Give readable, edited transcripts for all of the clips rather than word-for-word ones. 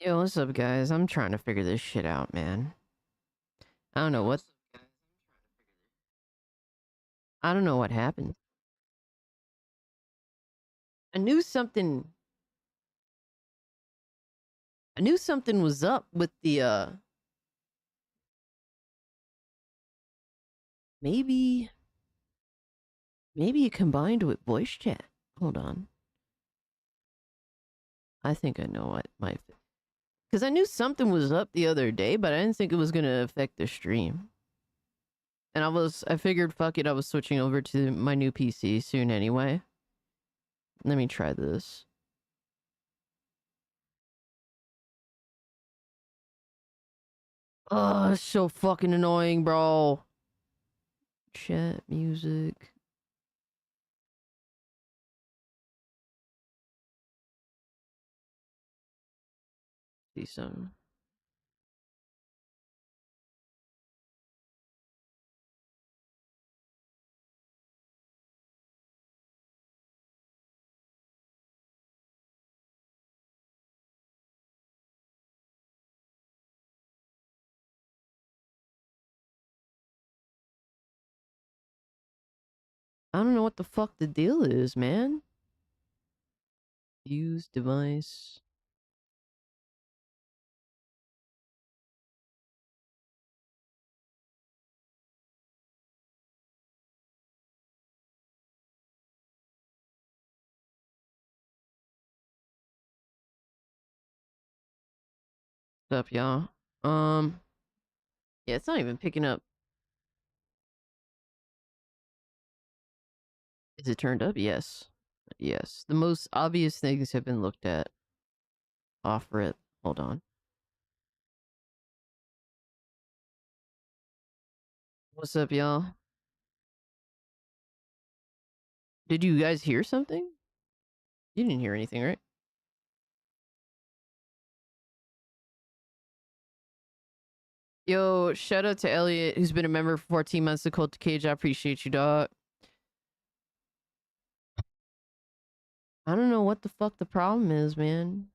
Yo, what's up, guys? I'm trying to figure this shit out, man. I don't know what. I don't know what happened. I knew something. I knew something was up with the. Maybe. Maybe it combined with voice chat. Hold on. I think I know what might. Because I knew something was up the other day, but I didn't think it was gonna affect the stream. And I figured, fuck it, I was switching over to my new PC soon anyway. Let me try this. Oh, it's so fucking annoying, bro. Chat, music. See some. I don't know what the fuck the deal is, man. Use device. What's up, y'all? Yeah, it's not even picking up. Is it turned up? Yes. Yes. The most obvious things have been looked at. Off rip. Hold on. What's up, y'all? Did you guys hear something? You didn't hear anything, right? Yo, shout out to Elliot, who's been a member for 14 months of Cult to Cage. I appreciate you, dog. I don't know what the fuck the problem is, man.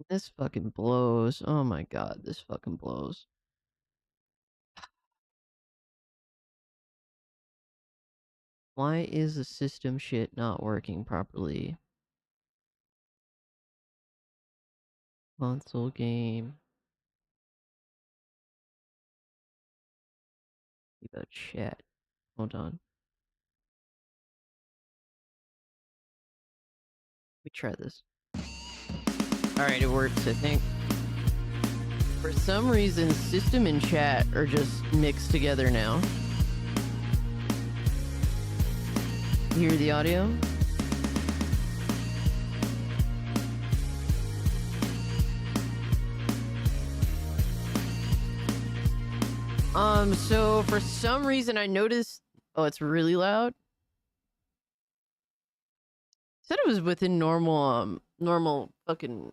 This fucking blows. Oh my god, this fucking blows. Why is the system shit not working properly? Console game. About chat. Hold on. Let me try this. Alright, it works, I think. For some reason, system and chat are just mixed together now. You hear the audio? So for some reason I noticed. Oh, it's really loud. Said it was within normal fucking.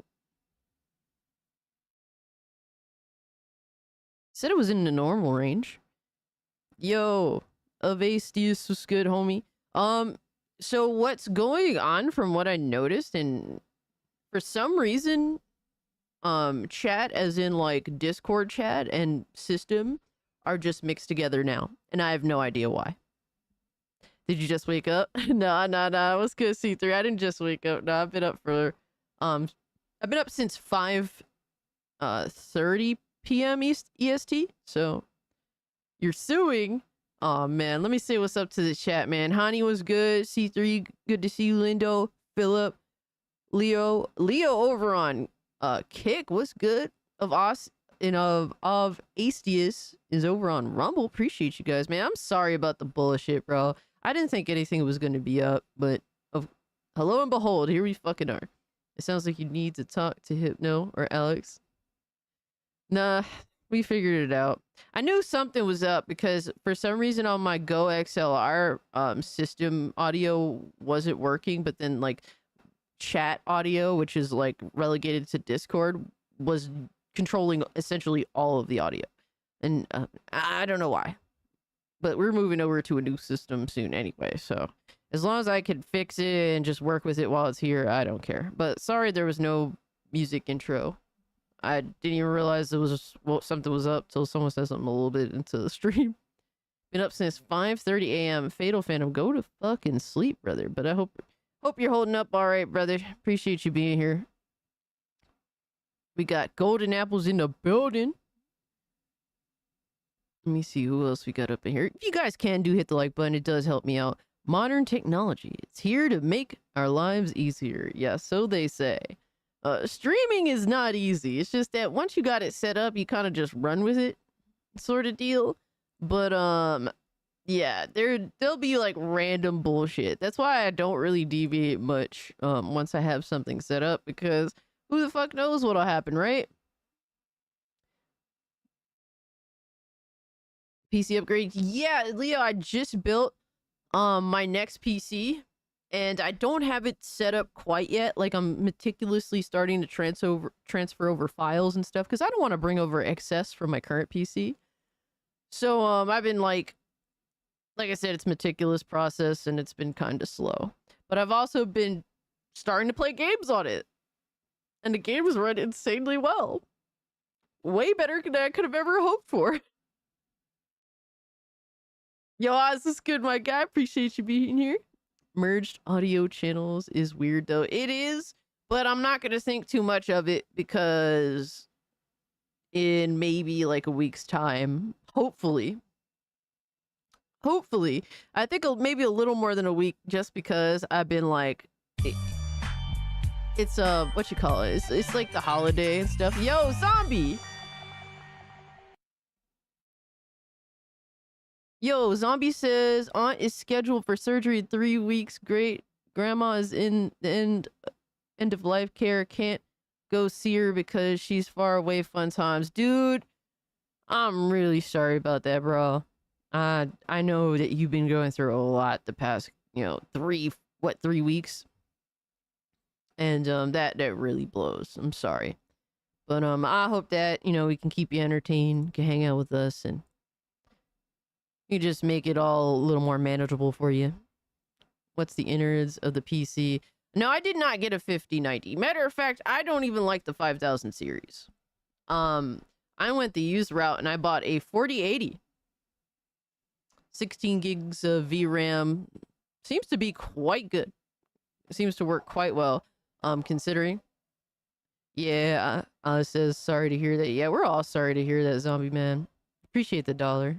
Said it was in the normal range. Yo, Avestius was good, homie. So what's going on from what I noticed, and for some reason, chat, as in like Discord chat and system, are just mixed together now, and I have no idea why. Did you just wake up? Nah. I was good, C3. I didn't just wake up. No, I've been up for I've been up since 5:30 p.m. EST. So you're suing. Oh man, let me say what's up to the chat, man. Hani was good. C3, good to see you, Lindo. Philip, Leo over on Kick was good. Of us and of Astius is over on Rumble. Appreciate you guys, man. I'm sorry about the bullshit, bro. I didn't think anything was gonna be up, but hello and behold, here we fucking are. It sounds like you need to talk to Hypno or Alex. Nah, we figured it out. I knew something was up because for some reason on my Go XLR system audio wasn't working, but then like chat audio, which is like relegated to Discord, was controlling essentially all of the audio. And I don't know why, but we're moving over to a new system soon anyway. So as long as I can fix it and just work with it while it's here, I don't care. But sorry, there was no music intro. I didn't even realize it was something was up till someone said something a little bit into the stream. Been up since 5:30 a.m. Fatal Phantom, go to fucking sleep, brother. But I hope you're holding up all right, brother. Appreciate you being here. We got Golden Apples in the building. Let me see who else we got up in here. If you guys can hit the like button, it does help me out. Modern technology, it's here to make our lives easier. Yeah, so they say. Streaming is not easy. It's just that once you got it set up, you kind of just run with it, sort of deal. But yeah, there'll be like random bullshit. That's why I don't really deviate much once I have something set up, because who the fuck knows what'll happen, right? PC upgrade. Yeah, Leo, I just built my next PC, and I don't have it set up quite yet. Like, I'm meticulously starting to transfer over files and stuff, because I don't want to bring over excess from my current PC. So I've been like I said, it's meticulous process, and it's been kind of slow. But I've also been starting to play games on it, and the games run insanely well. Way better than I could have ever hoped for. Yo, Oz, this is good, my guy. Appreciate you being here. Merged audio channels is weird, though. It is, but I'm not going to think too much of it, because in maybe like a week's time, hopefully, I think maybe a little more than a week, just because I've been like, it's what you call it? It's like the holiday and stuff. Yo, zombie! Yo, zombie says aunt is scheduled for surgery in 3 weeks. Great grandma is in the end of life care. Can't go see her because she's far away. Fun times, dude. I'm really sorry about that, bro. I know that you've been going through a lot the past, 3 weeks, and that really blows. I'm sorry, but I hope that we can keep you entertained, can hang out with us, and you just make it all a little more manageable for you. What's the innards of the PC? No, I did not get a 5090. Matter of fact, I don't even like the 5000 series. I went the used route and I bought a 4080. 16 gigs of VRAM. Seems to be quite good. It seems to work quite well, considering. Yeah, says sorry to hear that. Yeah, we're all sorry to hear that, zombie man. Appreciate the dollar.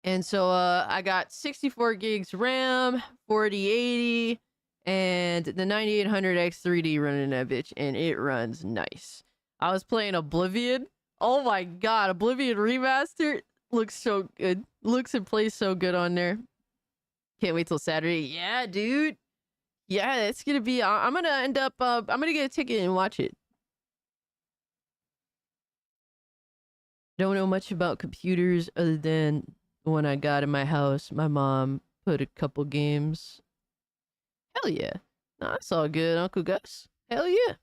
And so I got 64 gigs RAM, 4080, and the 9800X3D running that bitch, and it runs nice. I was playing Oblivion. Oh my god, Oblivion Remastered looks so good. Looks and plays so good on there. Can't wait till Saturday. Yeah, dude. Yeah, it's gonna be. I'm gonna end up. I'm gonna get a ticket and watch it. Don't know much about computers other than when I got in my house, my mom put a couple games. Hell yeah. Nah, that's all good, Uncle Gus. Hell yeah.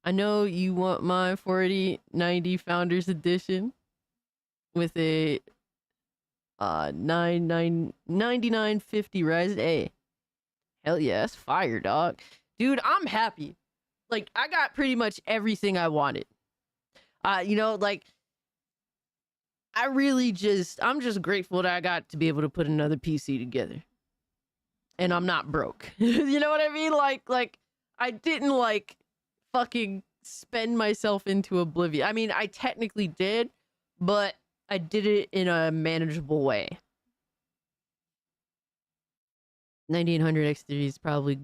I know you want my 4090 Founders Edition with a 9950 Ryzen. Hey. Hell yeah, that's fire, dog. Dude, I'm happy. Like, I got pretty much everything I wanted. I'm just grateful that I got to be able to put another PC together. And I'm not broke. You know what I mean? Like I didn't fucking spend myself into oblivion. I mean, I technically did, but I did it in a manageable way. 9800 X3 is probably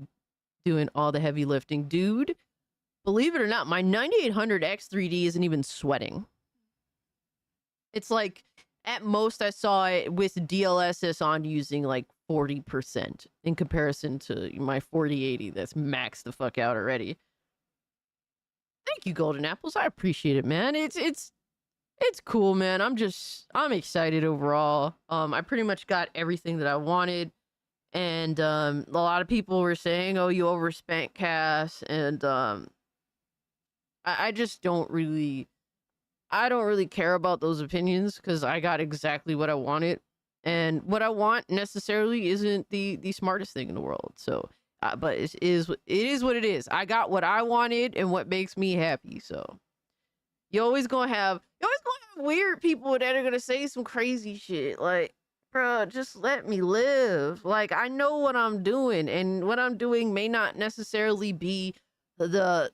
doing all the heavy lifting. Dude, believe it or not, my 9800 X3D isn't even sweating. It's like, at most I saw it with DLSS on using like 40% in comparison to my 4080 that's maxed the fuck out already. Thank you, Golden Apples. I appreciate it, man. It's cool, man. I'm excited overall. I pretty much got everything that I wanted. And a lot of people were saying, oh, you overspent, Cass, and I just don't really, I don't really care about those opinions because I got exactly what I wanted, and what I want necessarily isn't the smartest thing in the world. So, but it is what it is. I got what I wanted and what makes me happy. So you always gonna have weird people that are gonna say some crazy shit. Like, bro, just let me live. Like, I know what I'm doing, and what I'm doing may not necessarily be the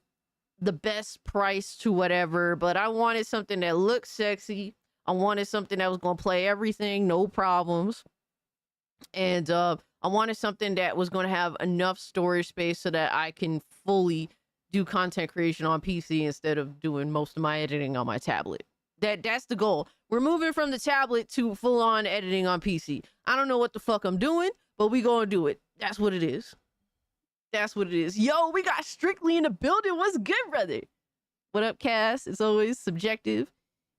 the best price to whatever, but I wanted something that looked sexy. I wanted something that was gonna play everything, no problems. And I wanted something that was gonna have enough storage space so that I can fully do content creation on PC instead of doing most of my editing on my tablet. That's the goal. We're moving from the tablet to full on editing on PC. I don't know what the fuck I'm doing, but we gonna do it. That's what it is. That's what it is. Yo, we got Strictly in the building. What's good, brother? What up, Cass? It's always subjective.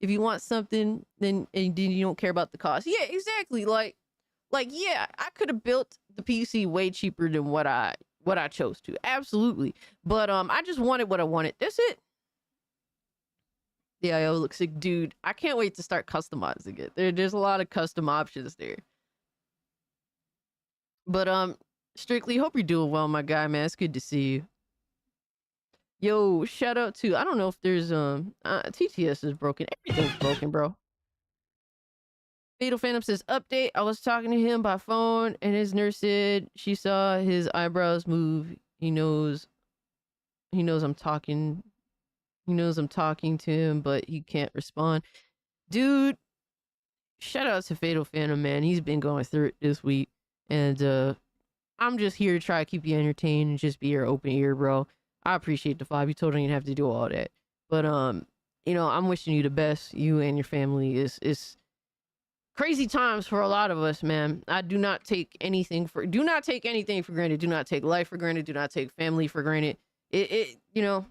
If you want something, then you don't care about the cost. Yeah, exactly. Like yeah, I could have built the PC way cheaper than what I chose to. Absolutely. But I just wanted what I wanted. That's it. Yeah, yo, looks like, dude, I can't wait to start customizing it. There's a lot of custom options there. But Strictly, hope you're doing well, my guy, man. It's good to see you. Yo, shout out to, I don't know if there's TTS is broken. Everything's broken, bro. Fatal Phantom says update. I was talking to him by phone, and his nurse said she saw his eyebrows move. He knows I'm talking. He knows I'm talking to him, but he can't respond. Dude, shout out to Fatal Phantom, man. He's been going through it this week, and I'm just here to try to keep you entertained and just be your open ear, bro. I appreciate the vibe. You totally didn't have to do all that, but you know, I'm wishing you the best. You and your family is crazy times for a lot of us, man. I do not take anything for granted. Do not take life for granted. Do not take family for granted. You know,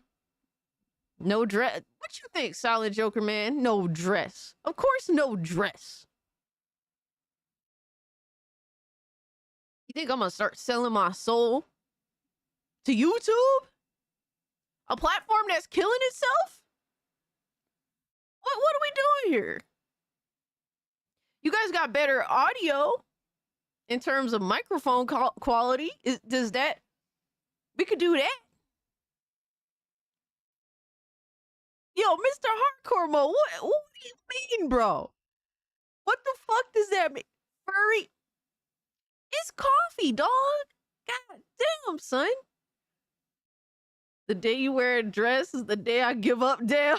no dress. What you think, Solid Joker, man? No dress. Of course, no dress. You think I'm gonna start selling my soul to YouTube? A platform that's killing itself? What are we doing here? You guys got better audio in terms of microphone quality. Does that? We could do that. Yo, Mr. Hardcore Mode, what do you mean, bro? What the fuck does that mean? Furry? It's coffee, dog. God damn, son. The day you wear a dress is the day I give up, damn.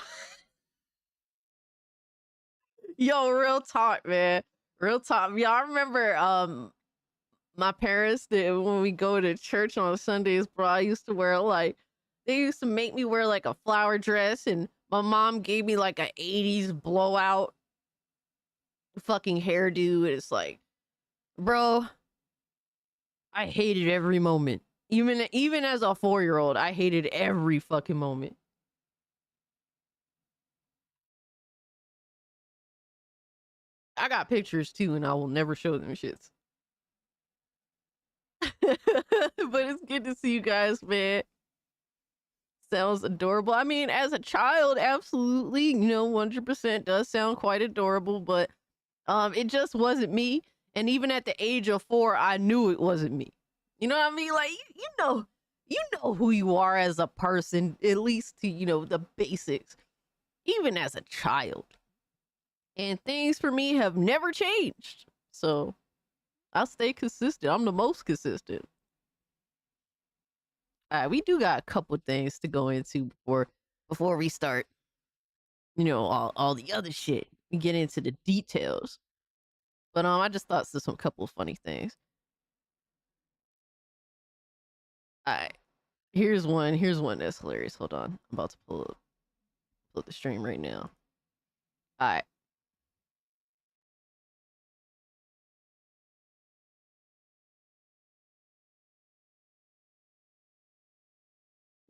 Yo, real talk, man. Real talk. Y'all I remember my parents did when we go to church on Sundays, bro. I used to wear they used to make me wear like a flower dress, and my mom gave me like a 80s blowout fucking hairdo. It's like, bro, I hated every moment. Even as a 4-year-old, I hated every fucking moment. I got pictures too, and I will never show them shits. But it's good to see you guys, man. Sounds adorable. I mean, as a child, absolutely, you know, 100% does sound quite adorable, but it just wasn't me. And even at the age of 4, I knew it wasn't me. You know what I mean? Like, you know who you are as a person, at least to, you know, the basics, even as a child. And things for me have never changed. So I'll stay consistent. I'm the most consistent. All right, we do got a couple things to go into before we start, you know, all the other shit. We get into the details. But I just thought of some couple of funny things. All right. Here's one that's hilarious. Hold on. I'm about to pull up the stream right now. All right.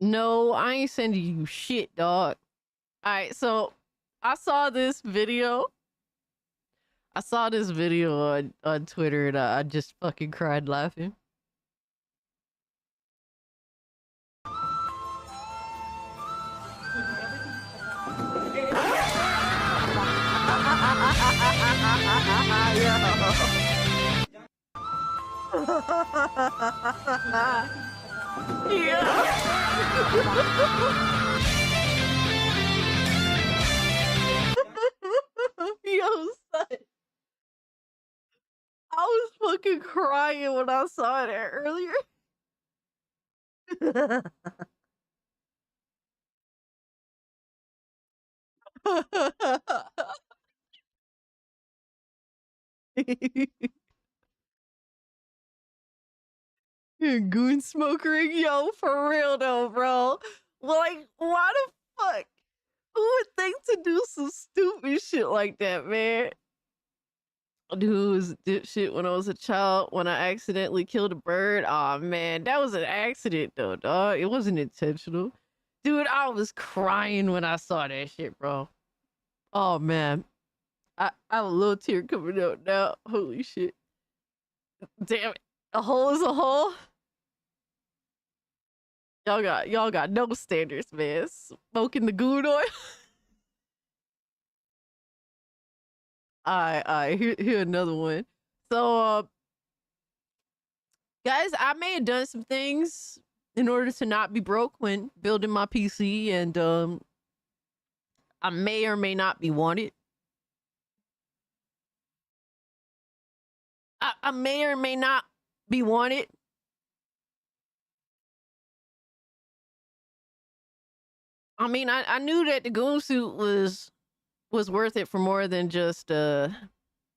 No, I ain't sending you shit, dog. All right, so I saw this video. On Twitter, and I just fucking cried laughing. Yo, son. I was fucking crying when I saw that earlier. Goon smokering, yo, for real though, bro. Like, why the fuck? Who would think to do some stupid shit like that, man? Dude, did shit when I was a child when I accidentally killed a bird. Oh man, that was an accident though, dog. It wasn't intentional. Dude, I was crying when I saw that shit, bro. Oh man. I have a little tear coming out now. Holy shit. Damn it. A hole is a hole. Y'all got no standards, man. Smoking the goon oil. Alright, here another one. So guys, I may have done some things in order to not be broke when building my PC, and I may or may not be wanted. I may or may not be wanted. I mean, I knew that the goon suit was worth it for more than just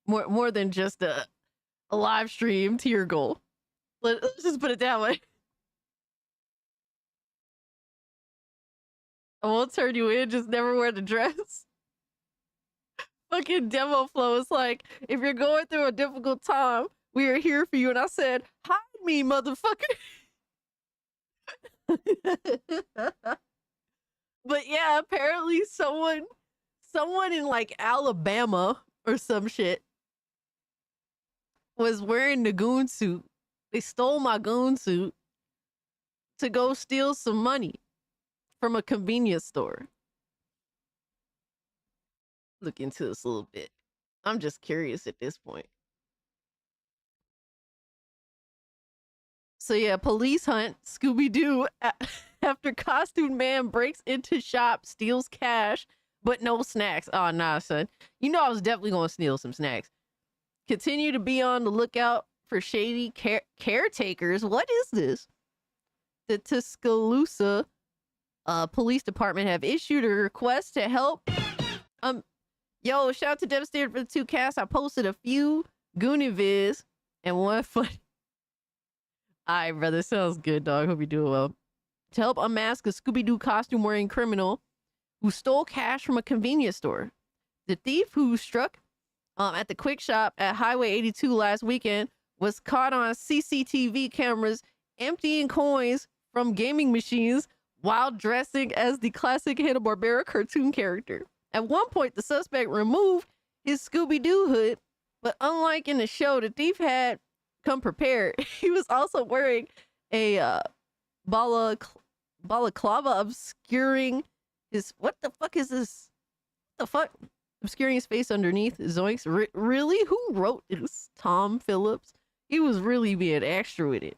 more than just a live stream tier goal. Let's just put it that way. I won't turn you in, just never wear the dress. Fucking demo flow is like, if you're going through a difficult time, we are here for you. And I said, hide me, motherfucker. But yeah, apparently someone in like Alabama or some shit was wearing the goon suit. They stole my goon suit to go steal some money from a convenience store. Look into this a little bit. I'm just curious at this point. So yeah, police hunt Scooby-Doo after costume man breaks into shop, steals cash, but no snacks. Oh, nah, son. You know I was definitely going to steal some snacks. Continue to be on the lookout for shady caretakers. What is this? The Tuscaloosa police department have issued a request to help. Yo, shout out to Devastator for the 2 casts. I posted a few Gooning vids and one funny. Alright, brother. Sounds good, dog. Hope you're doing well. To help unmask a Scooby-Doo costume wearing criminal who stole cash from a convenience store. The thief, who struck at the quick shop at Highway 82 last weekend, was caught on CCTV cameras emptying coins from gaming machines while dressing as the classic Hanna-Barbera cartoon character. At one point, the suspect removed his Scooby-Doo hood, but unlike in the show, the thief had come prepared. He was also wearing a balaclava obscuring his... What the fuck is this? What the fuck? Obscuring his face underneath. Zoinks. Really? Who wrote this? Tom Phillips? He was really being extra with it.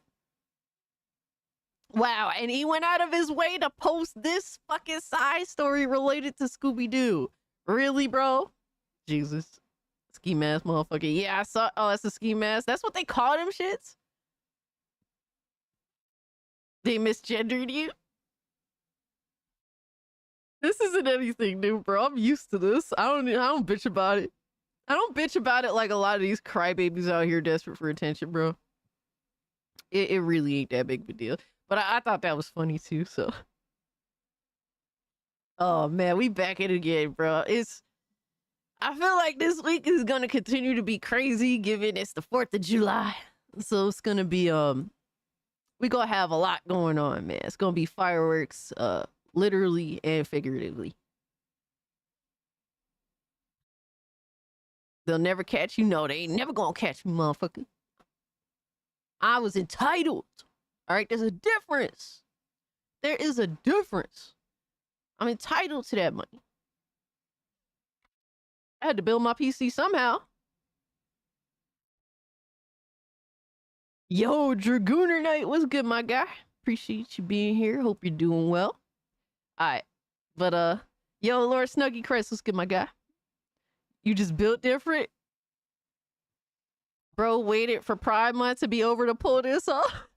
Wow, and he went out of his way to post this fucking side story related to Scooby-Doo. Really, bro? Jesus. Ski mask, motherfucker. Yeah, I saw. Oh, that's a ski mask. That's what they call them shits? They misgendered you? This isn't anything new, bro. I'm used to this. I don't bitch about it. I don't bitch about it like a lot of these crybabies out here desperate for attention, bro. It really ain't that big of a deal. But I thought that was funny too, so. Oh man, we back at it again, bro. I feel like this week is gonna continue to be crazy given it's the 4th of July. So it's gonna be we gonna have a lot going on, man. It's gonna be fireworks, literally and figuratively. They'll never catch you. No, they ain't never gonna catch me, motherfucker. I was entitled. All right, there's a difference. There is a difference. I'm entitled to that money. I had to build my PC somehow. Yo, Dragooner Knight, what's good, my guy? Appreciate you being here. Hope you're doing well. All right, but yo, Lord Snuggy Crest, what's good, my guy? You just built different, bro. Waited for Pride Month to be over to pull this off.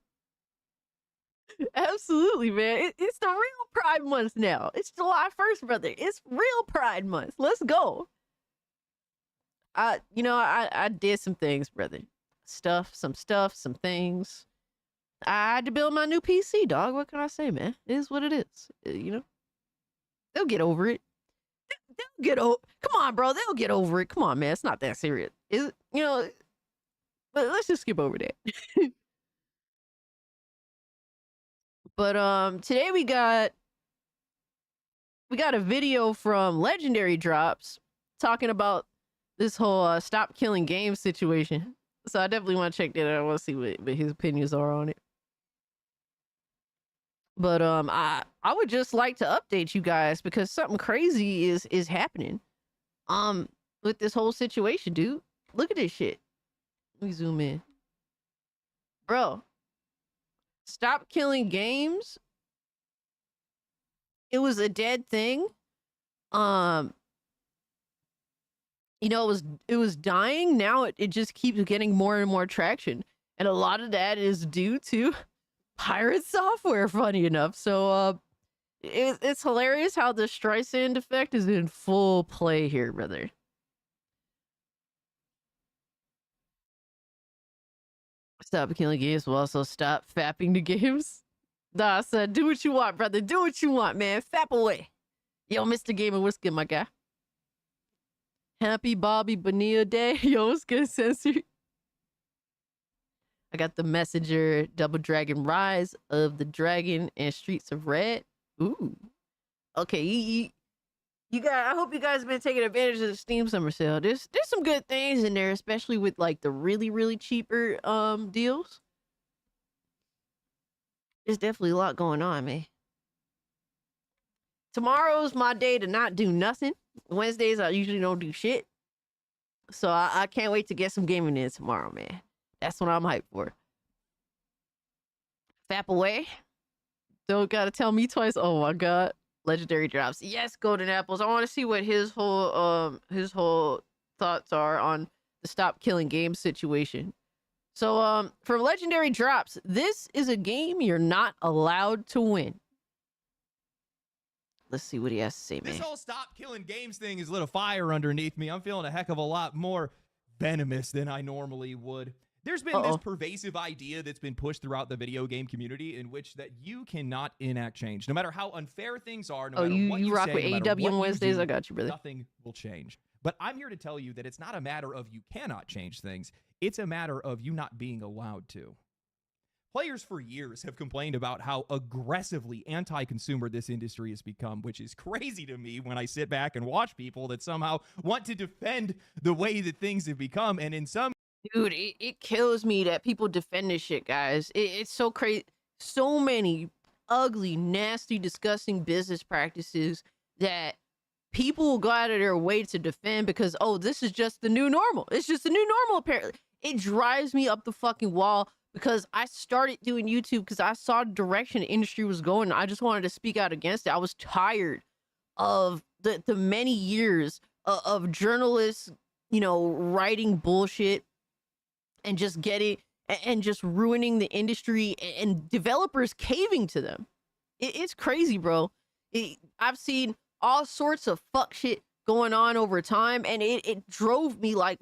Absolutely, man. It's the real Pride Month now. It's July 1st, brother. It's real Pride Month. Let's go. I did some things, brother. Some things. I had to build my new PC, dog. What can I say, man? It is what it is. They'll get over it. They'll get over. Come on, bro. They'll get over it. Come on, man. It's not that serious. Is but let's just skip over that. But today we got a video from Legendary Drops talking about this whole stop killing games situation. So I definitely want to check that out. I want to see what his opinions are on it. But I would just like to update you guys because something crazy is happening with this whole situation, dude. Look at this shit. Let me zoom in. Bro, stop killing games. It was a dead thing. It was dying. Now it just keeps getting more and more traction. And a lot of that is due to pirate software, funny enough. So it's hilarious how the Streisand effect is in full play here, brother. Stop killing games will also stop fapping the games. Nah, son, do what you want, brother. Do what you want, man. Fap away. Yo, Mr. Gamer, what's good, my guy? Happy Bobby Bonilla Day. Yo, what's good, Censor? I got the Messenger, Double Dragon Rise of the Dragon, and Streets of Red. Ooh. Okay, you guys, I hope you guys have been taking advantage of the Steam Summer Sale. There's some good things in there, especially with like the really, really cheaper deals. There's definitely a lot going on, man. Tomorrow's my day to not do nothing. Wednesdays, I usually don't do shit. So I can't wait to get some gaming in tomorrow, man. That's what I'm hyped for. Fap away. Don't gotta tell me twice. Oh my god. Legendary Drops. Yes, Golden Apples. I want to see what his whole thoughts are on the stop killing games situation. So from Legendary Drops, this is a game you're not allowed to win. Let's see what he has to say, man. This whole stop killing games thing has lit a fire underneath me. I'm feeling a heck of a lot more venomous than I normally would. There's been this pervasive idea that's been pushed throughout the video game community in which that you cannot enact change. No matter how unfair things are, no matter what you rock say, with AEW on Wednesdays? I got you, brother. Nothing will change. But I'm here to tell you that it's not a matter of you cannot change things. It's a matter of you not being allowed to. Players for years have complained about how aggressively anti-consumer this industry has become, which is crazy to me when I sit back and watch people that somehow want to defend the way that things have become. And in some... Dude, it kills me that people defend this shit, guys. It's so crazy. So many ugly, nasty, disgusting business practices that people will go out of their way to defend because, oh, this is just the new normal. It's just the new normal, apparently. It drives me up the fucking wall because I started doing YouTube because I saw the direction the industry was going. I just wanted to speak out against it. I was tired of the many years of journalists, writing bullshit and just just ruining the industry and developers caving to them. It's crazy, bro. I've seen all sorts of fuck shit going on over time, and it drove me like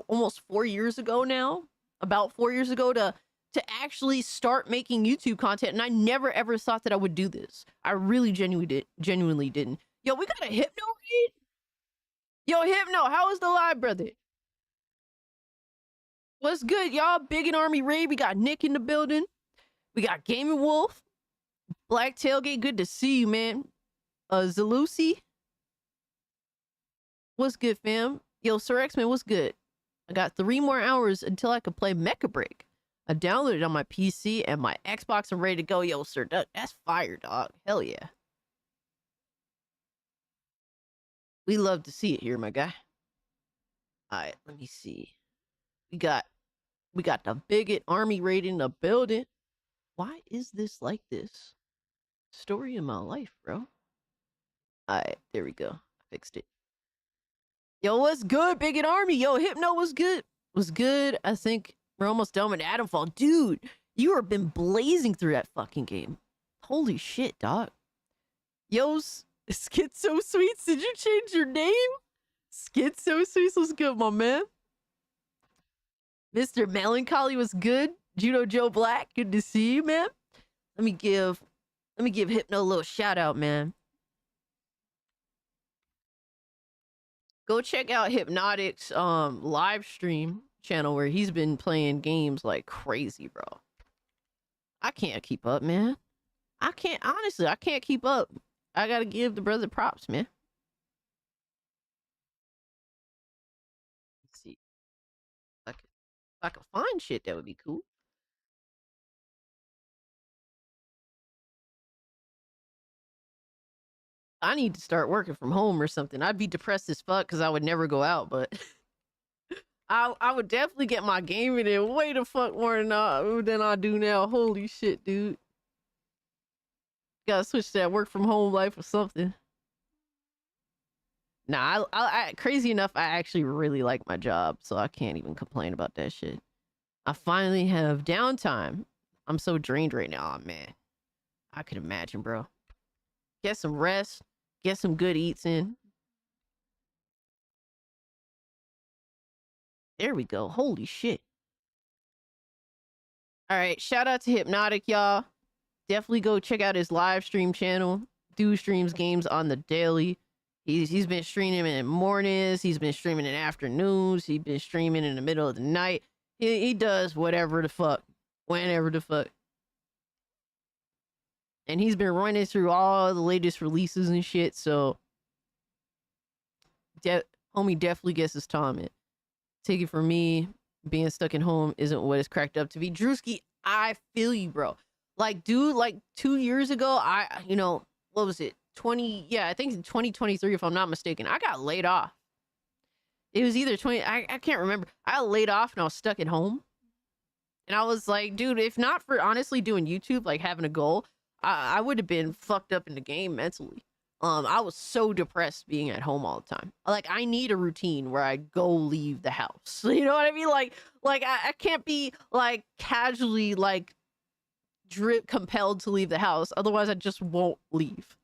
almost 4 years ago now, about 4 years ago to actually start making YouTube content. And I never ever thought that I would do this. I really genuinely didn't. Yo, we got a Hypno raid. Yo, Hypno, how is the live, brother? What's good, y'all? Big and Army raid. We got Nick in the building. We got Gaming Wolf, Black Tailgate. Good to see you, man. Zalusi. What's good, fam? Yo, Sir X-Man, what's good? I got 3 more hours until I could play Mecha Break. I downloaded it on my PC and my Xbox. I'm ready to go. Yo, Sir Duck, that's fire, dog. Hell yeah. We love to see it here, my guy. All right, let me see. We got the bigot army raid in the building. Why is this like this? Story of my life, bro. All right, there we go. I fixed it. Yo, what's good, bigot army? Yo, Hypno was good. Was good. I think we're almost done with Adamfall. Dude, you have been blazing through that fucking game. Holy shit, dog. Yo, Schizo Sweets, did you change your name? Schizo Sweets was good, my man. Mr. Melancholy was good. Judo Joe Black, good to see you, man. Let me give Hypno a little shout out, man. Go check out Hypnotic's live stream channel where he's been playing games like crazy, bro. I can't keep up, man. I can't keep up. I gotta give the brother props, man. Let's see. If I could find shit, that would be cool. I need to start working from home or something. I'd be depressed as fuck because I would never go out, but I would definitely get my gaming in way the fuck more than I do now. Holy shit, dude. Gotta switch that work from home life or something. Nah, I crazy enough, I actually really like my job, so I can't even complain about that shit. I finally have downtime. I'm so drained right now. Oh, man. I could imagine, bro. Get some rest. Get some good eats in. There we go. Holy shit. All right. Shout out to Hypnotic, y'all. Definitely go check out his live stream channel. Dude streams games on the daily. He's been streaming in mornings. He's been streaming in afternoons. He's been streaming in the middle of the night. He does whatever the fuck. Whenever the fuck. And he's been running through all the latest releases and shit, so homie definitely gets his time in. Take it from me, being stuck at home isn't what it's cracked up to be. Drewski, I feel you, bro. Like, dude, like 2 years ago, what was it? I think in 2023, if I'm not mistaken, I got laid off. It was either I can't remember. I got laid off and I was stuck at home. And I was like, dude, if not for honestly doing YouTube, like having a goal, I would have been fucked up in the game mentally. I was so depressed being at home all the time. Like, I need a routine where I go leave the house. You know what I mean? Like I can't be like casually like compelled to leave the house. Otherwise, I just won't leave.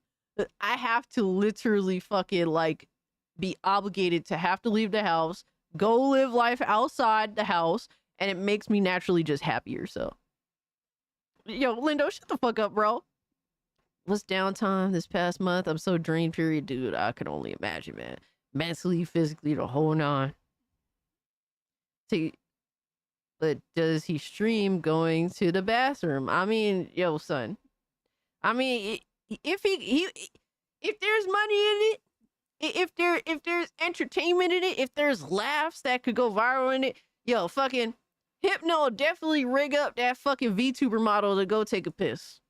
I have to literally fucking like be obligated to have to leave the house, go live life outside the house, and it makes me naturally just happier. So, yo, Lindo, shut the fuck up, bro. What's downtime this past month? I'm so drained, period. Dude, I can only imagine, man. Mentally, physically, the whole nine. But does he stream going to the bathroom? I mean, yo, son. I mean, if there's money in it, if there's entertainment in it, if there's laughs that could go viral in it, yo, fucking Hypno definitely rig up that fucking VTuber model to go take a piss.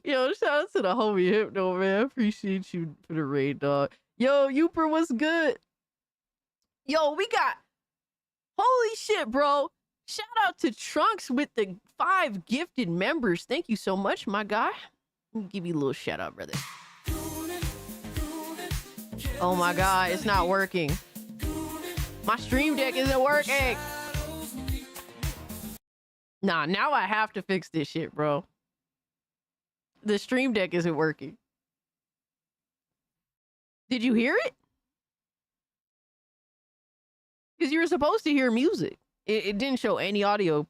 Yo, shout out to the homie Hypno, man. Appreciate you for the raid, dog. Yo, Youper, what's good? Yo, we got... Holy shit, bro. Shout out to Trunks with the 5 gifted members. Thank you so much, my guy. Let me give you a little shout out, brother. Oh my god, it's not working. My stream deck isn't working. Nah, now I have to fix this shit, bro. The stream deck isn't working. Did you hear it? Because you were supposed to hear music. It didn't show any audio.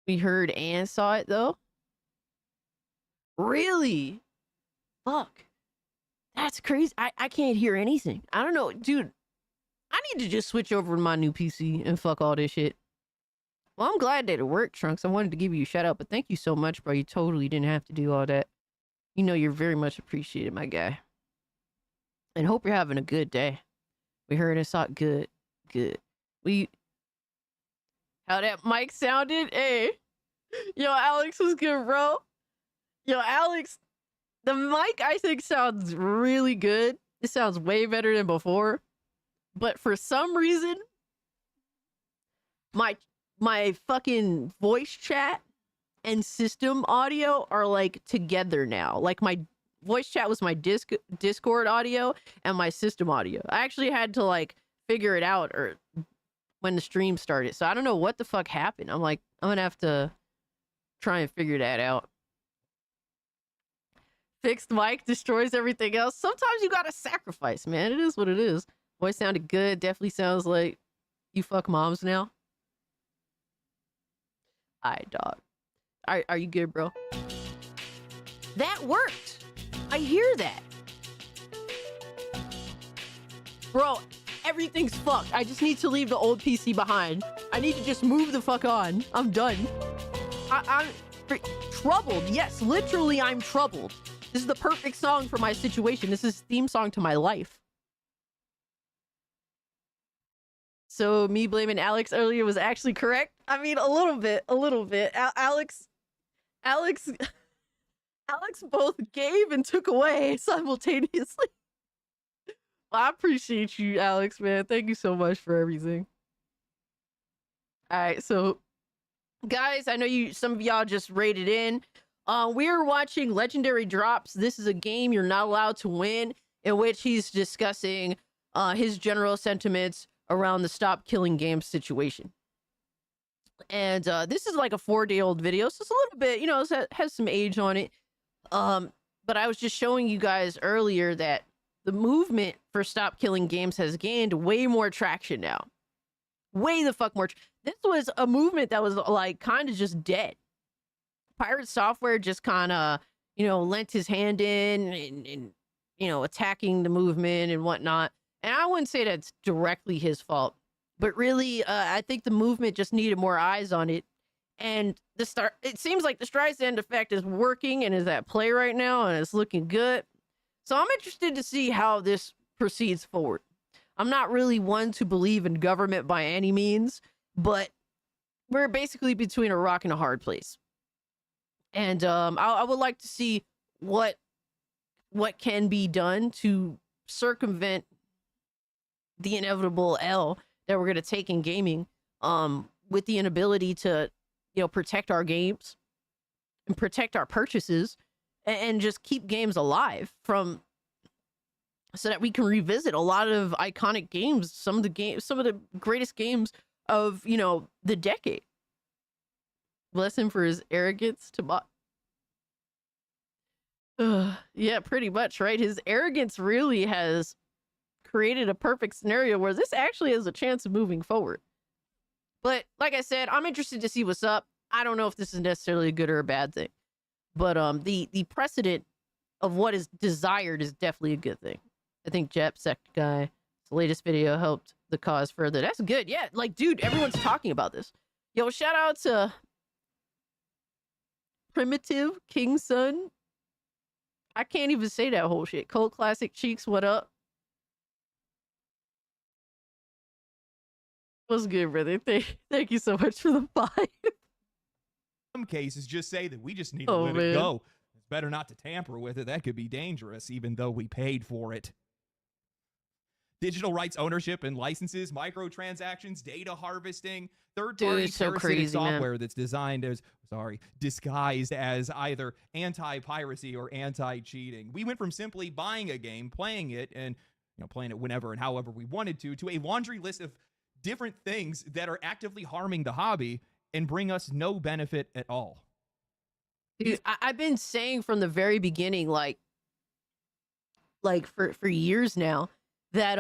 We heard and saw it, though. Really? Fuck. That's crazy. I can't hear anything. I don't know. Dude, I need to just switch over to my new PC and fuck all this shit. Well, I'm glad that it worked, Trunks. I wanted to give you a shout out, but thank you so much, bro. You totally didn't have to do all that. You know you're very much appreciated, my guy. And hope you're having a good day. We heard and saw it. Good. How that mic sounded? Hey. Yo, Alex was good, bro. Yo, Alex, the mic I think sounds really good. It sounds way better than before. But for some reason, my fucking voice chat and system audio are like together now. Like my voice chat was my Discord audio and my system audio. I actually had to like figure it out or when the stream started. So I don't know what the fuck happened. I'm like, I'm gonna have to try and figure that out. Fixed mic destroys everything else. Sometimes you gotta sacrifice, man. It is what it is. Voice sounded good. Definitely sounds like you fuck moms now. Alright, dog. Are you good, bro? That worked. I hear that. Bro, everything's fucked. I just need to leave the old PC behind. I need to just move the fuck on. I'm done. I'm troubled. Yes, literally, I'm troubled. This is the perfect song for my situation. This is theme song to my life. So me blaming Alex earlier was actually correct. I mean, a little bit. Alex both gave and took away simultaneously. Well, I appreciate you, Alex, man. Thank you so much for everything. All right, so guys, I know some of y'all just rated in. We're watching Legendary Drops. This is a game you're not allowed to win, in which he's discussing his general sentiments around the stop killing games situation. And this is like a 4-day-old video, so it's a little bit, it has some age on it. But I was just showing you guys earlier that the movement for stop killing games has gained way more traction now. Way the fuck more. This was a movement that was like kind of just dead. Pirate Software just kind of, lent his hand in and attacking the movement and whatnot. And I wouldn't say that's directly his fault, but really, I think the movement just needed more eyes on it. And it seems like the Streisand effect is working and is at play right now, and it's looking good. So I'm interested to see how this proceeds forward. I'm not really one to believe in government by any means, but we're basically between a rock and a hard place. And I would like to see what can be done to circumvent the inevitable L that we're going to take in gaming, with the inability to, protect our games and protect our purchases and just keep games alive so that we can revisit a lot of iconic games, some of the greatest games of, the decade. Bless him for his arrogance to yeah, pretty much, right? His arrogance really has created a perfect scenario where this actually has a chance of moving forward. But like I said, I'm interested to see what's up. I don't know if this is necessarily a good or a bad thing, but the precedent of what is desired is definitely a good thing. I think Japsec guy's latest video helped the cause further. That's good. Yeah, like, dude, everyone's talking about this. Yo, shout out to Primitive King Son. I can't even say that whole shit. Cold Classic Cheeks, what up? What's good, brother? Thank you so much for the 5. Some cases just say that we just need to let it go. It's better not to tamper with it. That could be dangerous, even though we paid for it. Digital rights ownership and licenses, microtransactions, data harvesting, third-party parasitic software that's disguised as either anti-piracy or anti-cheating. We went from simply buying a game, playing it, and playing it whenever and however we wanted to a laundry list of different things that are actively harming the hobby and bring us no benefit at all. Dude, I've been saying from the very beginning, like for years now, that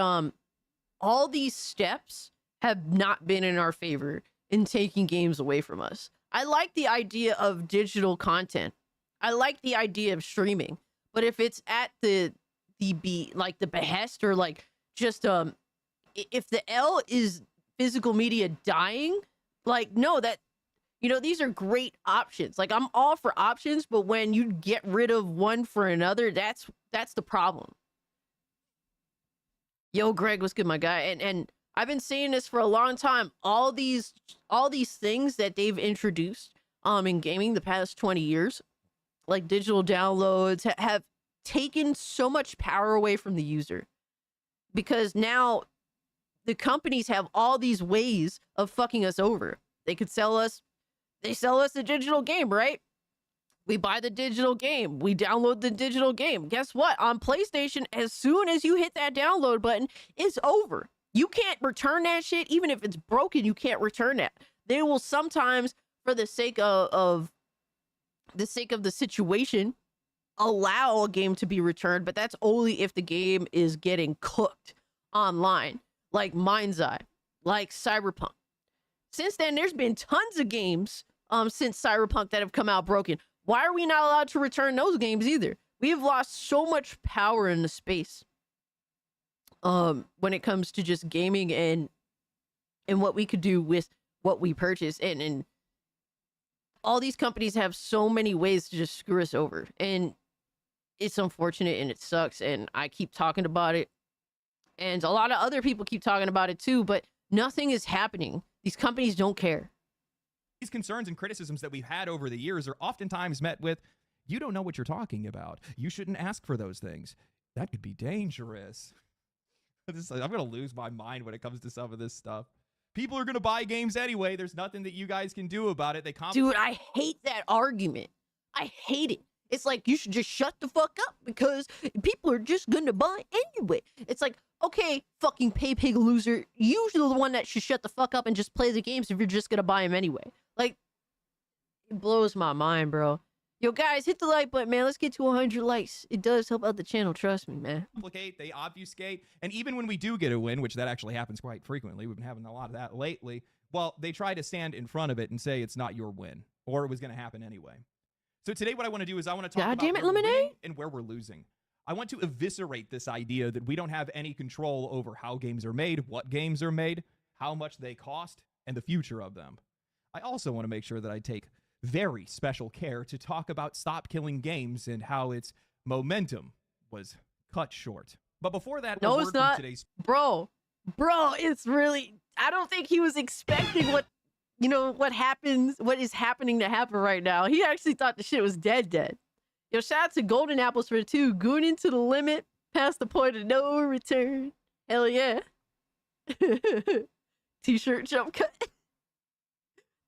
all these steps have not been in our favor in taking games away from us. I like the idea of digital content. I like the idea of streaming, but if it's at the behest or like just if the L is physical media dying, like, no, that these are great options. Like, I'm all for options, but when you get rid of one for another, that's the problem. Yo, Greg, what's good, my guy? And I've been saying this for a long time. All these things that they've introduced in gaming the past 20 years, like digital downloads have taken so much power away from the user, because now the companies have all these ways of fucking us over. They sell us a digital game, right? We buy the digital game. We download the digital game. Guess what? On PlayStation, as soon as you hit that download button, it's over. You can't return that shit. Even if it's broken, you can't return that. They will sometimes, for the sake of the situation, allow a game to be returned, but that's only if the game is getting cooked online, like Mind's Eye, like Cyberpunk. Since then, there's been tons of games since Cyberpunk that have come out broken. Why are we not allowed to return those games either? We have lost so much power in the space when it comes to just gaming and what we could do with what we purchase. And all these companies have so many ways to just screw us over. And it's unfortunate and it sucks. And I keep talking about it. And a lot of other people keep talking about it too, but nothing is happening. These companies don't care. These concerns and criticisms that we've had over the years are oftentimes met with, you don't know what you're talking about. You shouldn't ask for those things. That could be dangerous. I'm going to lose my mind when it comes to some of this stuff. People are going to buy games anyway. There's nothing that you guys can do about it. Dude, I hate that argument. I hate it. It's like, you should just shut the fuck up because people are just going to buy anyway. It's like, okay, fucking pay-pig loser. You're the one that should shut the fuck up and just play the games if you're just going to buy them anyway. Like, it blows my mind, bro. Yo, guys, hit the like button, man. Let's get to 100 likes. It does help out the channel. Trust me, man. They obfuscate. And even when we do get a win, which that actually happens quite frequently, we've been having a lot of that lately, well, they try to stand in front of it and say it's not your win or it was going to happen anyway. So today what I want to do is I want to talk about where we're winning and where we're losing. I want to eviscerate this idea that we don't have any control over how games are made, what games are made, how much they cost, and the future of them. I also want to make sure that I take very special care to talk about Stop Killing Games and how its momentum was cut short. But before that, no, it's not. Bro, it's really, I don't think he was expecting what is happening to happen right now. He actually thought the shit was dead. Yo, shout out to Golden Apples for 2. Gooning to the limit, past the point of no return. Hell yeah. T-shirt jump cut.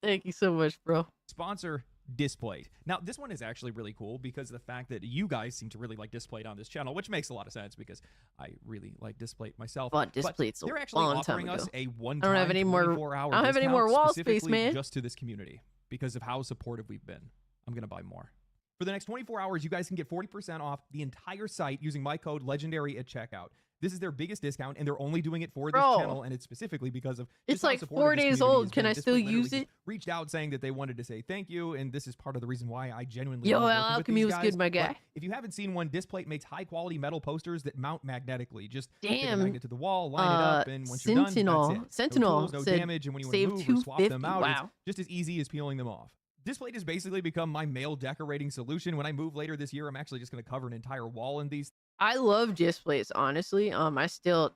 Thank you so much, bro. Sponsor Displayed. Now, this one is actually really cool because of the fact that you guys seem to really like Displayed on this channel, which makes a lot of sense because I really like Displayed myself. But Displayed's they're actually offering us a one-time I don't have any more wall space, man. Just to this community because of how supportive we've been. I'm going to buy more. For the next 24 hours, you guys can get 40% off the entire site using my code LEGENDARY at checkout. This is their biggest discount, and they're only doing it for this channel, and it's specifically because of it's like 4 days old. Can I still use it? Reached out saying that they wanted to say thank you, and this is part of the reason why I genuinely Yo, love Alchemy was good, my guy. But if you haven't seen one, Displate makes high-quality metal posters that mount magnetically. Just stick a magnet to the wall, line it up, and once you're done, that's it. Sentinel no tools, no damage, and when you want to move or swap them out, wow. It's just as easy as peeling them off. Displate has basically become my mail decorating solution. When I move later this year, I'm actually just going to cover an entire wall in these. I love displays, honestly. I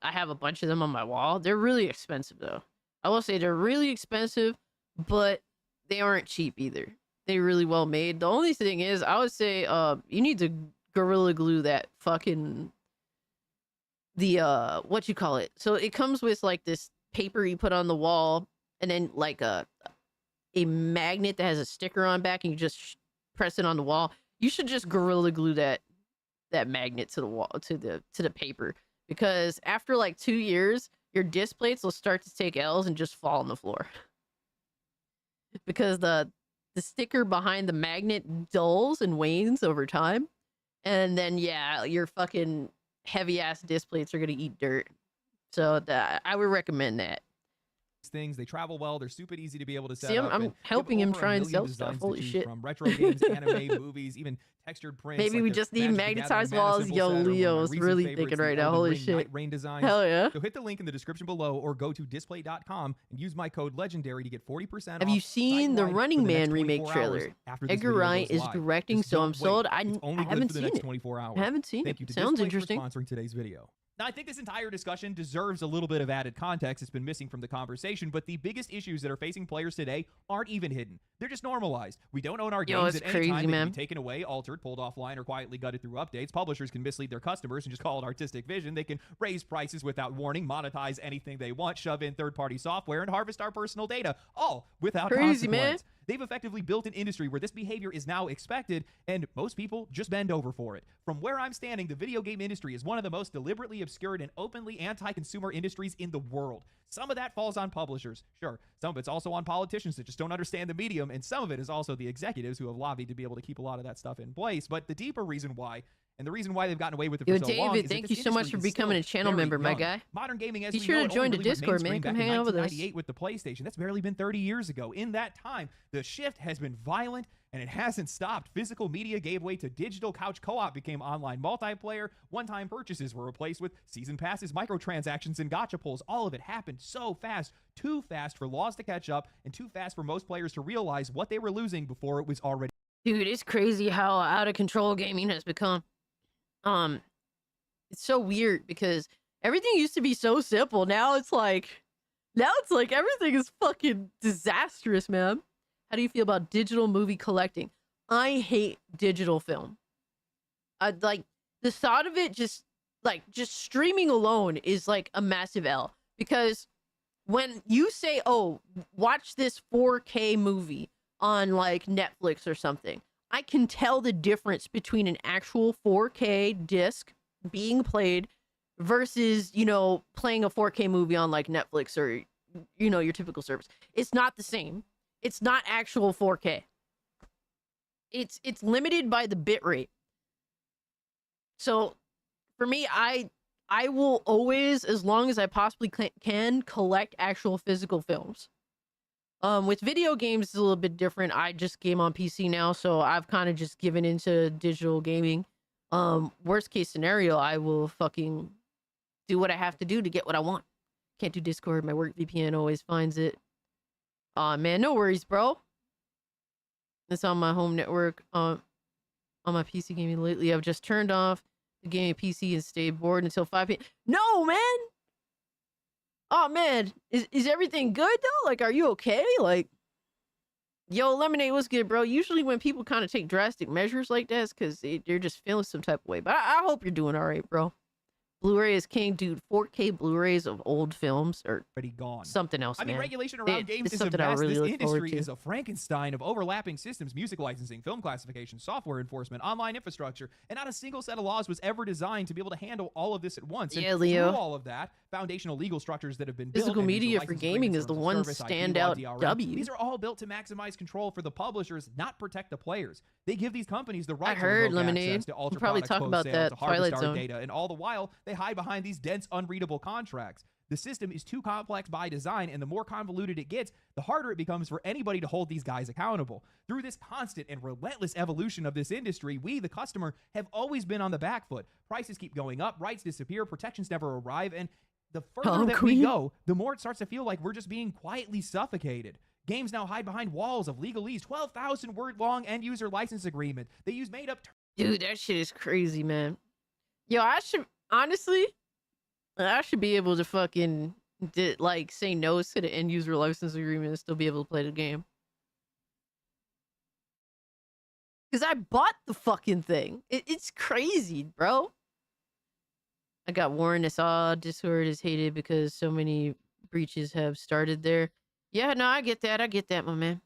have a bunch of them on my wall. They're really expensive though. I will say they're really expensive, but they aren't cheap either. They're really well made. The only thing is, I would say you need to Gorilla Glue that fucking what you call it. So it comes with like this paper you put on the wall, and then like a magnet that has a sticker on back, and you just press it on the wall. You should just Gorilla Glue that magnet to the wall, to the paper, because after like 2 years, your disc plates will start to take L's and just fall on the floor because the sticker behind the magnet dulls and wanes over time, and then yeah, your fucking heavy ass disc plates are gonna eat dirt. So I would recommend that. Things, they travel well, they're super easy to be able to set up. I'm helping him try and sell stuff. Holy shit. From retro games, anime, movies, even textured prints. Maybe we just need magnetized walls. Yo, Leo's really thinking right now. Holy shit. Rain designs. Hell yeah. So hit the link in the description below or go to display.com and use my code LEGENDARY to get 40% off. Have you seen the Running Man remake trailer? Edgar Wright is directing, so I'm sold. I haven't seen it. I haven't seen it. Sounds interesting. Thank you to Display for sponsoring today's video. Now, I think this entire discussion deserves a little bit of added context. It's been missing from the conversation, but the biggest issues that are facing players today aren't even hidden. They're just normalized. We don't own our games it's at any time. crazy, They man. can be taken away, altered, pulled offline, or quietly gutted through updates. Publishers can mislead their customers and just call it artistic vision. They can raise prices without warning, monetize anything they want, shove in third-party software, and harvest our personal data, all without Crazy, man. consequence. They've effectively built an industry where this behavior is now expected, and most people just bend over for it. From where I'm standing, the video game industry is one of the most deliberately obscured and openly anti-consumer industries in the world. Some of that falls on publishers, sure. Some of it's also on politicians that just don't understand the medium, and some of it is also the executives who have lobbied to be able to keep a lot of that stuff in place. But the deeper reason why, and the reason why they've gotten away with it for so long, David, is thank that you this so much industry for is still becoming a channel very member, my young. guy. Modern gaming, as Be we sure know to it, join only the really went Discord, mainstream man. back Come in hang out with us. 1998 with the PlayStation. That's barely been 30 years ago. In that time, the shift has been violent, and it hasn't stopped. Physical media gave way to digital. Couch co-op became online multiplayer. One-time purchases were replaced with season passes, microtransactions, and gacha pulls. All of it happened so fast, too fast for laws to catch up, and too fast for most players to realize what they were losing before it was already. Dude, it's crazy how out of control gaming has become. It's so weird because everything used to be so simple. Now it's like everything is fucking disastrous, man. How do you feel about digital movie collecting? I hate digital film. I like the thought of it just streaming alone is like a massive L, because when you say, "Oh, watch this 4K movie on like Netflix or something," I can tell the difference between an actual 4K disc being played versus, playing a 4K movie on like Netflix or, your typical service. It's not the same. It's not actual 4K. It's limited by the bit rate. So for me, I will always, as long as I possibly can, collect actual physical films. With video games, it's a little bit different. I just game on PC now, so I've kind of just given into digital gaming. Worst case scenario, I will fucking do what I have to do to get what I want. Can't do Discord. My work VPN always finds it. Aw, man, no worries, bro. It's on my home network. On my PC gaming lately, I've just turned off the gaming PC and stayed bored until 5 p.m. No, man! Oh, man. Is everything good, though? Like, are you okay? Like, yo, Lemonade, what's good, bro? Usually when people kind of take drastic measures like that, it's because they're just feeling some type of way. But I hope you're doing all right, bro. Blu-ray is king, dude. 4K Blu-rays of old films are already gone. Something else, I mean, man. regulation around games It's is a something I mess. really This look forward industry to. is a Frankenstein of overlapping systems, music licensing, film classification, software enforcement, online infrastructure, and not a single set of laws was ever designed to be able to handle all of this at once. Yeah, and Leo. through all of that, foundational legal structures that have been built, Physical and these are media for license gaming agreements, is the terms of one service, IP law, standout DRM. W. These are all built to maximize control for the publishers, not protect the players. They give these companies the right I to heard, revoke Lemonade. access to alter We'll probably products, talk close about sales, that to harvest Twilight our Zone. data, and all the while they hide behind these dense, unreadable contracts. The system is too complex by design, and the more convoluted it gets, the harder it becomes for anybody to hold these guys accountable. Through this constant and relentless evolution of this industry, we, the customer, have always been on the back foot. Prices keep going up, rights disappear, protections never arrive, and the further that we go, the more it starts to feel like we're just being quietly suffocated. Games now hide behind walls of legalese, 12,000 word long end user license agreement. They use made up Dude, that shit is crazy, man. Yo, I should be able to fucking say no to the end user license agreement and still be able to play the game. Because I bought the fucking thing. It's crazy, bro. I got Warren. It's all Discord is hated because so many breaches have started there. Yeah, no, I get that, my man.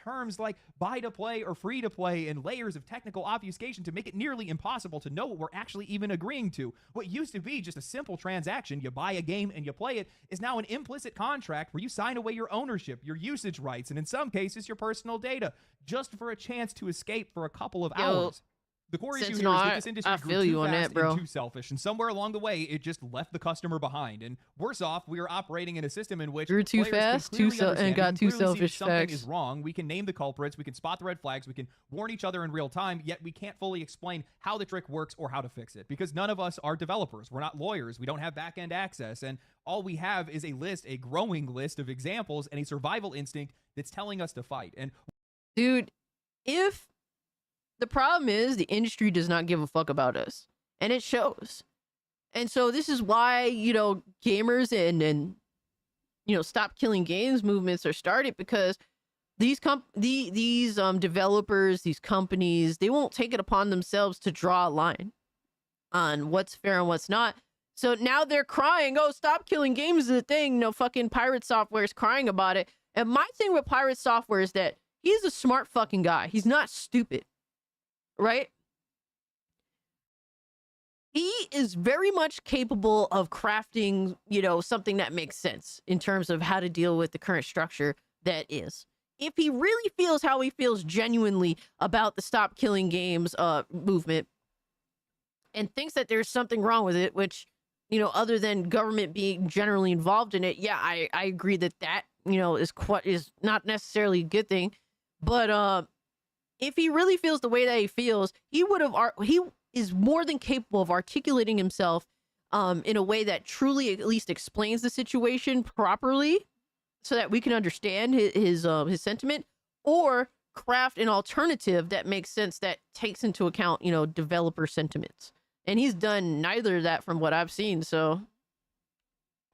terms like buy to play or free to play and layers of technical obfuscation to make it nearly impossible to know what we're actually even agreeing to. What used to be just a simple transaction, you buy a game and you play it, is now an implicit contract where you sign away your ownership, your usage rights, and in some cases your personal data, just for a chance to escape for a couple of hours. The core issue here is that this industry grew too fast and too selfish, and somewhere along the way, it just left the customer behind. And worse off, we are operating in a system in which grew too fast, and got too selfish. Something is wrong. We can name the culprits, we can spot the red flags, we can warn each other in real time. Yet we can't fully explain how the trick works or how to fix it because none of us are developers. We're not lawyers. We don't have back-end access, and all we have is a growing list of examples and a survival instinct that's telling us to fight. And dude, if the problem is the industry does not give a fuck about us, and it shows. And so this is why, you know, gamers and you know, stop killing games movements are started, because these developers, these companies, they won't take it upon themselves to draw a line on what's fair and what's not. So now they're crying, oh, stop killing games is a thing. No, fucking Pirate Software is crying about it. And my thing with Pirate Software is that he's a smart fucking guy. He's not stupid, right? He is very much capable of crafting, you know, something that makes sense in terms of how to deal with the current structure that is. If he really feels how he feels genuinely about the stop killing games movement, and thinks that there's something wrong with it, which, you know, other than government being generally involved in it, yeah, I agree that you know, is not necessarily a good thing. But if he really feels the way that he feels, he is more than capable of articulating himself in a way that truly at least explains the situation properly, so that we can understand his sentiment, or craft an alternative that makes sense, that takes into account, you know, developer sentiments. And he's done neither of that from what I've seen. So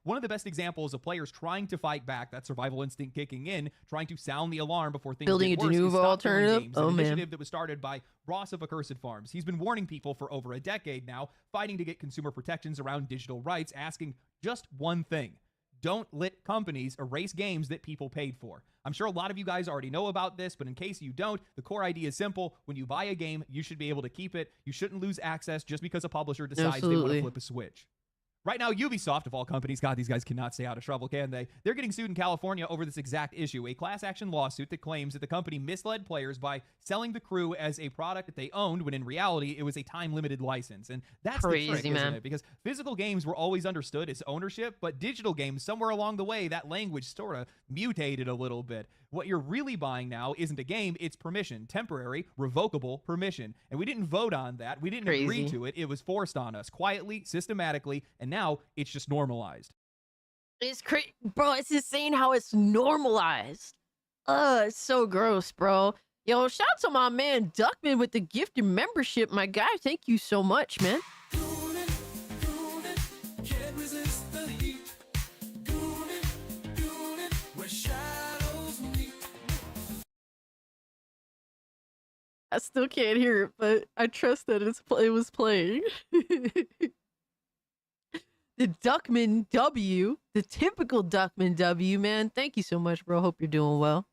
one of the best examples of players trying to fight back, that survival instinct kicking in, trying to sound the alarm before things building get a worse, de is novo Stop Killing alternative. Games, Oh an man, initiative that was started by Ross of Accursed Farms. He's been warning people for over a decade now, fighting to get consumer protections around digital rights, asking just one thing: don't let companies erase games that people paid for. I'm sure a lot of you guys already know about this, but in case you don't, the core idea is simple. When you buy a game, you should be able to keep it. You shouldn't lose access just because a publisher decides they want to flip a switch. Right now, Ubisoft, of all companies, God, these guys cannot stay out of trouble, can they? They're getting sued in California over this exact issue, a class action lawsuit that claims that the company misled players by selling the crew as a product that they owned, when in reality, it was a time-limited license. And that's crazy, the trick, man. isn't it? Because physical games were always understood as ownership, but digital games, somewhere along the way, that language sort of mutated a little bit. What you're really buying now isn't a game, it's permission. Temporary, revocable permission. And we didn't vote on that. We didn't agree to it. It was forced on us, quietly, systematically, and now it's just normalized. It's crazy, bro. It's insane how it's normalized. It's so gross, bro. Yo, shout out to my man Duckman with the gifted membership, my guy. Thank you so much, man. Can't resist the heat. Gooning, where shadows meet. I still can't hear it, but I trust that it was playing. The Duckman W, the typical Duckman W, man. Thank you so much, bro. Hope you're doing well.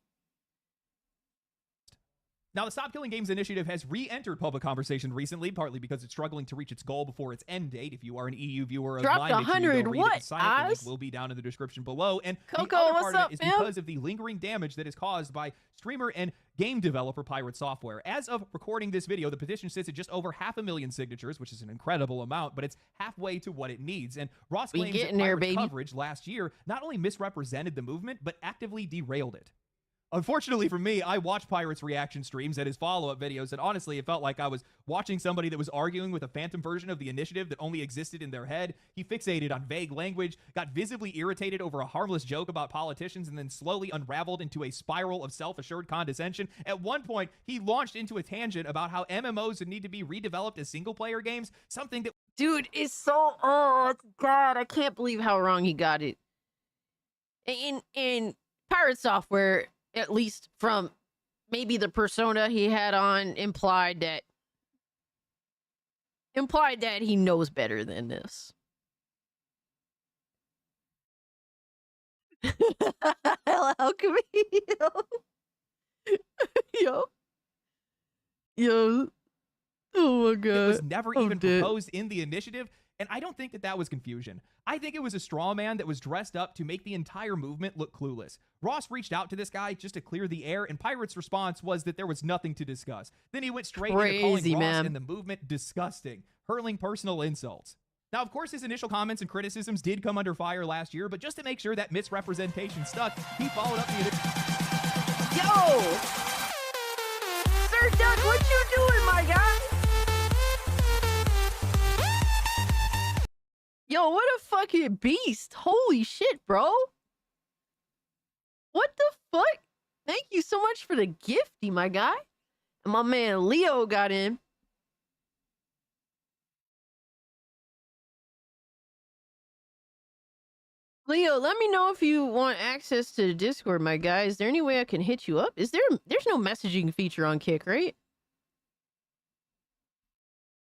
Now, the Stop Killing Games initiative has re-entered public conversation recently, partly because it's struggling to reach its goal before its end date. If you are an EU viewer of mine, make sure you go read it and sign up. The link will be down in the description below. And Coco, the other what's part up, of it is fam? because of the lingering damage that is caused by streamer and game developer Pirate Software. As of recording this video, the petition sits at just over 500,000 signatures, which is an incredible amount, but it's halfway to what it needs. And Ross claims that Pirate's coverage last year not only misrepresented the movement, but actively derailed it. Unfortunately for me, I watched Pirate's reaction streams and his follow-up videos, and honestly, it felt like I was watching somebody that was arguing with a phantom version of the initiative that only existed in their head. He fixated on vague language, got visibly irritated over a harmless joke about politicians, and then slowly unraveled into a spiral of self-assured condescension. At one point, he launched into a tangent about how MMOs would need to be redeveloped as single-player games, something that... Dude, it's so... Oh, God, I can't believe how wrong he got it. In Pirate Software... at least from maybe the persona he had on, implied that he knows better than this. Hello, Camille. Yo. Oh my God. It was never even proposed in the initiative. And I don't think that was confusion. I think it was a straw man that was dressed up to make the entire movement look clueless. Ross reached out to this guy just to clear the air, and Pirate's response was that there was nothing to discuss. Then he went straight into calling Ross and the movement disgusting, hurling personal insults. Now, of course, his initial comments and criticisms did come under fire last year, but just to make sure that misrepresentation stuck, he followed up the... Yo! Sir Duck, what you doing, my guy? Yo, what a fucking beast. Holy shit, bro. What the fuck? Thank you so much for the gifty, my guy. And my man Leo got in. Leo, let me know if you want access to Discord, my guy. Is there any way I can hit you up? There's no messaging feature on Kick, right?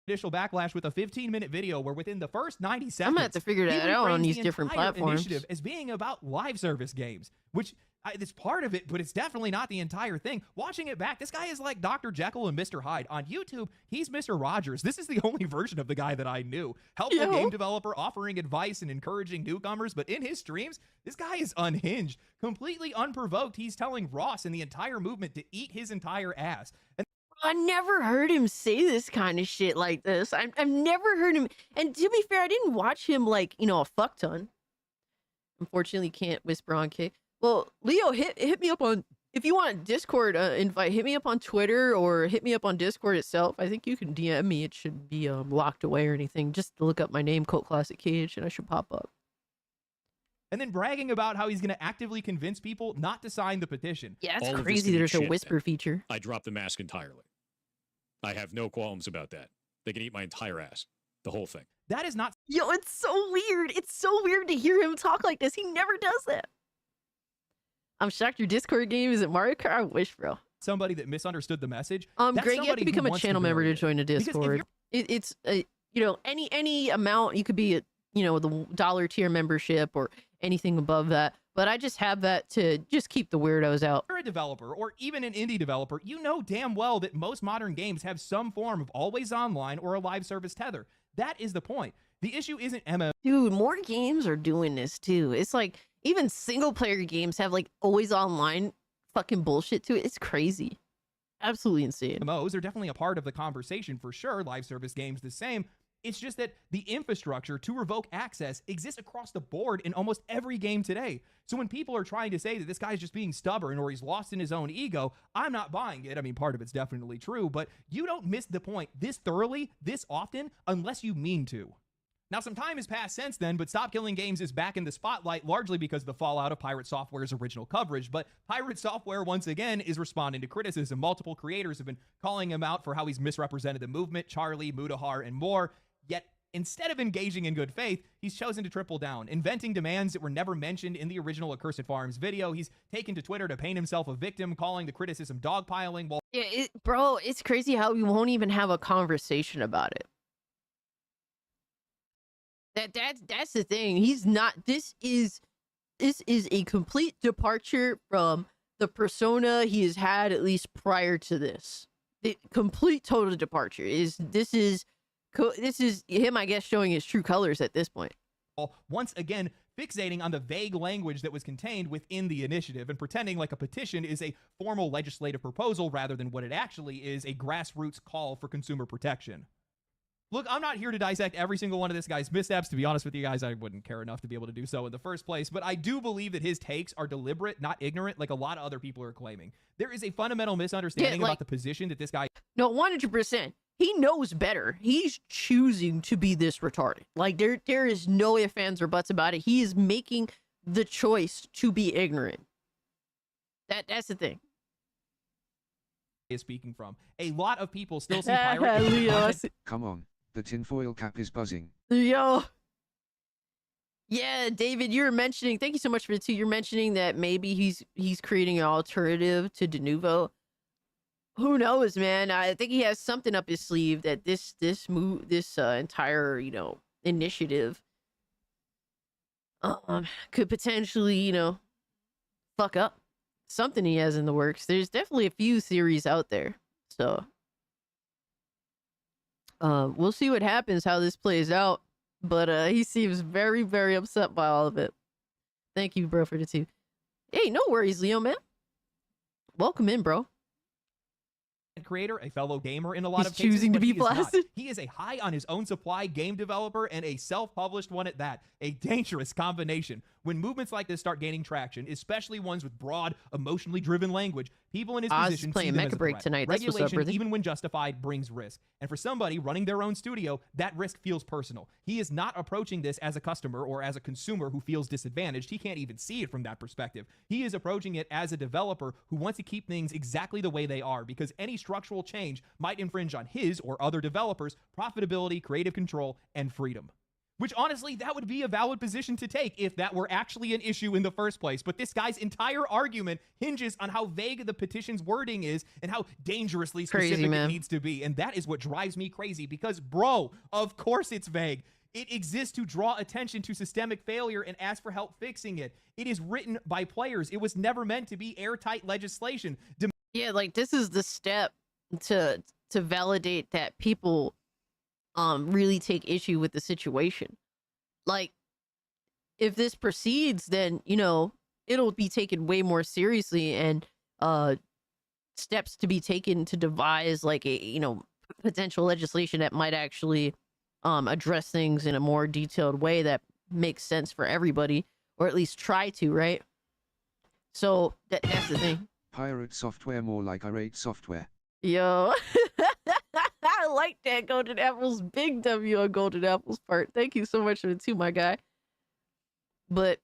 Initial backlash with a 15-minute video where within the first 90 seconds, I'm gonna have to figure that out on reframes these the different entire platforms. initiative as being about live service games, which it's part of it, but it's definitely not the entire thing. Watching it back, this guy is like Dr. Jekyll and Mr. Hyde. On YouTube, he's Mr. Rogers. This is the only version of the guy that I knew. Helpful game developer, offering advice and encouraging newcomers, but in his streams, this guy is unhinged, completely unprovoked. He's telling Ross and the entire movement to eat his entire ass. And I never heard him say this kind of shit like this. I've never heard him. And to be fair, I didn't watch him like, a fuck ton. Unfortunately, can't whisper on Kick. Well, Leo, hit me up on, if you want Discord invite, hit me up on Twitter or hit me up on Discord itself. I think you can DM me. It should be locked away or anything. Just look up my name, Cult Classic Cage, and I should pop up. And then bragging about how he's going to actively convince people not to sign the petition. Yeah, it's All of this crazy can be there's a shit, whisper man. feature. I dropped the mask entirely. I have no qualms about that. They can eat my entire ass. The whole thing. That is not Yo, it's so weird. It's so weird to hear him talk like this. He never does that. I'm shocked your Discord game isn't Mario Kart. I wish, bro. somebody that misunderstood the message. That's Greg, you have somebody to who become a wants channel member to bury it. join a Because if Discord. you're- It's any amount. You could be the dollar tier membership or anything above that. But I just have that to just keep the weirdos out. you're a developer or even an indie developer, you know damn well that most modern games have some form of always online or a live service tether. That is the point. The issue isn't Dude, more games are doing this too. It's like even single player games have like always online fucking bullshit to it. It's crazy. Absolutely insane. MMOs are definitely a part of the conversation for sure. Live service games the same. It's just that the infrastructure to revoke access exists across the board in almost every game today. So when people are trying to say that this guy's just being stubborn or he's lost in his own ego, I'm not buying it. I mean, part of it's definitely true, but you don't miss the point this thoroughly, this often, unless you mean to. Now, some time has passed since then, but Stop Killing Games is back in the spotlight largely because of the fallout of Pirate Software's original coverage. But Pirate Software, once again, is responding to criticism. Multiple creators have been calling him out for how he's misrepresented the movement, Charlie, Mudahar, and more. Yet, instead of engaging in good faith, he's chosen to triple down, inventing demands that were never mentioned in the original Accursed Farms video. He's taken to Twitter to paint himself a victim, calling the criticism dogpiling. While Yeah, bro, it's crazy how we won't even have a conversation about it. That's the thing. He's not. This is a complete departure from the persona he has had at least prior to this. The complete total departure this is him, I guess, showing his true colors at this point. once again fixating on the vague language that was contained within the initiative and pretending like a petition is a formal legislative proposal rather than what it actually is, a grassroots call for consumer protection. Look, I'm not here to dissect every single one of this guy's missteps. To be honest with you guys, I wouldn't care enough to be able to do so in the first place, but I do believe that his takes are deliberate, not ignorant, like a lot of other people are claiming. There is a fundamental misunderstanding about the position that this guy... No, 100%. He knows better. He's choosing to be this retarded. Like, there is no ifs, ands, or buts about it. He is making the choice to be ignorant. That's the thing. is speaking from. A lot of people still see pirate... Leo, Come on, the tinfoil cap is buzzing. Yo. Yeah, David, you're mentioning, thank you so much for the two. You're mentioning that maybe he's creating an alternative to De Novo. Who knows, man? I think he has something up his sleeve that this entire, initiative could potentially, fuck up. Something he has in the works. There's definitely a few theories out there. So we'll see what happens, how this plays out. But he seems very, very upset by all of it. Thank you, bro, for the two. Hey, no worries, Leo, man. Welcome in, bro. creator, a fellow gamer in a lot He's of cases, choosing to but be he is not. blasted. He is a high on his own supply game developer and a self-published one at that. A dangerous combination. When movements like this start gaining traction, especially ones with broad, emotionally driven language, people in his Oz is position playing see them as Mecha a Break threat. tonight. That's what's up, Regulation, brother. even when justified, brings risk. And for somebody running their own studio, that risk feels personal. He is not approaching this as a customer or as a consumer who feels disadvantaged. He can't even see it from that perspective. He is approaching it as a developer who wants to keep things exactly the way they are, because any structural change might infringe on his or other developers' profitability, creative control, and freedom. Which honestly, that would be a valid position to take if that were actually an issue in the first place. But this guy's entire argument hinges on how vague the petition's wording is and how dangerously specific it needs to be. And that is what drives me crazy because, bro, of course it's vague. It exists to draw attention to systemic failure and ask for help fixing it. It is written by players. It was never meant to be airtight legislation. Yeah, like this is the step to validate that people really take issue with the situation. Like, if this proceeds, then, you know, it'll be taken way more seriously, and steps to be taken to devise like a, you know, potential legislation that might actually address things in a more detailed way that makes sense for everybody, or at least try to, right? So that's the thing. Pirate software more like irate software. Yo, I like that Golden Apple's big W on Golden Apple's part. Thank you so much for the two, my guy. But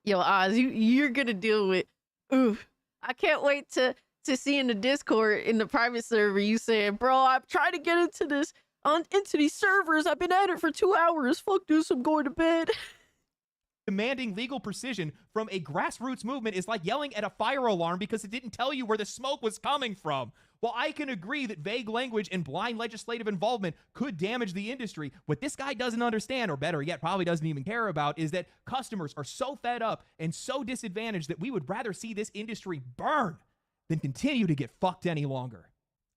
yo, Oz, you're gonna deal with. Oof, I can't wait to see in the Discord in the private server you saying, "Bro, I'm trying to get into this into these servers. I've been at it for 2 hours. Fuck this, I'm going to bed." Demanding legal precision from a grassroots movement is like yelling at a fire alarm because it didn't tell you where the smoke was coming from. While I can agree that vague language and blind legislative involvement could damage the industry, what this guy doesn't understand, or better yet, probably doesn't even care about, is that customers are so fed up and so disadvantaged that we would rather see this industry burn than continue to get fucked any longer.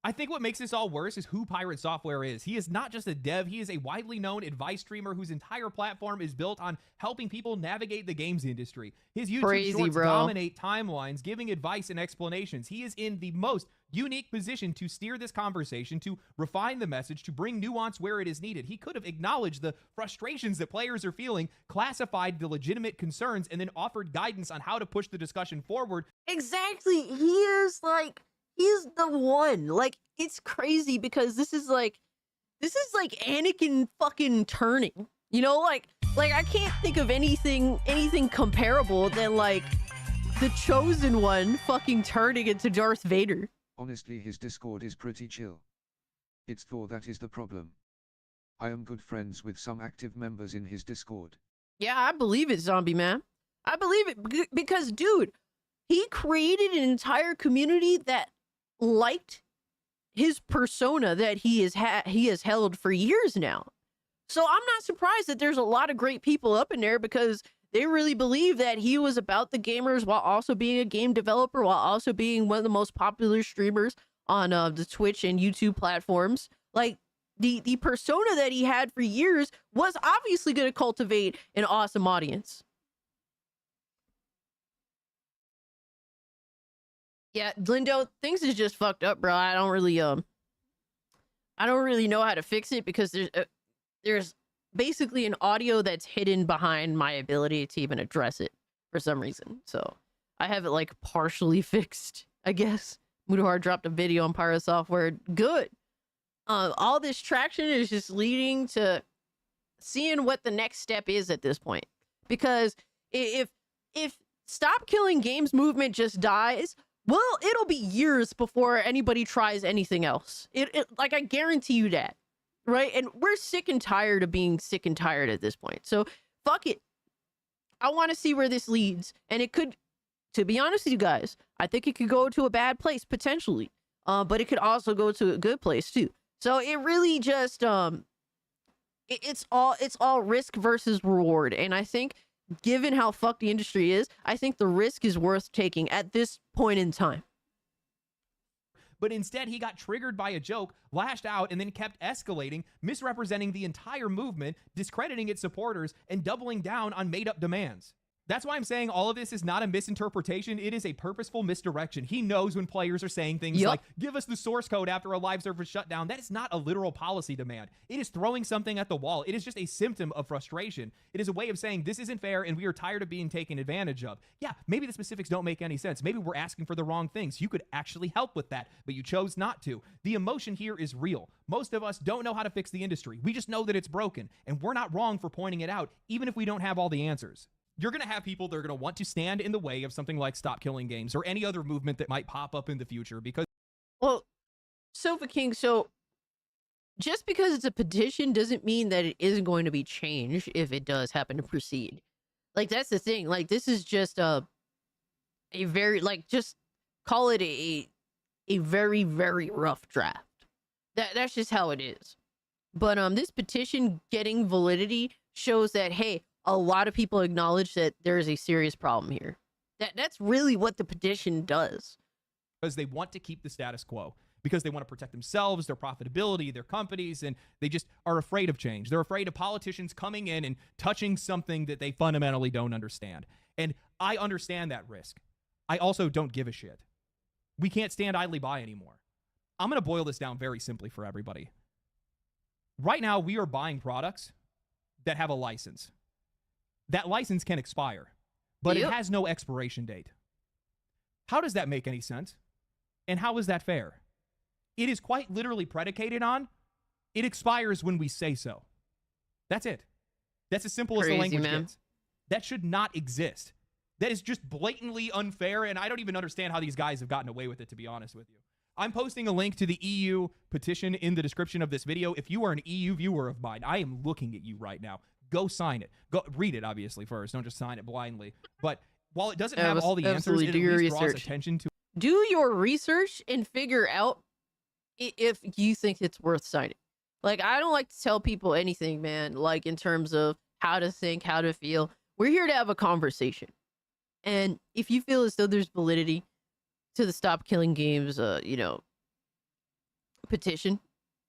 I think what makes this all worse is who Pirate Software is. He is not just a dev, he is a widely known advice streamer whose entire platform is built on helping people navigate the games industry. His YouTube shorts dominate timelines, giving advice and explanations. He is in the most unique position to steer this conversation, to refine the message, to bring nuance where it is needed. He could have acknowledged the frustrations that players are feeling, classified the legitimate concerns, and then offered guidance on how to push the discussion forward. Exactly. He's the one. Like, it's crazy because this is like Anakin fucking turning. You know, like I can't think of anything comparable than like the chosen one fucking turning into Darth Vader. Honestly, his Discord is pretty chill. It's Thor that is the problem. I am good friends with some active members in his Discord. Yeah, I believe it, Zombie Man. I believe it because, dude, he created an entire community that liked his persona that he has held for years now. So I'm not surprised that there's a lot of great people up in there because they really believe that he was about the gamers while also being a game developer, while also being one of the most popular streamers on the Twitch and YouTube platforms. Like, the persona that he had for years was obviously going to cultivate an awesome audience. Yeah, Lindo, things is just fucked up, bro. I don't really know how to fix it because there's basically an audio that's hidden behind my ability to even address it for some reason. So I have it like partially fixed, I guess. Mudahar dropped a video on Pyro Software. Good. All this traction is just leading to seeing what the next step is at this point. Because if Stop Killing Games movement just dies, well, it'll be years before anybody tries anything else. Like, I guarantee you that. Right? And we're sick and tired of being sick and tired at this point. So, fuck it. I want to see where this leads. And it could, to be honest with you guys, I think it could go to a bad place, potentially. But it could also go to a good place, too. So, it really just, it's all risk versus reward. And I think, given how fucked the industry is, I think the risk is worth taking at this point in time. But instead, he got triggered by a joke, lashed out, and then kept escalating, misrepresenting the entire movement, discrediting its supporters, and doubling down on made-up demands. That's why I'm saying all of this is not a misinterpretation. It is a purposeful misdirection. He knows when players are saying things like, give us the source code after a live server shutdown. That is not a literal policy demand. It is throwing something at the wall. It is just a symptom of frustration. It is a way of saying this isn't fair and we are tired of being taken advantage of. Yeah, maybe the specifics don't make any sense. Maybe we're asking for the wrong things. You could actually help with that, but you chose not to. The emotion here is real. Most of us don't know how to fix the industry. We just know that it's broken, and we're not wrong for pointing it out, even if we don't have all the answers. You're going to have people that are going to want to stand in the way of something like Stop Killing Games or any other movement that might pop up in the future because... Well, Sofa King, so just because it's a petition doesn't mean that it isn't going to be changed if it does happen to proceed. Like, that's the thing. Like, this is just a very, like, just call it a very, very rough draft. That's just how it is. But this petition getting validity shows that, hey, a lot of people acknowledge that there is a serious problem here. That's really what the petition does. Because they want to keep the status quo, because they want to protect themselves, their profitability, their companies, and they just are afraid of change. They're afraid of politicians coming in and touching something that they fundamentally don't understand. And I understand that risk. I also don't give a shit. We can't stand idly by anymore. I'm going to boil this down very simply for everybody. Right now, we are buying products that have a license. That license can expire, but it has no expiration date. How does that make any sense? And how is that fair? It is quite literally predicated on it expires when we say so. That's it. That's as simple as the language gets. That should not exist. That is just blatantly unfair, and I don't even understand how these guys have gotten away with it, to be honest with you. I'm posting a link to the EU petition in the description of this video. If you are an EU viewer of mine, I am looking at you right now. Go sign it. Go read it, obviously, first. Don't just sign it blindly. But while it doesn't have all the answers, it at least draws attention to. Do your research and figure out if you think it's worth signing. Like, I don't like to tell people anything, man, like in terms of how to think, how to feel. We're here to have a conversation. And if you feel as though there's validity to the Stop Killing Games, petition,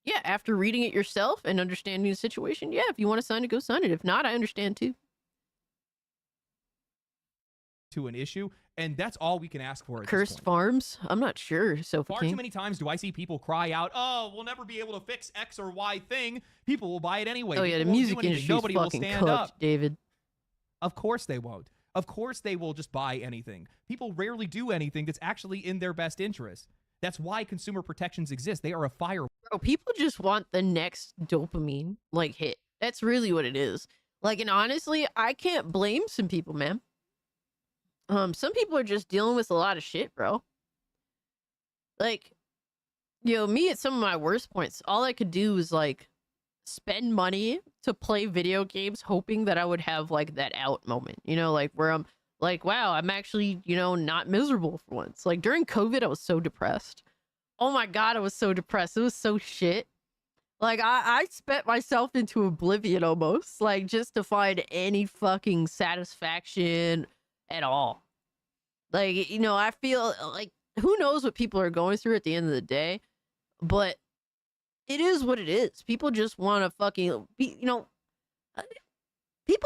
yeah, after reading it yourself and understanding the situation, yeah, if you want to sign it, go sign it. If not, I understand too. To an issue, and that's all we can ask for. Cursed Farms? I'm not sure. So far too many times do I see people cry out, "Oh, we'll never be able to fix X or Y thing." People will buy it anyway. Oh yeah, the music industry is fucking cooked, David. Of course they won't. Of course they will just buy anything. People rarely do anything that's actually in their best interest. That's why consumer protections exist. They are a fire. Bro, people just want the next dopamine like hit. That's really what it is. Like, and honestly, I can't blame some people, man. Some people are just dealing with a lot of shit, bro. Like, me at some of my worst points, all I could do was like spend money to play video games, hoping that I would have like that out moment, like where I'm like, wow, I'm actually, not miserable for once. Like during COVID, I was so depressed. Oh my God, I was so depressed. It was so shit. Like I spent myself into oblivion almost, like just to find any fucking satisfaction at all. Like, I feel like who knows what people are going through at the end of the day, but it is what it is. People just want to fucking be, people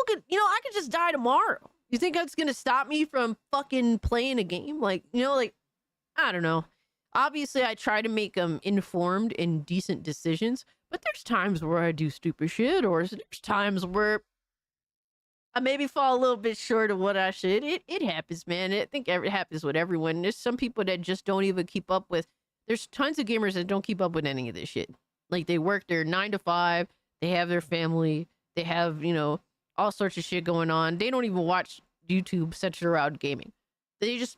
could, I could just die tomorrow. You think that's going to stop me from fucking playing a game? Like, I don't know. Obviously, I try to make informed and decent decisions, but there's times where I do stupid shit, or there's times where I maybe fall a little bit short of what I should. It happens, man. I think it happens with everyone. There's some people that just don't even keep up with. There's tons of gamers that don't keep up with any of this shit. Like they work their 9 to 5. They have their family. They have, all sorts of shit going on. They don't even watch YouTube centered around gaming. They just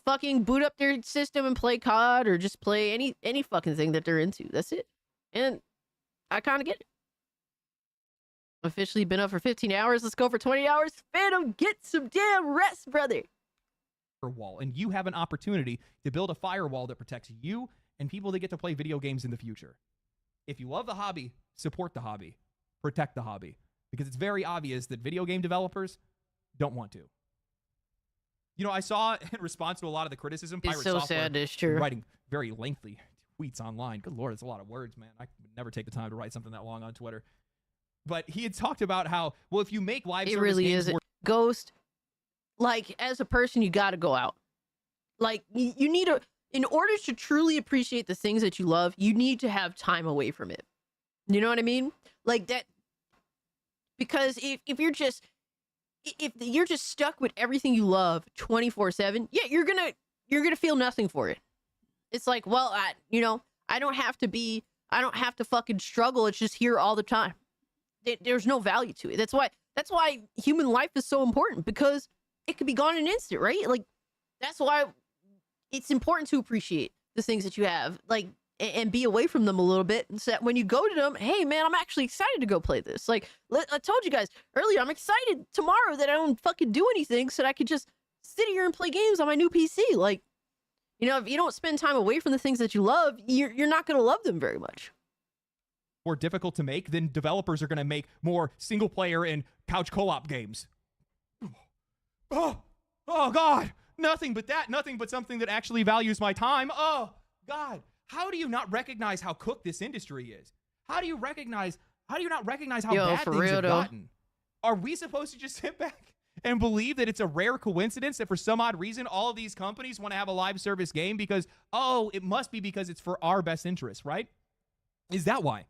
fucking boot up their system and play COD or just play any fucking thing that they're into. That's it. And I kind of get it. Officially been up for 15 hours. Let's go for 20 hours. Phantom, get some damn rest, brother. Wall, and you have an opportunity to build a firewall that protects you and people that get to play video games in the future. If you love the hobby, support the hobby, protect the hobby, because it's very obvious that video game developers don't want to. I saw in response to a lot of the criticism, it's so sad, it's true. Writing very lengthy tweets online. Good Lord, it's a lot of words, man. I would never take the time to write something that long on Twitter. But he had talked about how, well, if you make live service really games is Ghost, like, as a person, you got to go out. Like, you need to, in order to truly appreciate the things that you love, you need to have time away from it. You know what I mean? Like that, because if you're just stuck with everything you love 24/7, yeah, you're gonna feel nothing for it. It's like, well, I don't have to fucking struggle. It's just here all the time. There's no value to it. That's why human life is so important, because it could be gone in an instant, right? Like, that's why it's important to appreciate the things that you have. Like, and be away from them a little bit. And so that when you go to them, hey man, I'm actually excited to go play this. Like I told you guys earlier, I'm excited tomorrow that I don't fucking do anything so that I could just sit here and play games on my new PC. Like, you know, if you don't spend time away from the things that you love, you're not going to love them very much. More difficult to make, then developers are going to make more single player and couch co-op games. Oh God, nothing but that, nothing but something that actually values my time. Oh God, how do you not recognize how cooked this industry is? How do you not recognize how bad for things real, have though. gotten? Are we supposed to just sit back and believe that it's a rare coincidence that for some odd reason all of these companies want to have a live service game because, oh, it must be because it's for our best interest, right? Is that why?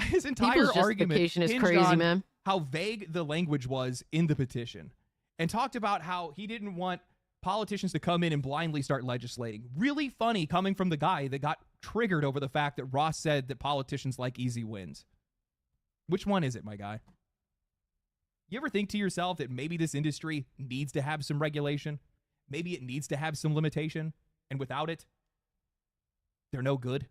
His entire People's argument justification is hinged crazy, on man. how vague the language was in the petition and talked about how he didn't want politicians to come in and blindly start legislating. Really funny coming from the guy that got triggered over the fact that Ross said that politicians like easy wins. Which one is it, my guy? You ever think to yourself that maybe this industry needs to have some regulation? Maybe it needs to have some limitation, and without it, they're no good?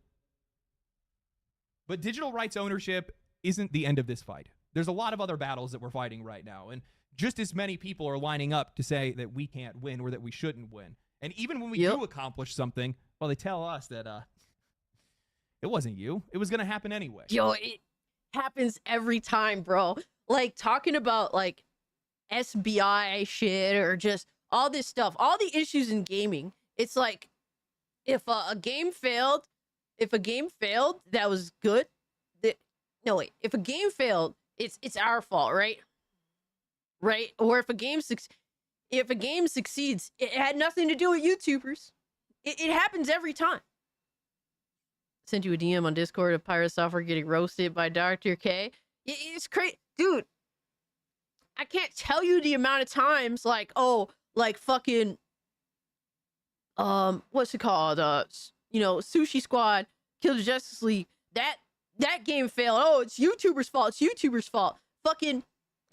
But digital rights ownership isn't the end of this fight. There's a lot of other battles that we're fighting right now, and just as many people are lining up to say that we can't win or that we shouldn't win. And even when we do accomplish something, well, they tell us that it wasn't you. It was going to happen anyway. Yo, it happens every time, bro. Like talking about like SBI shit or just all this stuff, all the issues in gaming. It's like if a game failed, that was good. If a game failed, it's our fault, right? Right? Or if a game succeeds, it had nothing to do with YouTubers. It happens every time. Sent you a DM on Discord of Pirate Software getting roasted by Dr. K. It's crazy, dude. I can't tell you the amount of times fucking what's it called? Sushi Squad, Kill the Justice League. That game failed. Oh, it's YouTubers' fault. It's YouTubers' fault. Fucking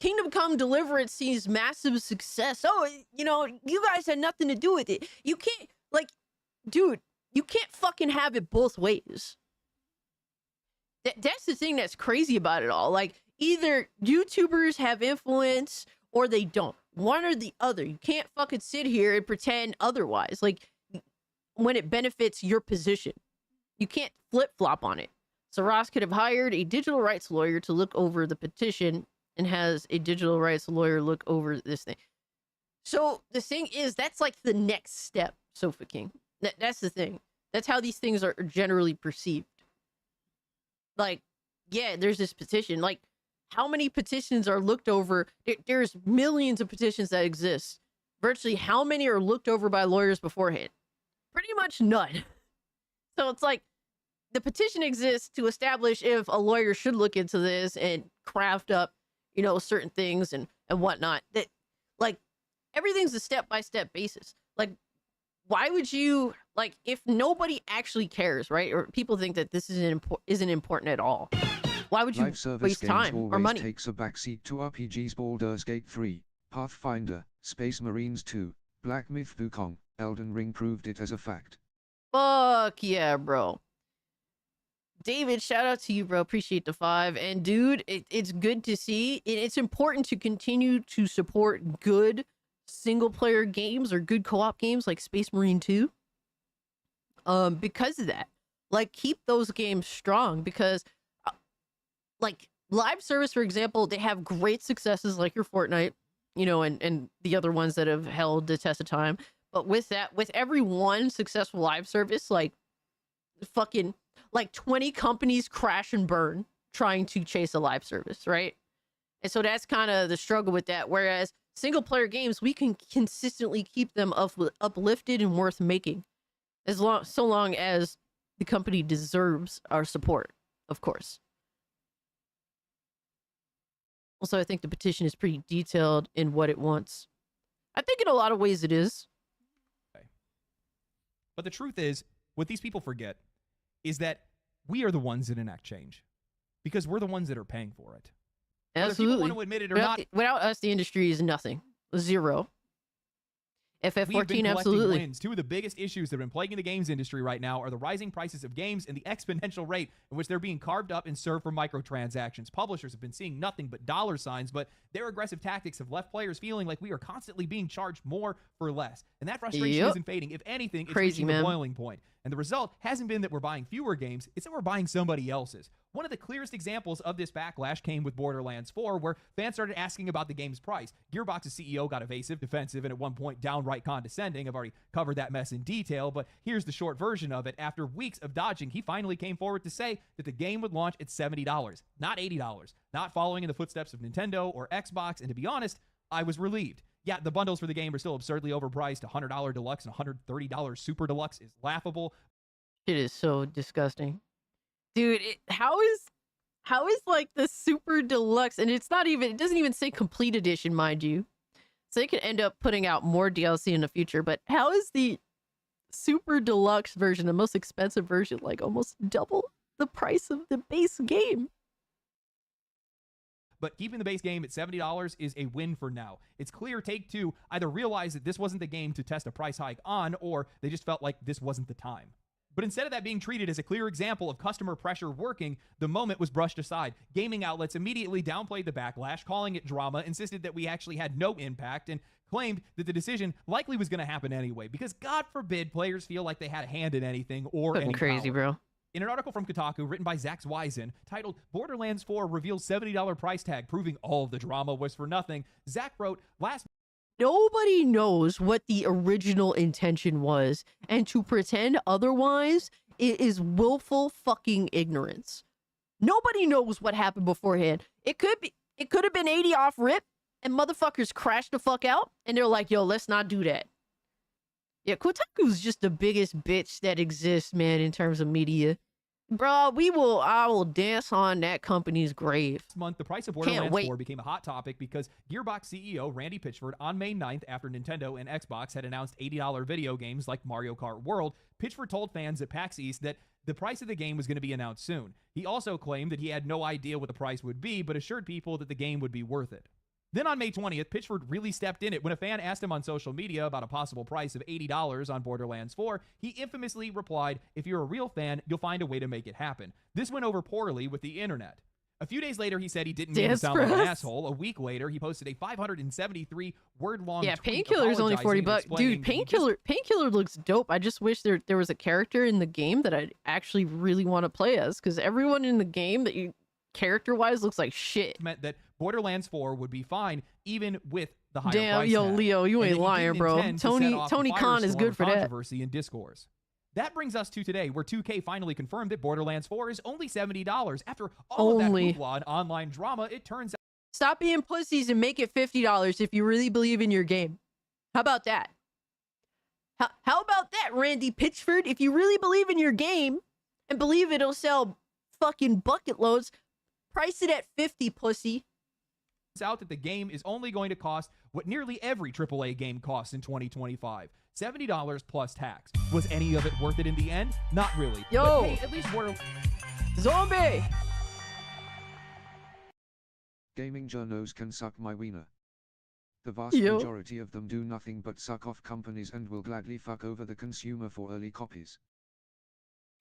Kingdom Come Deliverance sees massive success. Oh, you guys had nothing to do with it. You can't, dude, you can't fucking have it both ways. That's the thing that's crazy about it all. Like, either YouTubers have influence or they don't. One or the other. You can't fucking sit here and pretend otherwise. Like, when it benefits your position. You can't flip-flop on it. So Ross could have hired a digital rights lawyer to look over the petition and has a digital rights lawyer look over this thing. So the thing is, that's like the next step, Sofa King. That's the thing. That's how these things are generally perceived. Like, yeah, there's this petition. Like, how many petitions are looked over? There's millions of petitions that exist. Virtually how many are looked over by lawyers beforehand? Pretty much none. So it's like, the petition exists to establish if a lawyer should look into this and craft up, certain things and whatnot. That, like, everything's a step-by-step basis. Like, why would you, like, if nobody actually cares, right? Or people think that this isn't important at all. Why would you Live service waste games time always or money? takes a backseat to RPGs. Baldur's Gate 3, Pathfinder, Space Marines 2, Black Myth Wukong, Elden Ring proved it as a fact. Fuck yeah, bro. David, shout out to you, bro. Appreciate the 5. And dude, it's good to see. It's important to continue to support good single player games or good co-op games like Space Marine 2. Because of that. Like, keep those games strong because like live service, for example, they have great successes like your Fortnite, and the other ones that have held the test of time. But with every one successful live service, like fucking 20 companies crash and burn trying to chase a live service, right? And so that's kind of the struggle with that. Whereas single player games, we can consistently keep them uplifted and worth making, so long as the company deserves our support, of course. Also, I think the petition is pretty detailed in what it wants. I think in a lot of ways it is. But the truth is, what these people forget is that we are the ones that enact change because we're the ones that are paying for it. Whether Absolutely. people want to admit it or not. Without us, the industry is nothing. Zero. We've been FF14, collecting absolutely. wins. Two of the biggest issues that have been plaguing the games industry right now are the rising prices of games and the exponential rate in which they're being carved up and served for microtransactions. Publishers have been seeing nothing but dollar signs, but their aggressive tactics have left players feeling like we are constantly being charged more for less. And that frustration Yep. isn't fading. If anything, it's Crazy, reaching man. the boiling point. And the result hasn't been that we're buying fewer games, it's that we're buying somebody else's. One of the clearest examples of this backlash came with Borderlands 4, where fans started asking about the game's price. Gearbox's CEO got evasive, defensive, and at one point downright condescending. I've already covered that mess in detail, but here's the short version of it. After weeks of dodging, he finally came forward to say that the game would launch at $70, not $80, not following in the footsteps of Nintendo or Xbox, and to be honest, I was relieved. Yeah, the bundles for the game are still absurdly overpriced. $100 Deluxe and $130 Super Deluxe is laughable. It is so disgusting. Dude, how is like the Super Deluxe, and it doesn't even say complete edition, mind you. So they could end up putting out more DLC in the future, but how is the Super Deluxe version, the most expensive version, like almost double the price of the base game? But keeping the base game at $70 is a win for now. It's clear Take-Two either realized that this wasn't the game to test a price hike on, or they just felt like this wasn't the time. But instead of that being treated as a clear example of customer pressure working, the moment was brushed aside. Gaming outlets immediately downplayed the backlash, calling it drama, insisted that we actually had no impact, and claimed that the decision likely was going to happen anyway, because God forbid players feel like they had a hand in anything or Fucking any crazy, power. bro. In an article from Kotaku written by Zach Zweisen titled Borderlands 4 reveals $70 price tag proving all of the drama was for nothing, Zach wrote, Nobody knows what the original intention was, and to pretend otherwise is willful fucking ignorance. Nobody knows what happened beforehand. It could have been 80 off rip, and motherfuckers crashed the fuck out, and they're like, yo, let's not do that. Yeah, Kotaku's just the biggest bitch that exists, man, in terms of media. Bro, I will dance on that company's grave. This month, the price of Can't Borderlands wait. 4 became a hot topic because Gearbox CEO Randy Pitchford on May 9th, after Nintendo and Xbox had announced $80 video games like Mario Kart World, Pitchford told fans at PAX East that the price of the game was going to be announced soon. He also claimed that he had no idea what the price would be, but assured people that the game would be worth it. Then on May 20th, Pitchford really stepped in it when a fan asked him on social media about a possible price of $80 on Borderlands 4. He infamously replied, "If you're a real fan, you'll find a way to make it happen." This went over poorly with the internet. A few days later, he said he didn't mean to Dance sound like an press. asshole. A week later, he posted a 573-word-long Yeah, tweet Painkiller's only apologizing and $40. explaining Dude, that he just Painkiller looks dope. I just wish there was a character in the game that I actually really want to play as, because everyone in the game that you character-wise looks like shit. meant that Borderlands 4 would be fine even with the higher Damn, price yo, tag, Leo, you and ain't that he lying, didn't bro. intend to set off a Tony Khan is firestorm good of for that. controversy and discourse. That brings us to today, where 2K finally confirmed that Borderlands 4 is only $70. After all Only. of that hoopla and online drama, it turns Stop being pussies and make it $50 if you really believe in your game. How about that? How about that, Randy Pitchford? If you really believe in your game and believe it'll sell fucking bucket loads, price it at 50, pussy. out that the game is only going to cost what nearly every AAA game costs in 2025. $70 plus tax. Was any of it worth it in the end? Not really. Yo. But hey, at least Zombie! Gaming journos can suck my wiener. The vast Yo. majority of them do nothing but suck off companies and will gladly fuck over the consumer for early copies.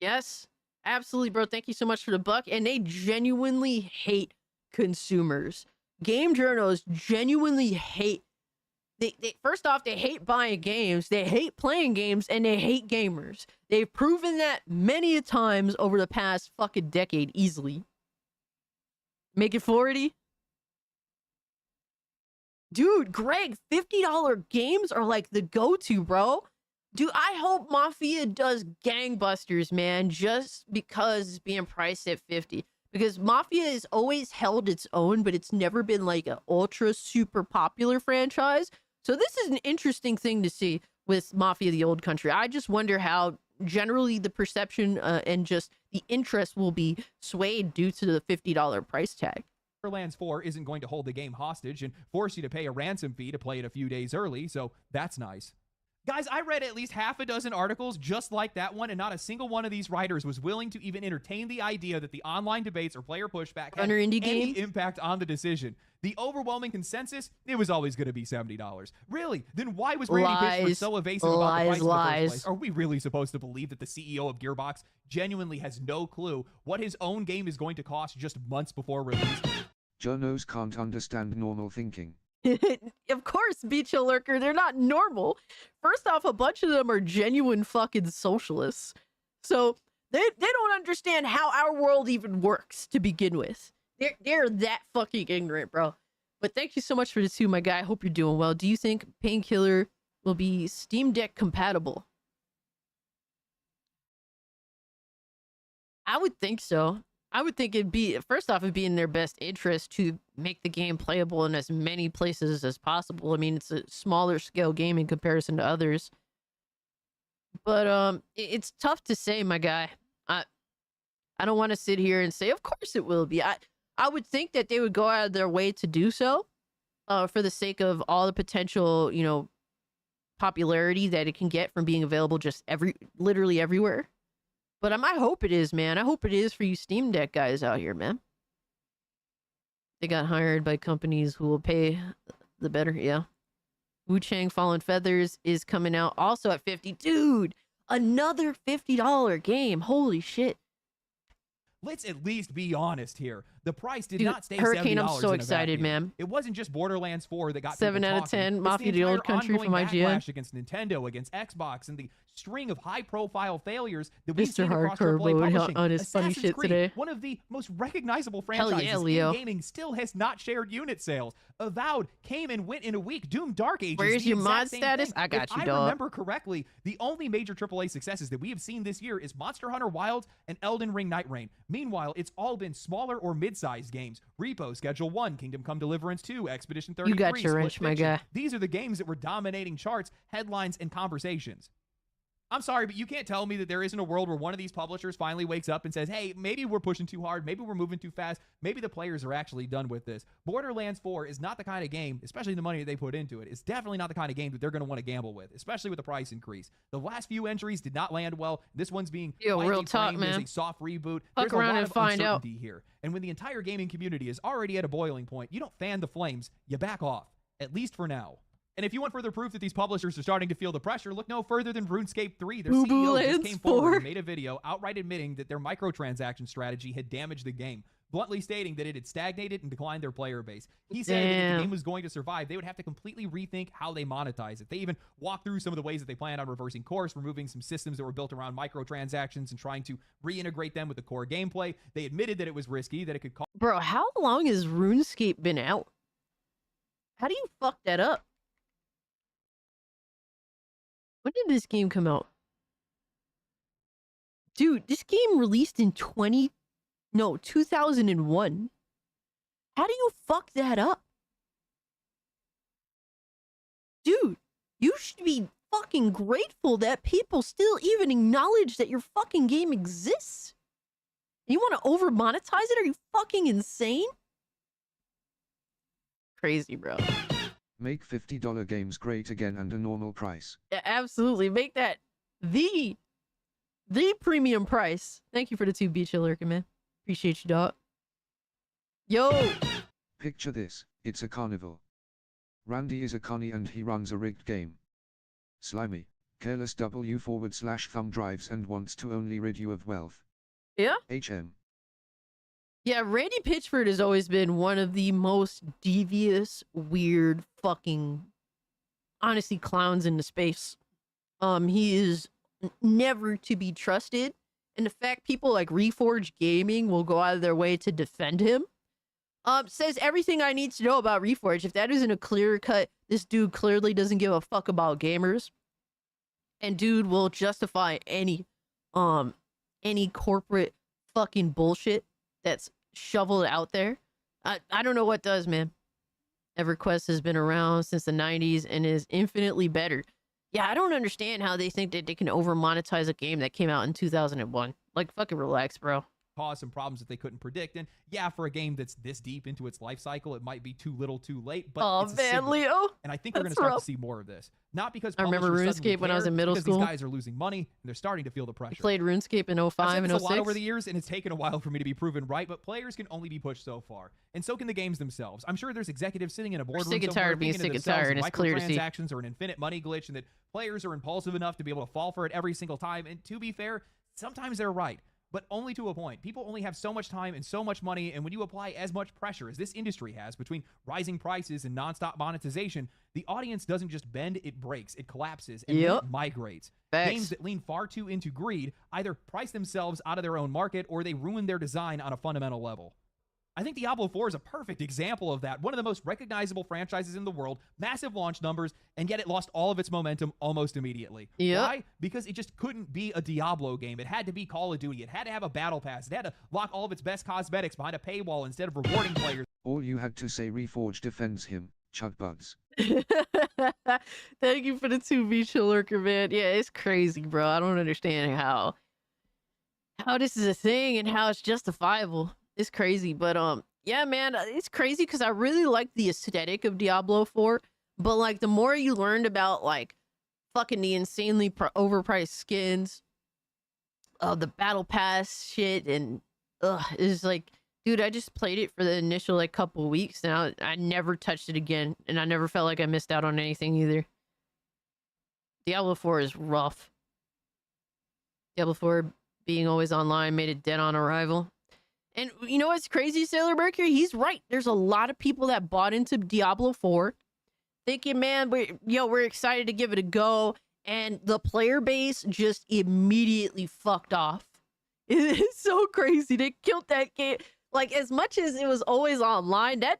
Yes, absolutely, bro. Thank you so much for the buck. And they genuinely hate consumers. Game journos genuinely hate. They first off, they hate buying games, they hate playing games, and they hate gamers. They've proven that many a times over the past fucking decade easily. Make it 40. Dude, Greg, $50 games are like the go-to, bro. Dude, I hope Mafia does gangbusters, man, just because it's being priced at 50. Because Mafia has always held its own, but it's never been like an ultra super popular franchise. So this is an interesting thing to see with Mafia the Old Country. I just wonder how generally the perception and just the interest will be swayed due to the $50 price tag. Borderlands 4 isn't going to hold the game hostage and force you to pay a ransom fee to play it a few days early, so that's nice. Guys, I read at least half a dozen articles just like that one, and not a single one of these writers was willing to even entertain the idea that the online debates or player pushback had Runner indie any game? impact on the decision. The overwhelming consensus, it was always going to be $70. Really? Then why was Randy Pitchford Lies. so evasive about the price in the first Lies. place? Are we really supposed to believe that the CEO of Gearbox genuinely has no clue what his own game is going to cost just months before release? Journos can't understand normal thinking. Of course, Beach Hill Lurker, they're not normal. First off, a bunch of them are genuine fucking socialists. So they don't understand how our world even works to begin with. They're that fucking ignorant, bro. But thank you so much for the 2, my guy. I hope you're doing well. Do you think Painkiller will be Steam Deck compatible? I would think so. I would think it'd be, first off, it'd be in their best interest to make the game playable in as many places as possible. I mean, it's a smaller scale game in comparison to others. But it's tough to say, my guy. I don't want to sit here and say, of course it will be. I would think that they would go out of their way to do so, for the sake of all the potential, you know, popularity that it can get from being available just literally everywhere. But I hope it is, man. I hope it is for you Steam Deck guys out here, man. They got hired by companies who will pay the better, yeah. Wu-Chang Fallen Feathers is coming out also at 50. Dude, another $50 game. Holy shit. Let's at least be honest here. The price did Dude, not stay Hurricane, $70 I'm so in a excited, vacuum. man. It wasn't just Borderlands 4 that got 7 people out of talking. 10, It's Mafia the entire Old Country from ongoing IGN. backlash against Nintendo, against Xbox, and the string of high-profile failures that we've Mr. seen across Hardcore AAA mode publishing. on his funny Assassin's shit Creed, today. one of the most recognizable Hell franchises yeah, Leo. in gaming, still has not shared unit sales. Avowed came and went in a week. Doom Dark Ages, Where's the your exact mod same status? thing. I got if you, I dog. remember correctly, the only major AAA successes that we have seen this year is Monster Hunter Wilds and Elden Ring Night Reign. Meanwhile, it's all been smaller or mid-sized games. Repo, Schedule 1, Kingdom Come Deliverance 2, Expedition 33, You got your Split wrench, my Fiction. guy. These are the games that were dominating charts, headlines, and conversations. I'm sorry, but you can't tell me that there isn't a world where one of these publishers finally wakes up and says, hey, maybe we're pushing too hard, maybe we're moving too fast, maybe the players are actually done with this. Borderlands 4 is not the kind of game, especially the money that they put into it, it's definitely not the kind of game that they're going to want to gamble with, especially with the price increase. The last few entries did not land well. This one's being Yo, lightly real talk, framed as man. a soft reboot. Fuck There's a around lot and of find out. uncertainty here. And when the entire gaming community is already at a boiling point, you don't fan the flames, you back off, at least for now. And if you want further proof that these publishers are starting to feel the pressure, look no further than RuneScape 3. Their Boo Boo CEO just Lands came forward 4. and made a video outright admitting that their microtransaction strategy had damaged the game, bluntly stating that it had stagnated and declined their player base. He said that if the Damn. game was going to survive, they would have to completely rethink how they monetize it. They even walked through some of the ways that they planned on reversing course, removing some systems that were built around microtransactions and trying to reintegrate them with the core gameplay. They admitted that it was risky, that it could cost Bro, how long has RuneScape been out? How do you fuck that up? When did this game come out? Dude, this game released in 2001. How do you fuck that up? Dude, you should be fucking grateful that people still even acknowledge that your fucking game exists. You want to over monetize it? Are you fucking insane? Crazy, bro. Make $50 games great again and a normal price. Yeah, absolutely. Make that the premium price. Thank you for the 2 Beach Hill Lurking, man. Appreciate you, dog. Yo! Picture this, it's a carnival. Randy is a connie and he runs a rigged game. Slimy, careless W/thumb drives and wants to only rid you of wealth. Yeah? HM. Yeah, Randy Pitchford has always been one of the most devious, weird, fucking, honestly, clowns in the space. He is never to be trusted. And the fact people like Reforge Gaming will go out of their way to defend him, says everything I need to know about Reforge. If that isn't a clear cut, this dude clearly doesn't give a fuck about gamers. And dude will justify any corporate fucking bullshit that's shoveled out there. I don't know what does, man. EverQuest has been around since the 90s and is infinitely better. Yeah, I don't understand how they think that they can over monetize a game that came out in 2001. Like, fucking relax, bro. cause some problems that they couldn't predict. And yeah, for a game that's this deep into its life cycle, it might be too little too late, but Oh it's a man, signal. Leo. And I think we're going That's to start rough. to see more of this. Not because I remember publishers suddenly RuneScape when I was care, in middle because school. these guys are losing money and they're starting to feel the You pressure. played RuneScape in I've 05 said and this a lot 06. over the years, and it's taken a while for me to be proven right, but players can only be pushed so far. And so can the games themselves. I'm sure there's executives sitting in a boardroom sick and somewhere tired of being thinking to sick and tired, themselves and it's clear to see. microtransactions are an infinite money glitch, and that players are impulsive enough to be able to fall for it every single time. And to be fair, sometimes they're right, but only to a point. People only have so much time and so much money, and when you apply as much pressure as this industry has between rising prices and nonstop monetization, the audience doesn't just bend, it breaks, it collapses, and then Yep. it migrates. Facts. Games that lean far too into greed either price themselves out of their own market or they ruin their design on a fundamental level. I think Diablo 4 is a perfect example of that. One of the most recognizable franchises in the world, massive launch numbers, and yet it lost all of its momentum almost immediately. Yep. Why? Because it just couldn't be a Diablo game. It had to be Call of Duty. It had to have a battle pass. It had to lock all of its best cosmetics behind a paywall instead of rewarding players. All you had to say Reforged defends him, Chug Buds. Thank you for the 2B chill lurker, man. Yeah, it's crazy, bro. I don't understand how this is a thing and how it's justifiable. It's crazy, but yeah, man, it's crazy because I really like the aesthetic of Diablo 4, but like the more you learned about like fucking the insanely overpriced skins, the battle pass shit, and it's like, dude, I just played it for the initial like couple weeks. Now I never touched it again, and I never felt like I missed out on anything either. Diablo 4 is rough. Diablo 4 being always online made it dead on arrival. And you know what's crazy, Sailor Mercury? He's right. There's a lot of people that bought into Diablo 4 thinking, man, we're excited to give it a go. And the player base just immediately fucked off. It's so crazy. They killed that game. Like, as much as it was always online, that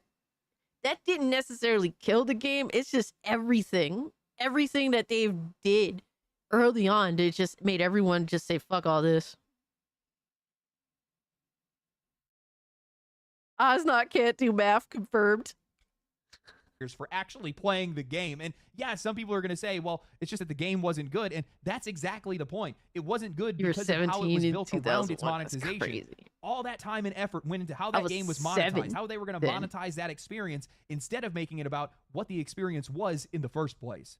didn't necessarily kill the game. It's just everything that they did early on, they just made everyone just say, fuck all this. Osnot can't do math, confirmed. For actually playing the game. And yeah, some people are going to say, well, it's just that the game wasn't good. And that's exactly the point. It wasn't good You were because of how it 17 was in built around its 2001. That's monetization. crazy. All that time and effort went into how I that was game was 7 monetized, how they were going to then. monetize that experience instead of making it about what the experience was in the first place.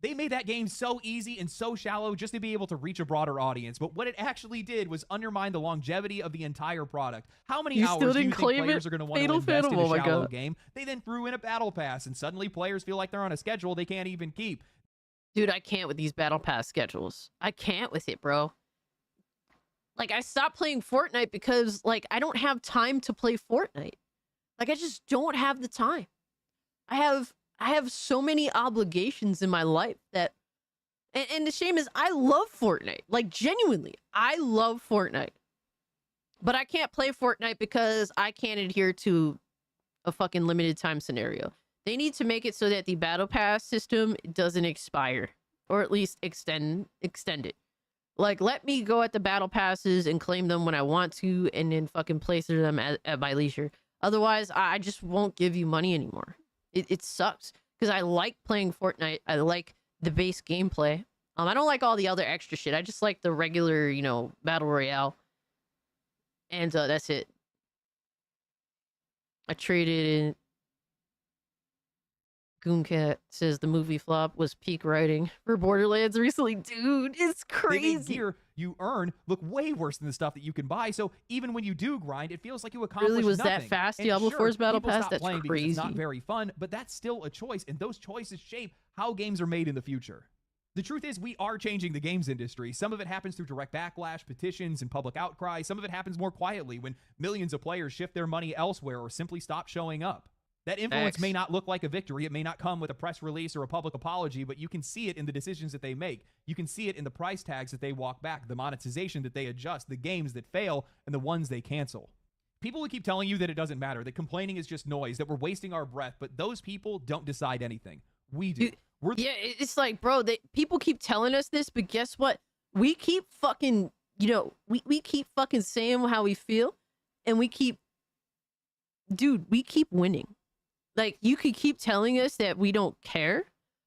They made that game so easy and so shallow just to be able to reach a broader audience. But what it actually did was undermine the longevity of the entire product. How many You hours still do you didn't think claim players it? are going to want to Fatal invest Phantom, in oh a my shallow God. game? They then threw in a battle pass, and suddenly players feel like they're on a schedule they can't even keep. Dude, I can't with these battle pass schedules. I can't with it, bro. Like, I stopped playing Fortnite because, like, I don't have time to play Fortnite. Like, I just don't have the time. I have so many obligations in my life that, and the shame is I love Fortnite. Like, genuinely, I love Fortnite. But I can't play Fortnite because I can't adhere to a fucking limited time scenario. They need to make it so that the battle pass system doesn't expire, or at least extend it. Like, let me go at the battle passes and claim them when I want to, and then fucking place them at my leisure. Otherwise, I just won't give you money anymore. It sucks because I like playing Fortnite. I like the base gameplay. I don't like all the other extra shit. I just like the regular, battle royale. And that's it. I traded in. Gooncat says the movie flop was peak writing for Borderlands recently. Dude, it's They crazy. made gear you earn look way worse than the stuff that you can buy. So even when you do grind, it feels like you accomplished Really was nothing. that fast, And Diablo sure, 4's battle people pass? stop That's playing because it's not crazy. very fun, but that's still a choice, and those choices shape how games are made in the future. The truth is, we are changing the games industry. Some of it happens through direct backlash, petitions, and public outcry. Some of it happens more quietly when millions of players shift their money elsewhere or simply stop showing up. That influence Facts. may not look like a victory. It may not come with a press release or a public apology, but you can see it in the decisions that they make. You can see it in the price tags that they walk back, the monetization that they adjust, the games that fail, and the ones they cancel. People will keep telling you that it doesn't matter, that complaining is just noise, that we're wasting our breath, but those people don't decide anything. We do. Dude, Yeah, it's like, bro, people keep telling us this, but guess what? We keep fucking, we keep fucking saying how we feel, and we keep winning. Like, you could keep telling us that we don't care,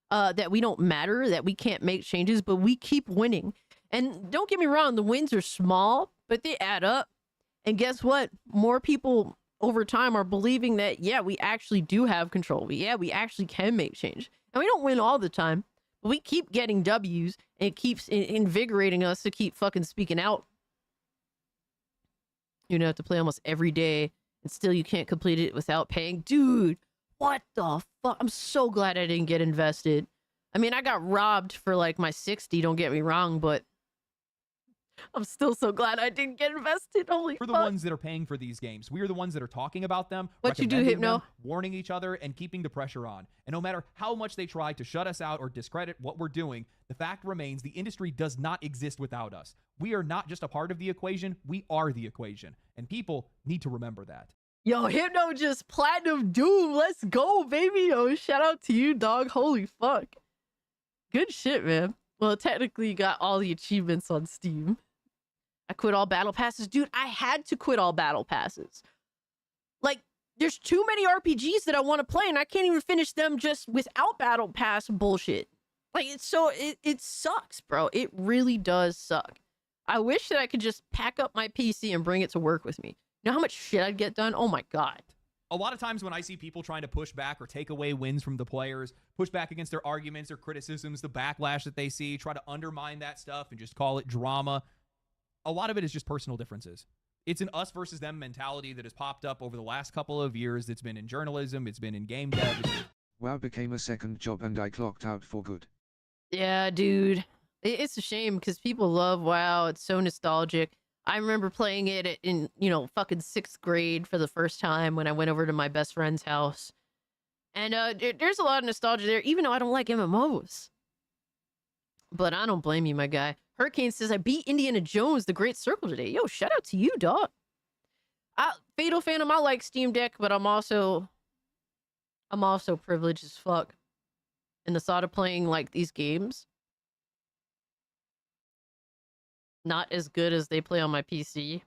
that we don't matter, that we can't make changes, but we keep winning. And don't get me wrong, the wins are small, but they add up. And guess what? More people over time are believing that, yeah, we actually do have control. Yeah, we actually can make change. And we don't win all the time, but we keep getting W's, and it keeps invigorating us to keep fucking speaking out. You know, have to play almost every day, and still you can't complete it without paying. Dude, what the fuck? I'm so glad I didn't get invested. I mean, I got robbed for like my 60, don't get me wrong, but I'm still so glad I didn't get invested. Holy We're the fuck. ones that are paying for these games. We are the ones that are talking about them, What you do, recommending Hypno? them, warning each other, and keeping the pressure on. And no matter how much they try to shut us out or discredit what we're doing, the fact remains the industry does not exist without us. We are not just a part of the equation, we are the equation. And people need to remember that. Yo, Hypno just platinum Doom. Let's go, baby. Yo, shout out to you, dog. Holy fuck. Good shit, man. Well, technically, you got all the achievements on Steam. I quit all battle passes. Dude, I had to quit all battle passes. Like, there's too many RPGs that I want to play, and I can't even finish them just without battle pass bullshit. Like, it sucks, bro. It really does suck. I wish that I could just pack up my PC and bring it to work with me. You know how much shit I'd get done? Oh my god. A lot of times when I see people trying to push back or take away wins from the players, push back against their arguments or criticisms, the backlash that they see, try to undermine that stuff and just call it drama, a lot of it is just personal differences. It's an us versus them mentality that has popped up over the last couple of years. It's been in journalism, it's been in game dev. WoW became a second job and I clocked out for good. Yeah, dude. It's a shame because people love WoW. It's so nostalgic. I remember playing it in, fucking 6th grade for the first time when I went over to my best friend's house. And there's a lot of nostalgia there, even though I don't like MMOs. But I don't blame you, my guy. Hurricane says, I beat Indiana Jones, The Great Circle today. Yo, shout out to you, dog. Fatal Phantom, I like Steam Deck, but I'm also privileged as fuck. And the thought of playing, like, these games, not as good as they play on my PC.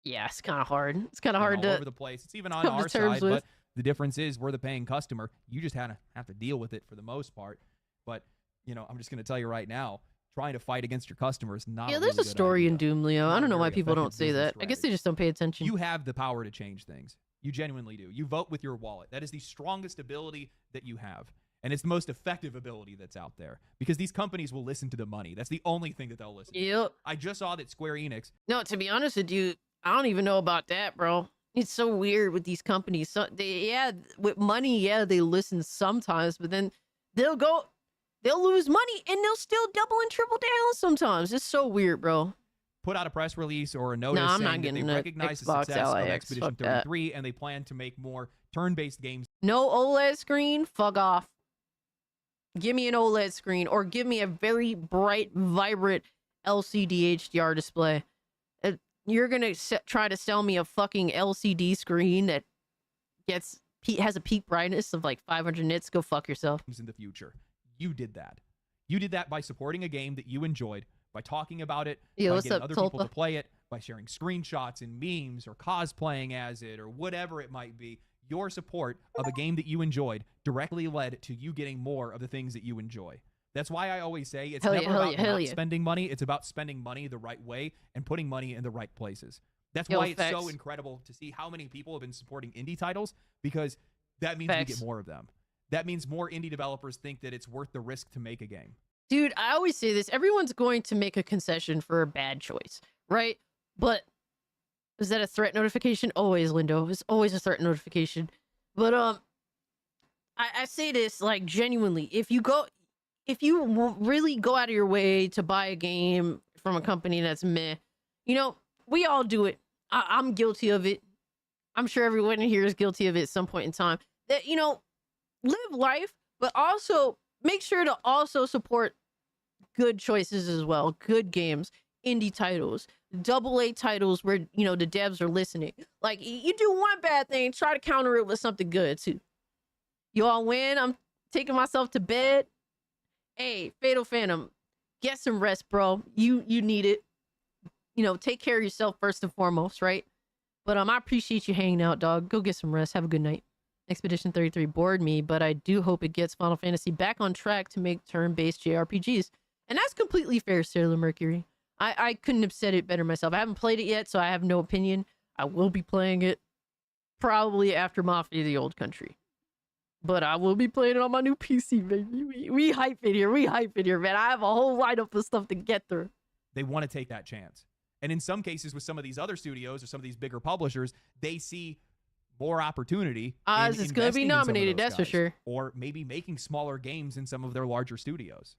Yeah, it's kind of hard. It's kind of hard all to over the place. It's even on come to our terms side, with. but the difference is we're the paying customer. You just have to deal with it for the most part. But, I'm just going to tell you right now, trying to fight against your customers is not Yeah, a there's really a good story idea. in Doom, Leo. Not I a don't know why very people don't effective say business that. I guess they strategy. just don't pay attention. You have the power to change things. You genuinely do. You vote with your wallet. That is the strongest ability that you have. And it's the most effective ability that's out there because these companies will listen to the money. That's the only thing that they'll listen to. Yep. I just saw that Square Enix. No, to be honest with you, I don't even know about that, bro. It's so weird with these companies. So with money, they listen sometimes, but then they'll lose money and they'll still double and triple down sometimes. It's so weird, bro. Put out a press release or a notice I'm not saying that they getting a recognize the Xbox success Ally of X. Expedition Fuck that. 33 and they plan to make more turn-based games. No OLED screen, fuck off. Give me an OLED screen or give me a very bright, vibrant LCD HDR display. You're gonna try to sell me a fucking LCD screen that has a peak brightness of like 500 nits. Go fuck yourself. In the future. You did that. You did that by supporting a game that you enjoyed, by talking about it, Yo, by what's getting up, other people Tulpa? to play it, by sharing screenshots and memes or cosplaying as it or whatever it might be. Your support of a game that you enjoyed directly led to you getting more of the things that you enjoy. That's why I always say it's never about not spending money. It's about spending money the right way and putting money in the right places. That's why it's so incredible to see how many people have been supporting indie titles because that means we get more of them. That means more indie developers think that it's worth the risk to make a game. Dude, I always say this. Everyone's going to make a concession for a bad choice, right? But is that a threat notification? Always, Lindo. It's always a threat notification. But I say this like genuinely. If you really go out of your way to buy a game from a company that's meh, we all do it. I'm guilty of it. I'm sure everyone here is guilty of it at some point in time. That, live life, but also make sure to also support good choices as well. Good games, indie titles, AA titles where, the devs are listening. Like, you do one bad thing, try to counter it with something good too. You all win. I'm taking myself to bed. Hey, Fatal Phantom, get some rest, bro. You need it. Take care of yourself first and foremost, right? But I appreciate you hanging out, dog. Go get some rest. Have a good night. Expedition 33 bored me, but I do hope it gets Final Fantasy back on track to make turn-based JRPGs. And that's completely fair, Sailor Mercury. I couldn't have said it better myself. I haven't played it yet, so I have no opinion. I will be playing it probably after Mafia the Old Country. But I will be playing it on my new PC, baby. We hype it here. We hype it here, man. I have a whole lineup of stuff to get through. They want to take that chance. And in some cases with some of these other studios or some of these bigger publishers, they see more opportunity. Oz is going to be nominated, that's for sure. Or maybe making smaller games in some of their larger studios.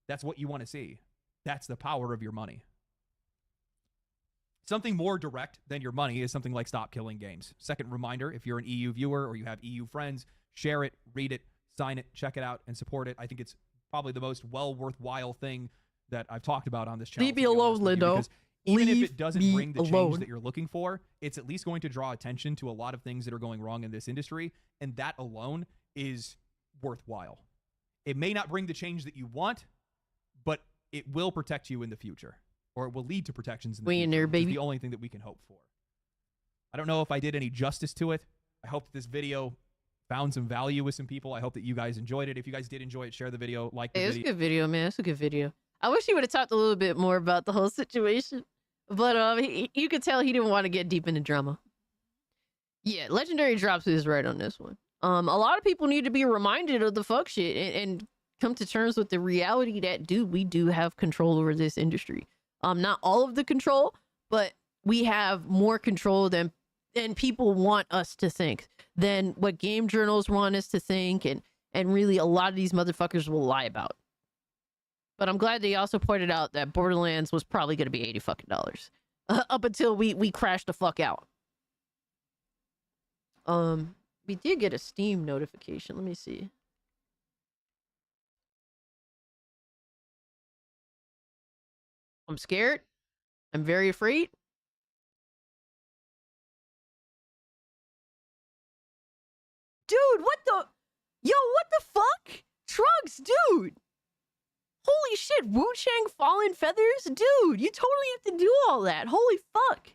That's what you want to see. That's the power of your money. Something more direct than your money is something like Stop Killing Games. Second reminder, if you're an EU viewer or you have EU friends, share it, read it, sign it, check it out, and support it. I think it's probably the most worthwhile thing that I've talked about on this channel. Leave me alone, Lindo. Even if it doesn't bring the alone. change that you're looking for, it's at least going to draw attention to a lot of things that are going wrong in this industry, and that alone is worthwhile. It may not bring the change that you want, but it will protect you in the future, or it will lead to protections in the future. In there, baby. Which is the only thing that we can hope for. I don't know if I did any justice to it. I hope that this video found some value with some people. I hope that you guys enjoyed it. If you guys did enjoy it, share the video, like the Hey, it's a video. good video, man. It's a good video. I wish he would have talked a little bit more about the whole situation. But you could tell he didn't want to get deep into drama. Yeah, Legendary Drops is right on this one. A lot of people need to be reminded of the fuck shit and come to terms with the reality that, dude, we do have control over this industry. Not all of the control, but we have more control than people want us to think, than what game journals want us to think, and really a lot of these motherfuckers will lie about. But I'm glad they also pointed out that Borderlands was probably going to be $80 fucking dollars up until we crashed the fuck out. We did get a Steam notification. Let me see. I'm scared. I'm very afraid. Dude, what the? Yo, what the fuck? Trunks, dude. Holy shit, Wu Chang Fallen Feathers? Dude, you totally have to do all that. Holy fuck.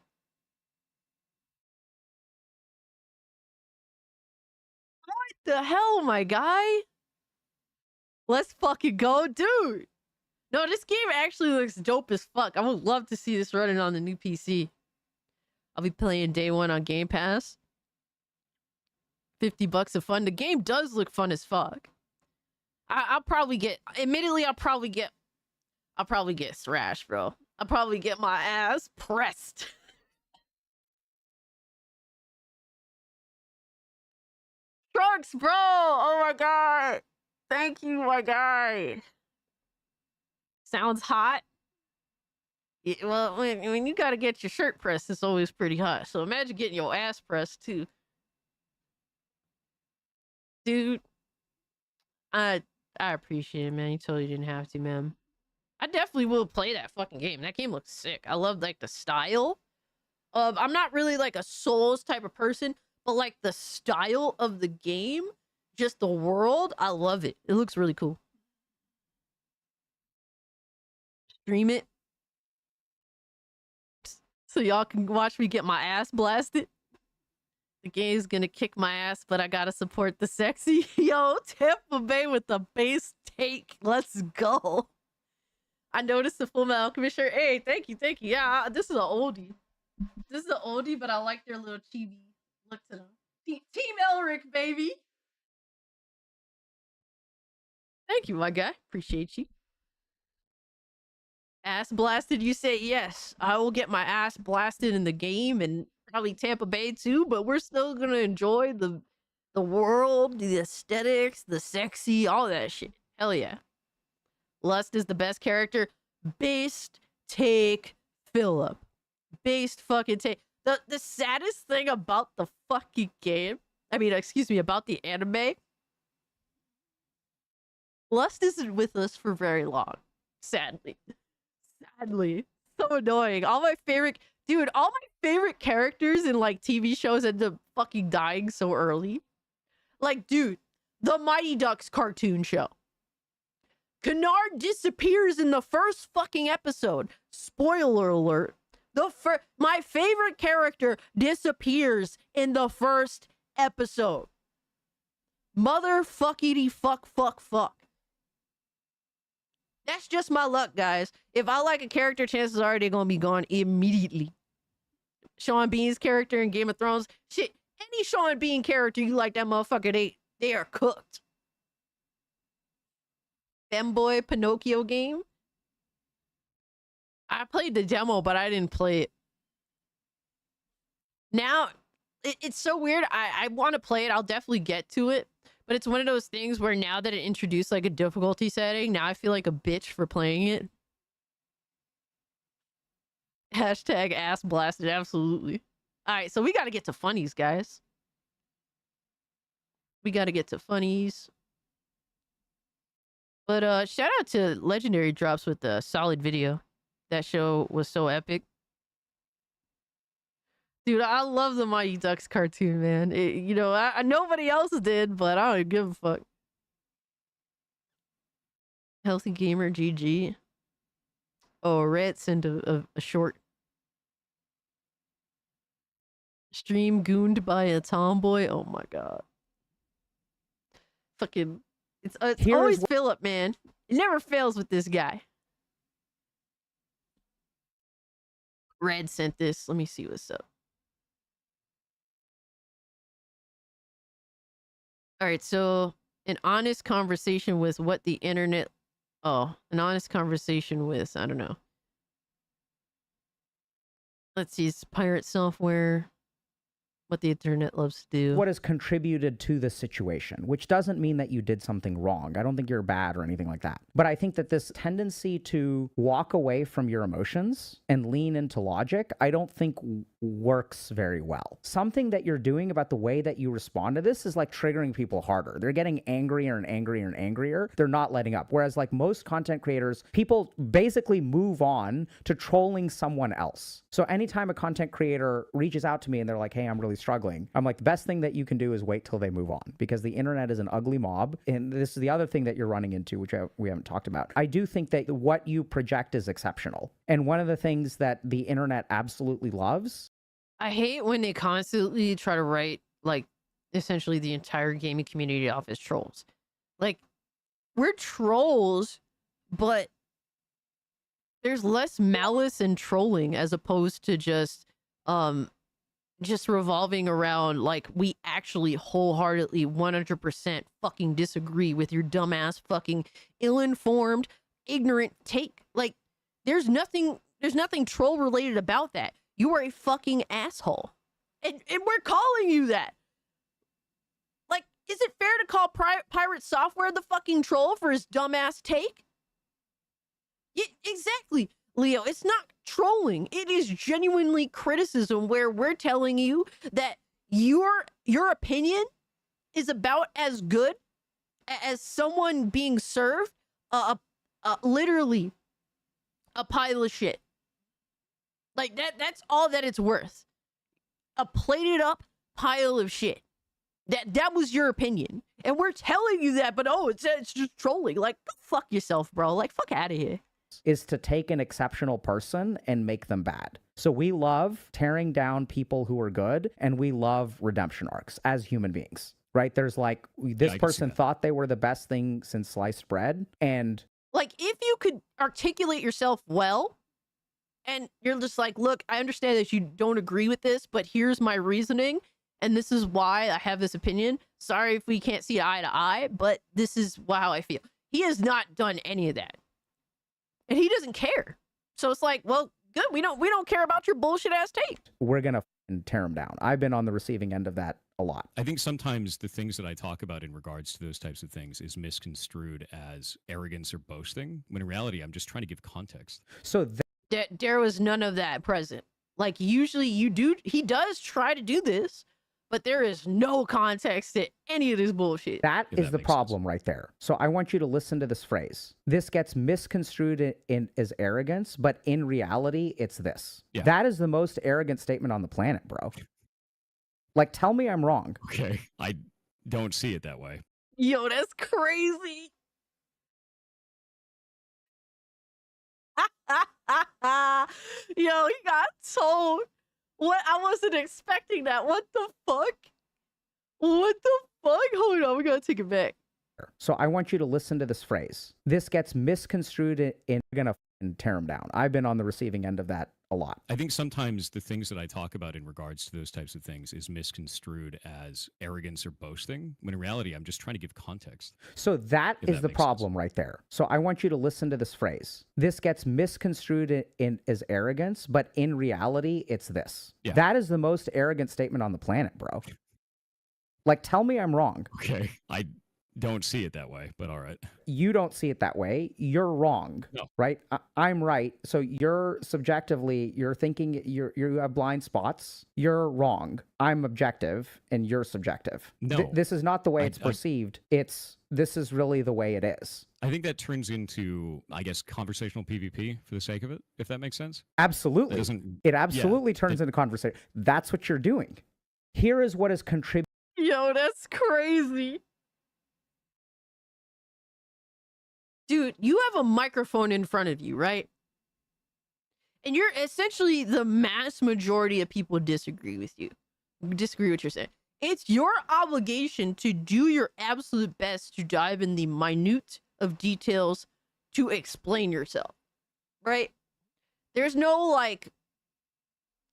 What the hell, my guy? Let's fucking go, dude. No, this game actually looks dope as fuck. I would love to see this running on the new PC. I'll be playing day one on Game Pass. $50 of fun. The game does look fun as fuck. I'll probably get, admittedly, I'll probably get thrashed, bro. I'll probably get my ass pressed. Trunks, bro! Oh my god! Thank you, my guy. Sounds hot. Yeah, well, when you gotta get your shirt pressed, it's always pretty hot. So imagine getting your ass pressed too. Dude, I appreciate it, man. You totally didn't have to, man. I definitely will play that fucking game. That game looks sick. I love like the style of, I'm not really like a Souls type of person, but like the style of the game, just the world, I love it. It looks really cool. Stream it so y'all can watch me get my ass blasted. The game's gonna kick my ass, but I gotta support the sexy. Yo, Tampa Bay with the base take. Let's go. I noticed the Full Metal Alchemist shirt. Hey, thank you, thank you. Yeah, this is an oldie. This is an oldie, but I like their little chibi look to them. Team Elric, baby. Thank you, my guy. Appreciate you. Ass blasted, you say yes. I will get my ass blasted in the game and probably Tampa Bay too, but we're still gonna enjoy the world, the aesthetics, the sexy, all that shit. Hell yeah. Lust is the best character. Based take Philip. Based fucking take. The saddest thing about the fucking game, I mean, excuse me, about the anime, Lust isn't with us for very long. Sadly. Sadly. So annoying. All my favorite characters in like TV shows end up fucking dying so early. Like, dude, the Mighty Ducks cartoon show. Kennard disappears in the first fucking episode. Spoiler alert. My favorite character disappears in the first episode. Motherfuckity fuck. That's just my luck, guys. If I like a character, chances are they're gonna be gone immediately. Sean Bean's character in Game of Thrones, shit. Any Sean Bean character you like, that motherfucker, they are cooked. Femboy Pinocchio game. I played the demo, but I didn't play it. Now, it's so weird. I want to play it. I'll definitely get to it. But it's one of those things where now that it introduced like a difficulty setting, now I feel like a bitch for playing it. Hashtag ass blasted. Absolutely. All right, so we got to get to funnies, guys. We got to get to funnies. But shout out to Legendary Drops with the solid video. That show was so epic. Dude, I love the Mighty Ducks cartoon, man. You know, nobody else did, but I don't give a fuck. Healthy Gamer GG. Oh, Red sent a short. Stream gooned by a tomboy. Oh my god. Fucking, it's always Philip, man. It never fails with this guy. Red sent this. Let me see what's up. All right, so an honest conversation with what the internet... Oh, an honest conversation with, I don't know. Let's see, it's pirate software. What the internet loves to do. What has contributed to the situation, which doesn't mean that you did something wrong. I don't think you're bad or anything like that. But I think that this tendency to walk away from your emotions and lean into logic, I don't think works very well. Something that you're doing about the way that you respond to this is like triggering people harder. They're getting angrier and angrier and angrier. They're not letting up. Whereas like most content creators, people basically move on to trolling someone else. So anytime a content creator reaches out to me and they're like, hey, I'm really struggling, I'm like, the best thing that you can do is wait till they move on, because the internet is an ugly mob. And this is the other thing that you're running into, which we haven't talked about. I do think that what you project is exceptional. And one of the things that the internet absolutely loves. I hate when they constantly try to write like essentially the entire gaming community off as trolls. Like, we're trolls, but there's less malice and trolling as opposed to just revolving around like we actually wholeheartedly 100% fucking disagree with your dumbass fucking ill-informed ignorant take. Like, there's nothing troll related about that. You are a fucking asshole, and we're calling you that. Like, is it fair to call Pirate Software the fucking troll for his dumbass take? Yeah, exactly, Leo. It's not trolling. It is genuinely criticism where we're telling you that your opinion is about as good as someone being served literally a pile of shit. Like, that's all that it's worth. A plated up pile of shit. That was your opinion. And we're telling you that, but it's just trolling. Like, go fuck yourself, bro. Like, fuck out of here. Is to take an exceptional person and make them bad. So we love tearing down people who are good, and we love redemption arcs as human beings, right? There's like, this person thought they were the best thing since sliced bread, and... Like, if you could articulate yourself well, and you're just like, look, I understand that you don't agree with this, but here's my reasoning, and this is why I have this opinion. Sorry if we can't see eye to eye, but this is how I feel. He has not done any of that. And he doesn't care. So it's like, well, good. We don't care about your bullshit ass take. We're going to tear him down. I've been on the receiving end of that a lot. I think sometimes the things that I talk about in regards to those types of things is misconstrued as arrogance or boasting, when in reality, I'm just trying to give context. So there was none of that present. Like, usually he does try to do this, but there is no context to any of this bullshit. That is the problem right there. So I want you to listen to this phrase. This gets misconstrued as arrogance, but in reality, it's this. Yeah. That is the most arrogant statement on the planet, bro. Like, tell me I'm wrong. Okay, I don't see it that way. Yo, that's crazy. Yo, he got told. What? I wasn't expecting that. What the fuck? What the fuck? Hold on, we gotta take it back. So I want you to listen to this phrase. This gets misconstrued in gonna tear him down. I've been on the receiving end of that a lot. I think sometimes the things that I talk about in regards to those types of things is misconstrued as arrogance or boasting, when in reality, I'm just trying to give context. So that If is that the makes sense. problem right there. So I want you to listen to this phrase. This gets misconstrued in as arrogance, but in reality, it's this. Yeah. That is the most arrogant statement on the planet, bro. Like, tell me I'm wrong. Okay. I don't see it that way, but all right. You don't see it that way. You're wrong, No. right? I'm right. So you're subjectively, you're thinking you have blind spots. You're wrong. I'm objective and you're subjective. No. This is not the way I- it's perceived. This is really the way it is. I think that turns into, I guess, conversational PvP for the sake of it, if that makes sense. Absolutely. It doesn't. It absolutely turns into conversation. That's what you're doing. Here is what is contributing. Yo, that's crazy. Dude, you have a microphone in front of you, right? And you're essentially the mass majority of people disagree with you. Disagree with what you're saying. It's your obligation to do your absolute best to dive in the minute of details to explain yourself, right? There's no like,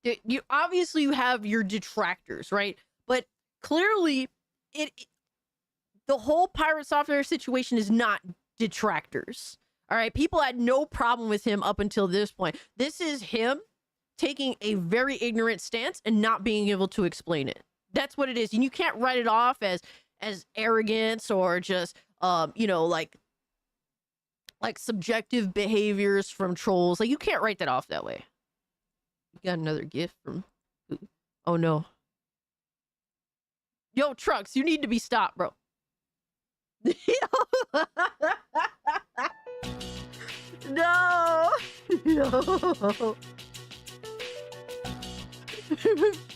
you obviously you have your detractors, right? But clearly, the whole pirate software situation is not detractors. All right, people had no problem with him up until this point. This is him taking a very ignorant stance and not being able to explain it. That's what it is, and you can't write it off as arrogance or just like subjective behaviors from trolls. Like, you can't write that off that way. You got another gift from. Oh no. Yo, Trucks, you need to be stopped, bro. No. No.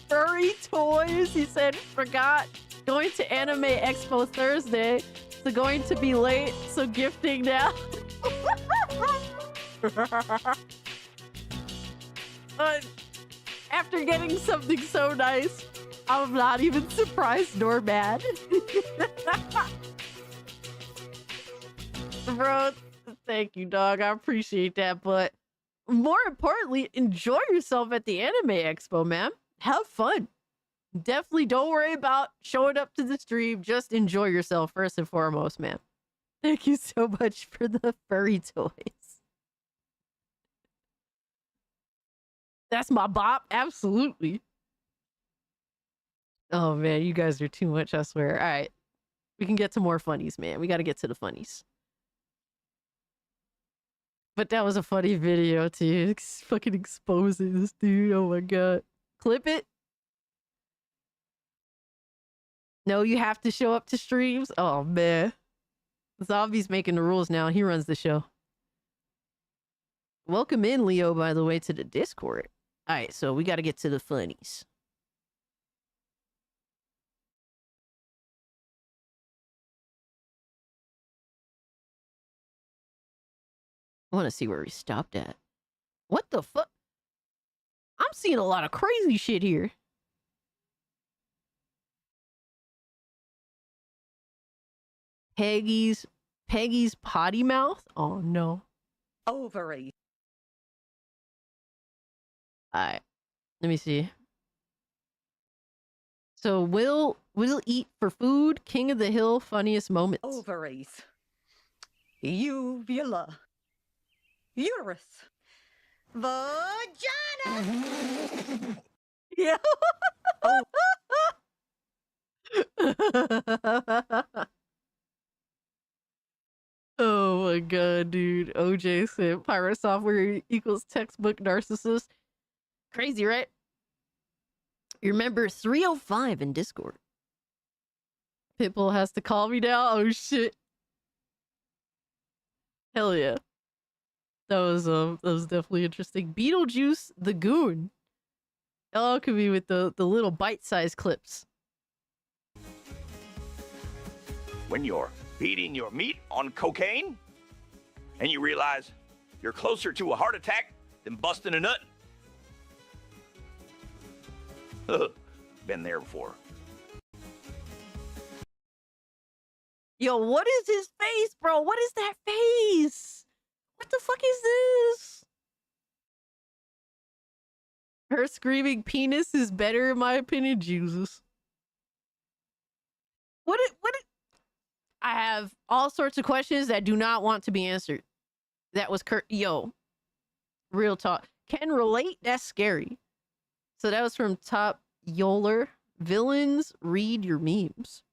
Furry toys, he said, forgot. Going to Anime Expo Thursday. So going to be late, so gifting now. After getting something so nice, I'm not even surprised nor mad. Bro, thank you, dog. I appreciate that. But more importantly, enjoy yourself at the Anime Expo, man. Have fun. Definitely don't worry about showing up to the stream. Just enjoy yourself first and foremost, man. Thank you so much for the furry toys. That's my bop. Absolutely. Oh, man. You guys are too much, I swear. All right. We can get to more funnies, man. We got to get to the funnies. But that was a funny video, too. It's fucking exposing this dude. Oh, my God. Clip it. No, you have to show up to streams? Oh, man. Zombie's making the rules now. He runs the show. Welcome in, Leo, by the way, to the Discord. All right, so we got to get to the funnies. I want to see where we stopped at. What the fuck? I'm seeing a lot of crazy shit here. Peggy's potty mouth? Oh no. Ovary. Alright. Let me see. So Will eat for food, King of the Hill, funniest moments. Ovaries. Uvula. Uterus. Vagina. Yeah. Oh my god, dude. OJ said pirate software equals textbook narcissist. Crazy, right? You remember 305 in Discord. Pitbull has to call me now. Oh shit. Hell yeah. That was definitely interesting. Beetlejuice the Goon. Oh, it could be with the little bite-sized clips. When you're beating your meat on cocaine and you realize you're closer to a heart attack than busting a nut. Been there before. Yo, what is his face, bro? What is that face? What the fuck is this? Her screaming penis is better in my opinion. Jesus. I have all sorts of questions that do not want to be answered. That was yo. Real talk. Can relate? That's scary. So that was from Top Yoler. Villains, read your memes.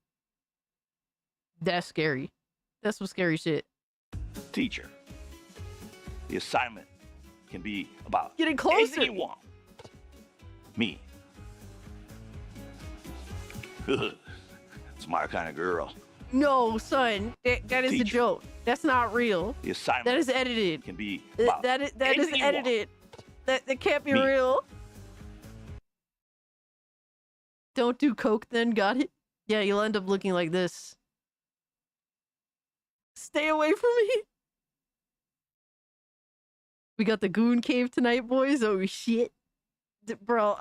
That's scary. That's some scary shit. Teacher, the assignment can be about Getting closer. anything you want. Me. It's my kind of girl. No, son. That is a Teacher. joke. That's not real. The assignment That is edited. can be about That is anything you want. edited. That can't be Me. real. Don't do coke then, got it? Yeah, you'll end up looking like this. Stay away from me. We got the Goon Cave tonight, boys. Oh shit. Bro,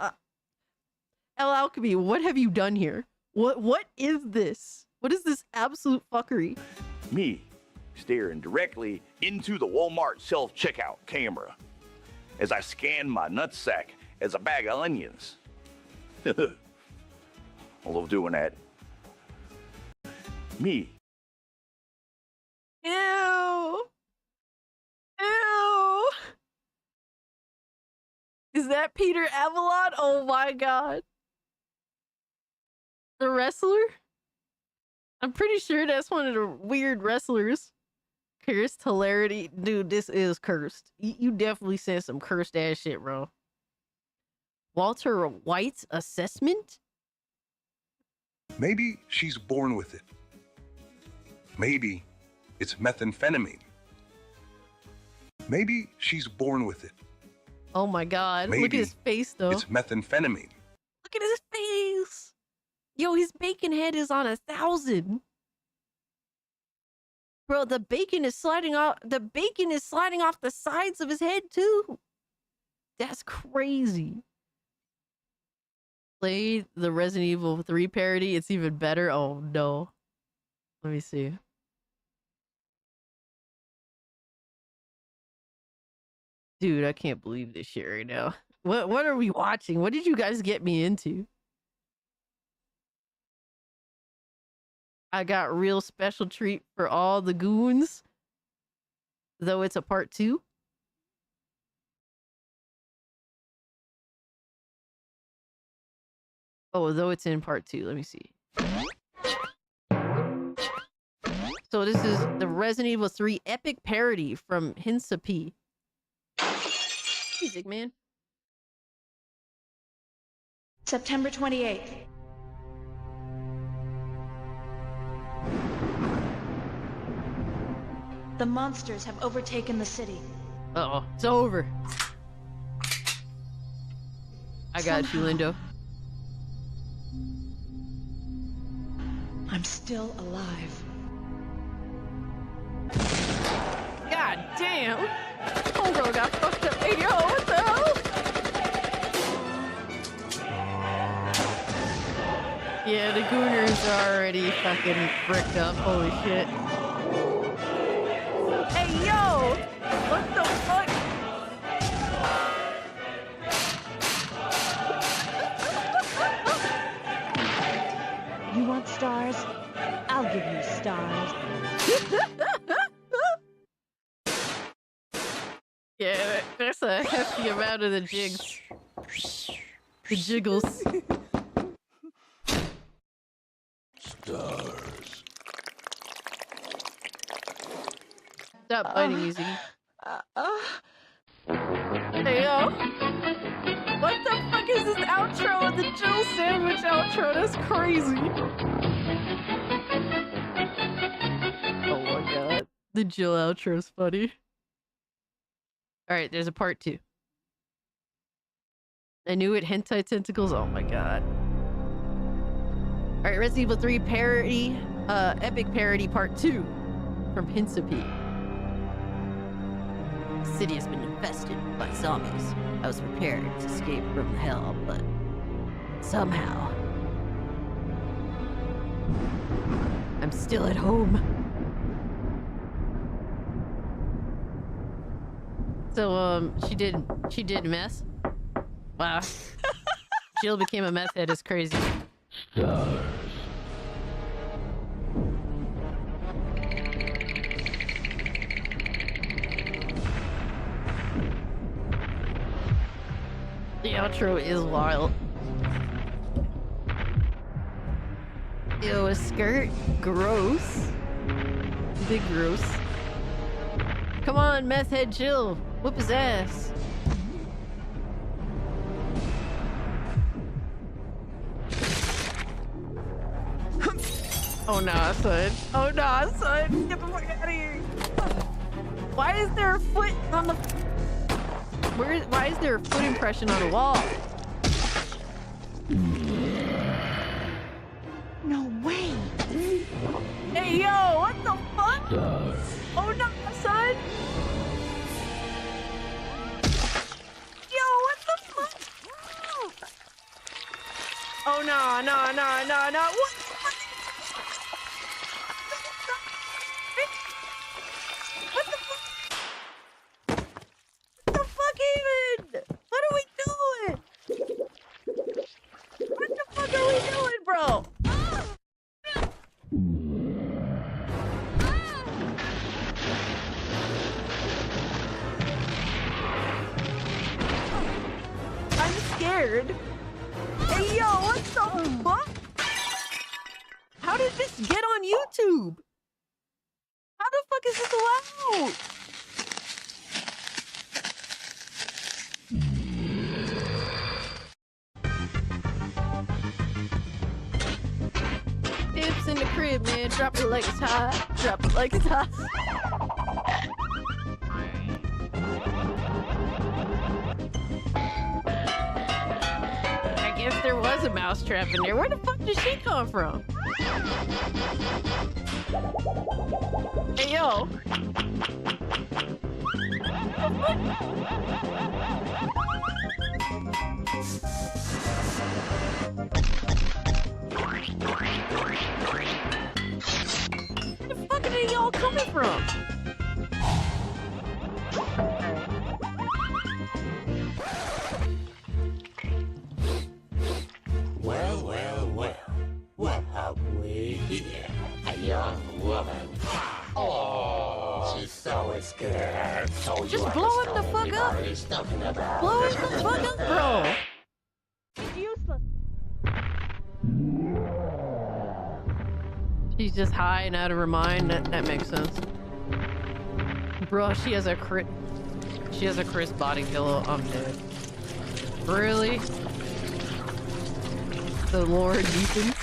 El Alchemy, what have you done here? What is this? What is this absolute fuckery? Me staring directly into the Walmart self-checkout camera as I scan my nutsack as a bag of onions. I love doing that. Me. Ew. Ew. Is that Peter Avalon? Oh my god. The wrestler? I'm pretty sure that's one of the weird wrestlers. Cursed hilarity. Dude, this is cursed. You definitely said some cursed ass shit, bro. Walter White's assessment? Maybe she's born with it. Maybe it's methamphetamine. Maybe she's born with it. Oh my god. Look at Maybe his face, though. It's methamphetamine. Look at his face. Yo, his bacon head is on 1,000. Bro, the bacon is sliding off. The bacon is sliding off the sides of his head too. That's crazy. Played the Resident Evil 3 parody. It's even better. Oh no. Let me see. Dude, I can't believe this shit right now. What are we watching? What did you guys get me into? I got real special treat for all the goons. Though it's a part 2. Oh, though it's in part 2. Let me see. So this is the Resident Evil 3 epic parody from Hinsa P. Music, man. September 28th. The monsters have overtaken the city. Uh-oh. It's over. I got you, Lindo. I'm still alive. God damn. Oh, bro, got fucked up. Hey, yo, what the hell? Yeah, the Gooners are already fucking bricked up. Holy shit. Hey, yo! What the fuck? You want stars? I'll give you stars. Yeah, that's a hefty amount of the jigs. The jiggles. Stars. Stop biting me, Ziggy. Hey, yo. What the fuck is this outro? The Jill Sandwich outro? That's crazy. Oh my god. The Jill outro is funny. Alright, there's a part 2. I knew it. Hentai tentacles. Oh my god. Alright, Resident Evil 3 parody. Epic parody part 2. From Hinsapi. The city has been infested by zombies. I was prepared to escape from hell, but somehow I I'm still at home. So, she did meth? Wow. Jill became a meth head is crazy. The outro is wild. Ew, a skirt? Gross. Big gross. Come on, meth head Jill. Whoop his ass. Oh nah, son. Oh nah, son. Get the fuck out of here. Why is there a foot on the... Why is there a foot impression on the wall? No way. Hey, yo, what the fuck? Oh no, son. Yo, what the fuck? Oh no, no, no, no, no. What? What the fuck? What the fuck even? What are we doing? What the fuck are we doing, bro? I'm scared. Hey, yo, what the fuck? How did this get on YouTube? How the fuck is this allowed? Dips in the crib, man. Drop it like it's hot. Drop it like it's hot. I guess there was a mousetrap in there. Where the fuck did she come from? Hey, yo. Where the fuck are y'all coming from? Well, well, well. What have we here? A young woman. Oh, she's so scared. So Just blow him the fuck up. Blow him the fuck up, bro. It's useless. She's just high and out of her mind. That makes sense. Bro, she has a Chris body pillow. I'm dead. Really? The Lord deepens.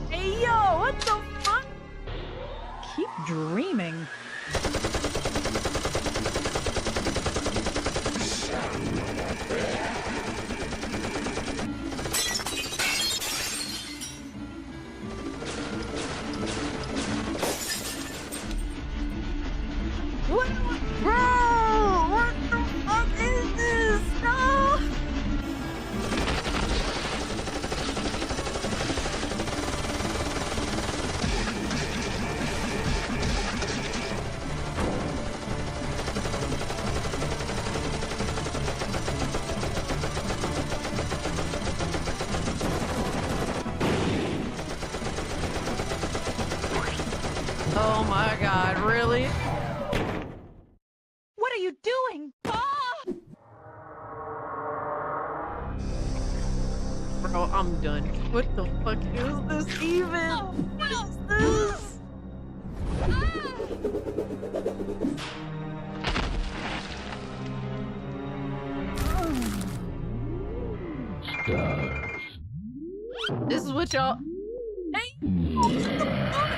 Hey, yo, what the fuck? Keep dreaming. What? Bro, what the fuck is this? No! Oh my god, really? What are you doing? Bro, I'm done. What the fuck is this even? What is this? This is what y'all... Hey! What the fuck?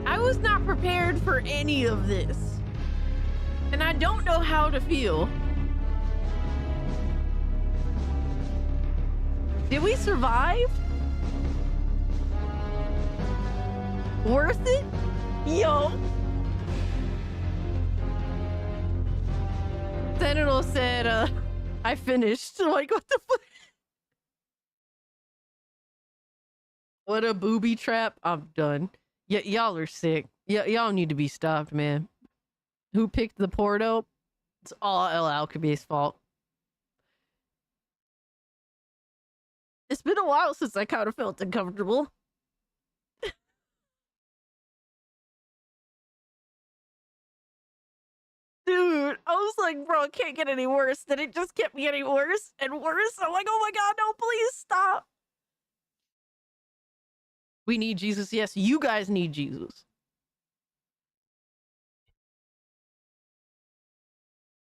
I was not prepared for any of this. And I don't know how to feel. Did we survive? Worth it? Yo. Sentinel said, I finished. Like, what the fuck? What a booby trap. I'm done. Y'all are sick. Y'all need to be stopped, man. Who picked the Porto? It's all El Alchemy's fault. It's been a while since I kind of felt uncomfortable. Dude, I was like, bro, it can't get any worse. Then it just kept getting worse and worse. I'm like, oh my god, no, please stop. We need Jesus. Yes, you guys need Jesus.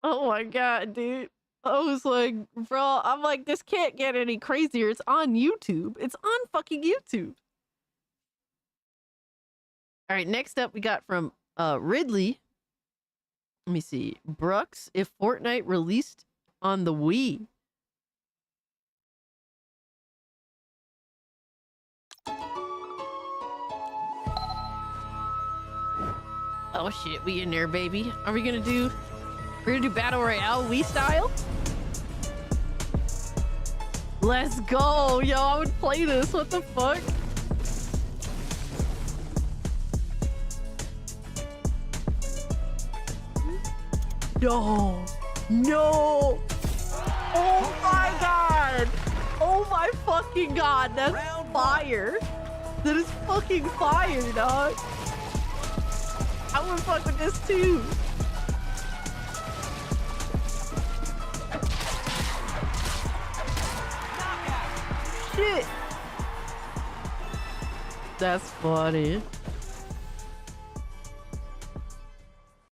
Oh my god, dude. I was like, bro, I'm like, this can't get any crazier. It's on YouTube. It's on fucking YouTube. All right, next up we got from Ridley. Let me see. Brooks, if Fortnite released on the Wii. Oh shit, we in there, baby. Are we gonna do... We're gonna do Battle Royale Wii style? Let's go! Yo, I would play this. What the fuck? No! No! Oh my god! Oh my fucking god! That's fire! That is fucking fire, dog! I would fuck with this too! Shit! That's funny.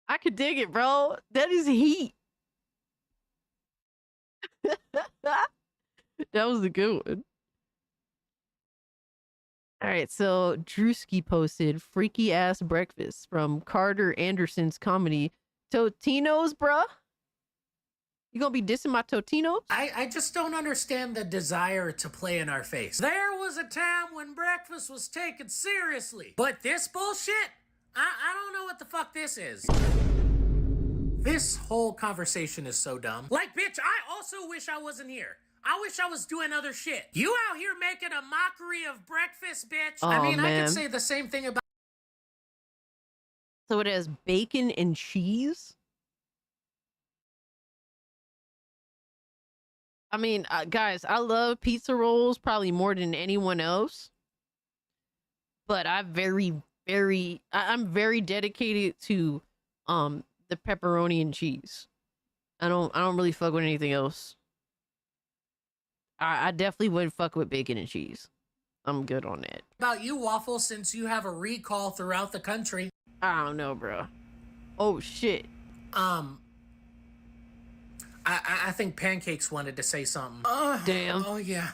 I could dig it, bro. That is heat. That was a good one. All right, so Drewski posted freaky ass breakfast from Carter Anderson's comedy Totinos, bruh. You gonna be dissing my Totinos? I just don't understand the desire to play in our face. There was a time when breakfast was taken seriously, but this bullshit, I don't know what the fuck this is. This whole conversation is so dumb. Like, bitch, I also wish I wasn't here. I wish I was doing other shit. You out here making a mockery of breakfast, bitch. Oh, I mean, I man. could say the same thing about... So it has bacon and cheese? I mean, guys, I love pizza rolls probably more than anyone else. But I'm very dedicated to the pepperoni and cheese. I don't really fuck with anything else. I definitely wouldn't fuck with bacon and cheese. I'm good on that. About you, Waffle, since you have a recall throughout the country. I don't know, bro. Oh shit. I think Pancakes wanted to say something. Damn. Oh yeah.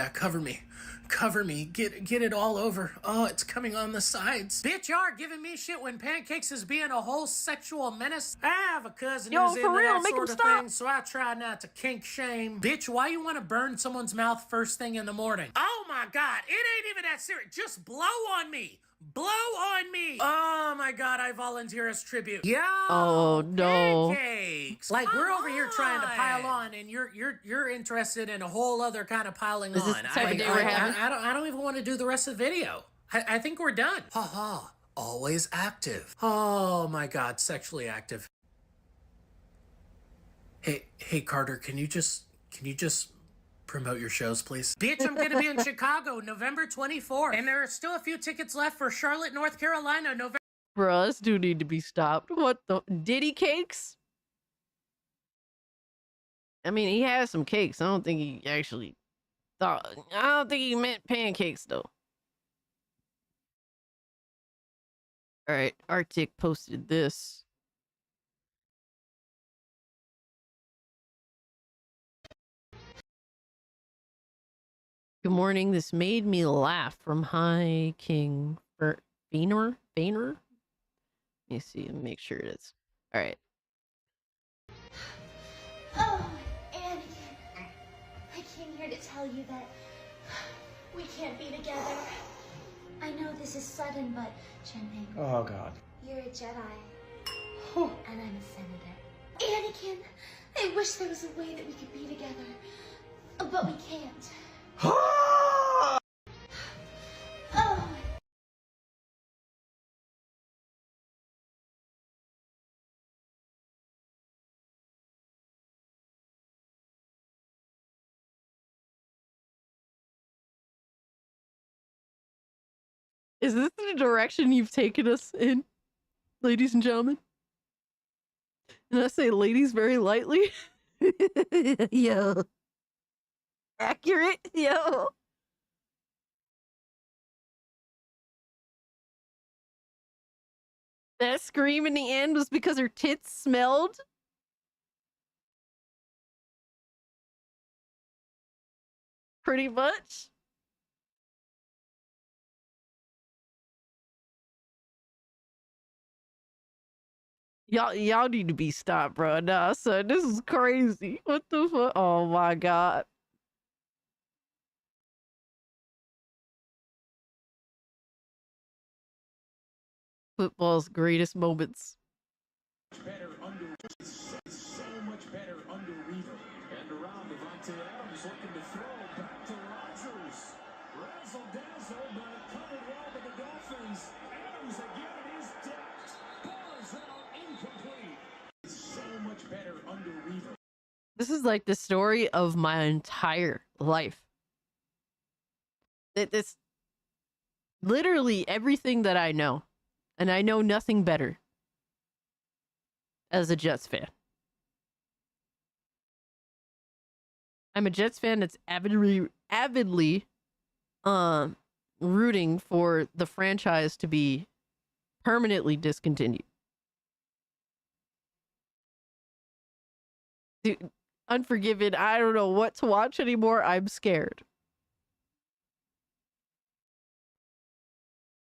Cover me. Get it all over. Oh, it's coming on the sides. Bitch, you are giving me shit when Pancakes is being a whole sexual menace. I have a cousin who's into that sort of thing, so I try not to kink shame. Bitch, why you want to burn someone's mouth first thing in the morning? Oh my god, it ain't even that serious. Just blow on me. Blow on me! Oh my god, I volunteer as tribute. Yeah. Oh no. Pancakes. Like we're over here trying to pile on, and you're interested in a whole other kind of piling Is on. this the type of day we're having? I don't even want to do the rest of the video. I think we're done. Ha ha. Always active. Oh my god, sexually active. Hey Carter, can you just promote your shows, please? Bitch, I'm gonna be in Chicago, November 24th. And there are still a few tickets left for Charlotte, North Carolina, November... Bruh, this dude need to be stopped. What the... Diddy cakes? I mean, he has some cakes. I don't think he actually thought... I don't think he meant pancakes, though. Alright, Arctic posted this. Good morning. This made me laugh from High King Boehner. Let me see and make sure it is. All right. Oh, Anakin. I came here to tell you that we can't be together. I know this is sudden, but Champagne. Oh, God. You're a Jedi. And I'm a senator. Anakin, I wish there was a way that we could be together. But we can't. Oh. Is this the direction you've taken us in, ladies and gentlemen? And I say ladies very lightly. Yo. Accurate, yo. That scream in the end was because her tits smelled? Pretty much. Y'all need to be stopped, bro. Nah, son, this is crazy. What the fuck? Oh my god. Football's greatest moments. Better under so much better under Weaver. And around Devontae Adams looking to throw back to Rodgers. Razzle dazzle, but covered well by the Dolphins. Adams again is decked. Ball's out, incomplete. So much better under Weaver. This is like the story of my entire life. It's literally everything that I know. And I know nothing better as a Jets fan. I'm a Jets fan that's avidly rooting for the franchise to be permanently discontinued. Dude, Unforgiven, I don't know what to watch anymore. I'm scared.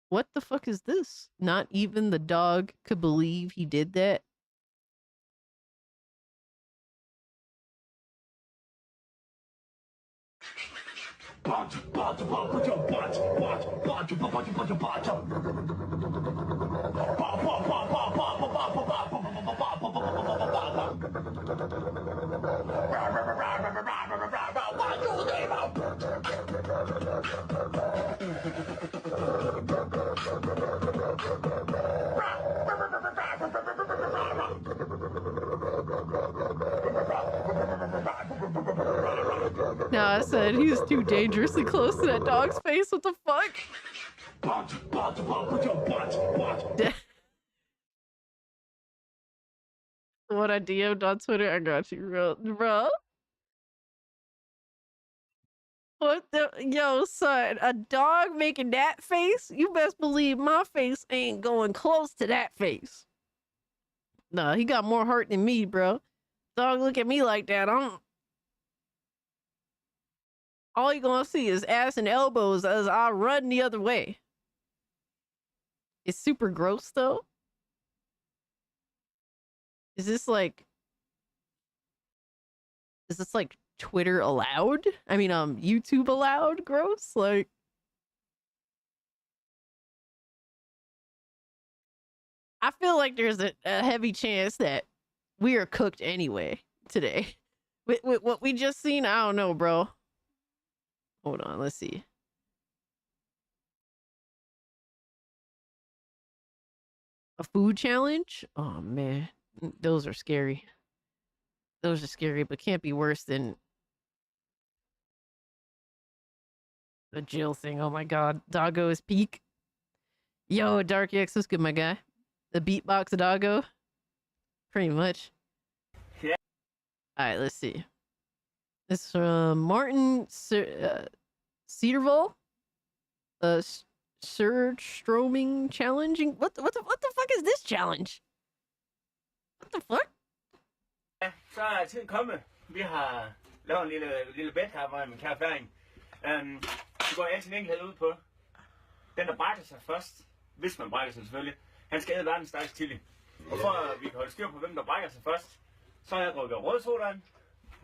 What the fuck is this? Not even the dog could believe he did that. No, I said he was too dangerously close to that dog's face. What the fuck? What I DM'd on Twitter, I got you, bro. What the? Yo, son, a dog making that face? You best believe my face ain't going close to that face. Nah, he got more heart than me, bro. Dog look at me like that. All you gonna see is ass and elbows as I run the other way. It's super gross, though. Is this like Twitter allowed? I mean, YouTube allowed gross? Like, I feel like there's a heavy chance that we are cooked anyway today. With what we just seen, I don't know, bro. Hold on, let's see. A food challenge? Oh, man. Those are scary. Those are scary, but can't be worse than the Jill thing. Oh, my God. Doggo is peak. Yo, Dark X, what's good, my guy? The beatbox Doggo? Pretty much. Yeah. All right, let's see. It's from Martin Cedarville. Surge stroming challenging. What the fuck is this challenge? What the fuck? Ja, så er tiden kommet. Vi har lavet en lille bet her, hvor man kan erfaring. Det går altid en enkelhed ud på. Den, der brækker sig først, hvis man brækker sig selvfølgelig, han skal æde verdens stærkeste chili. Og for at vi kan holde styr på, hvem der brækker sig først, så har jeg drukket rødsodaen.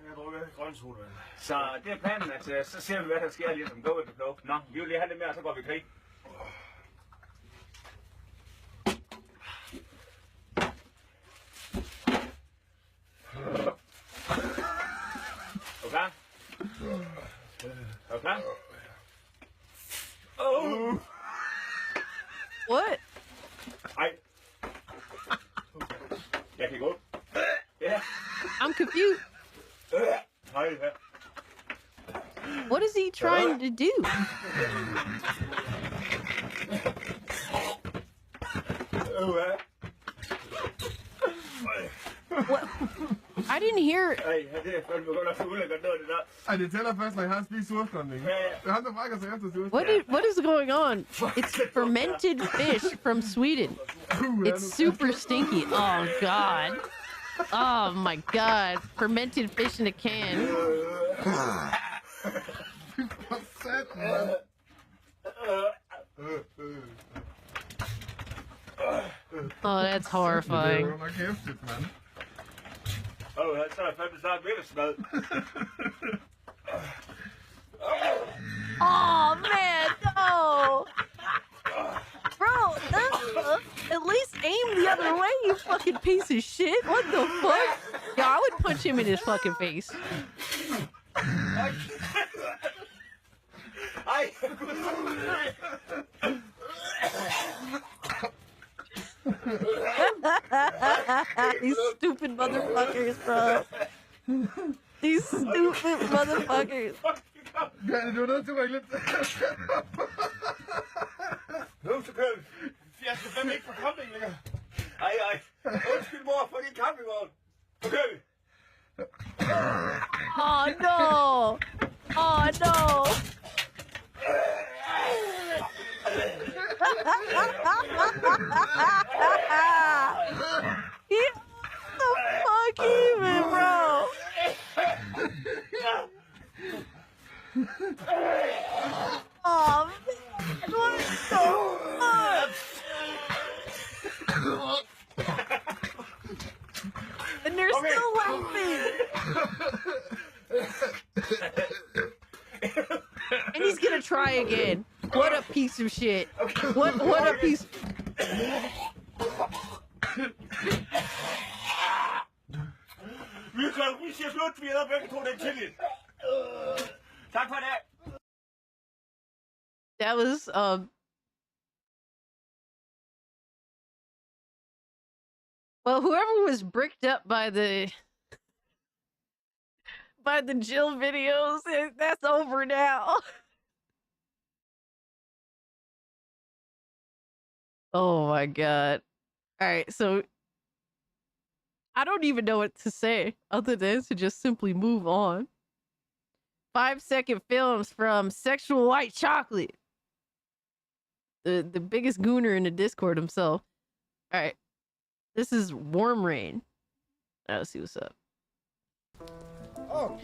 Jeg drukker grønsoda. Så det er planen, at så ser vi, hvad der sker lige som go with the flow. Nå, vi vil lige have lidt mere, så går vi i krig. Okay? Okay? Oh! What? Ej. Jeg kan gå. Ja. I'm confused. Hej. What is he trying to do? What? I didn't hear. Ej, det er fandme godt nok så ulækkert noget, det der. Ej, det tæller først, når jeg har spist surstrømning. Det er ham, der brækker sig efter surstrømning. What is going on? It's fermented fish from Sweden. It's super stinky. Oh god. Oh my god. Fermented fish in a can. Oh, that's horrifying. Åh, så er jeg fandme snart middagsmad. Oh man, no! Bro, at least aim the other way, you fucking piece of shit. What the fuck? Yeah, I would punch him in his fucking face. These stupid motherfuckers, bro. These stupid motherfuckers. Ja, du er nødt til at rykke lidt. Nu så kører vi. Jeg skal fandme ikke på camping længere. Ej. Undskyld mor for din campingvogn. Så kører vi. Oh no! Oh no! Get the fuck even, bro! Oh man, what the fuck? And they're still laughing. And he's gonna try again. What a piece of shit. What a piece. Vi siger slut, vi er begge to den tillid. Tak for det. That was well, whoever was bricked up by the Jill videos, that's over now. Oh my god. All right, so I don't even know what to say other than to just simply move on. 5-second films from Sexual White Chocolate. The biggest gooner in the Discord himself. All right. This is Warm Rain. Let's see what's up. Oh,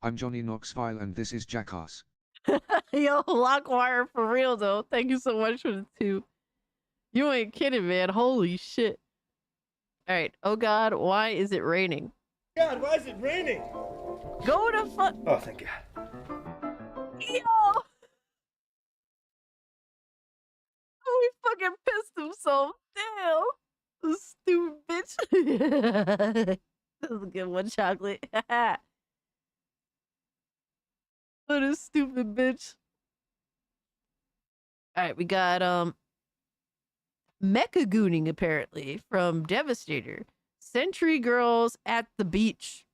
I'm Johnny Knoxville and this is Jackass. Yo, Lockwire for real though. Thank you so much for the 2. You ain't kidding, man. Holy shit. All right. Oh God, why is it raining? God, why is it raining? Go to fuck. Oh, thank God. Yo. Oh, he fucking pissed himself. Damn. This stupid bitch. This is a good one, chocolate. What a stupid bitch. Alright, we got Mecha Gooning apparently from Devastator. Century Girls at the Beach.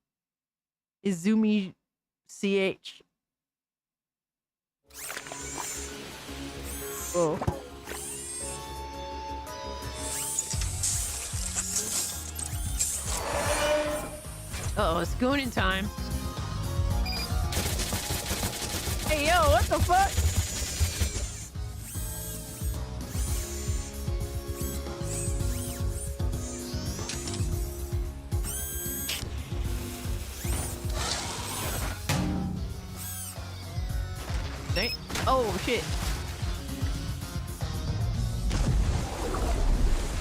Izumi CH. Oh. Uh-oh, it's Gooning time. Hey, yo, what the fuck? Dang. Oh, shit.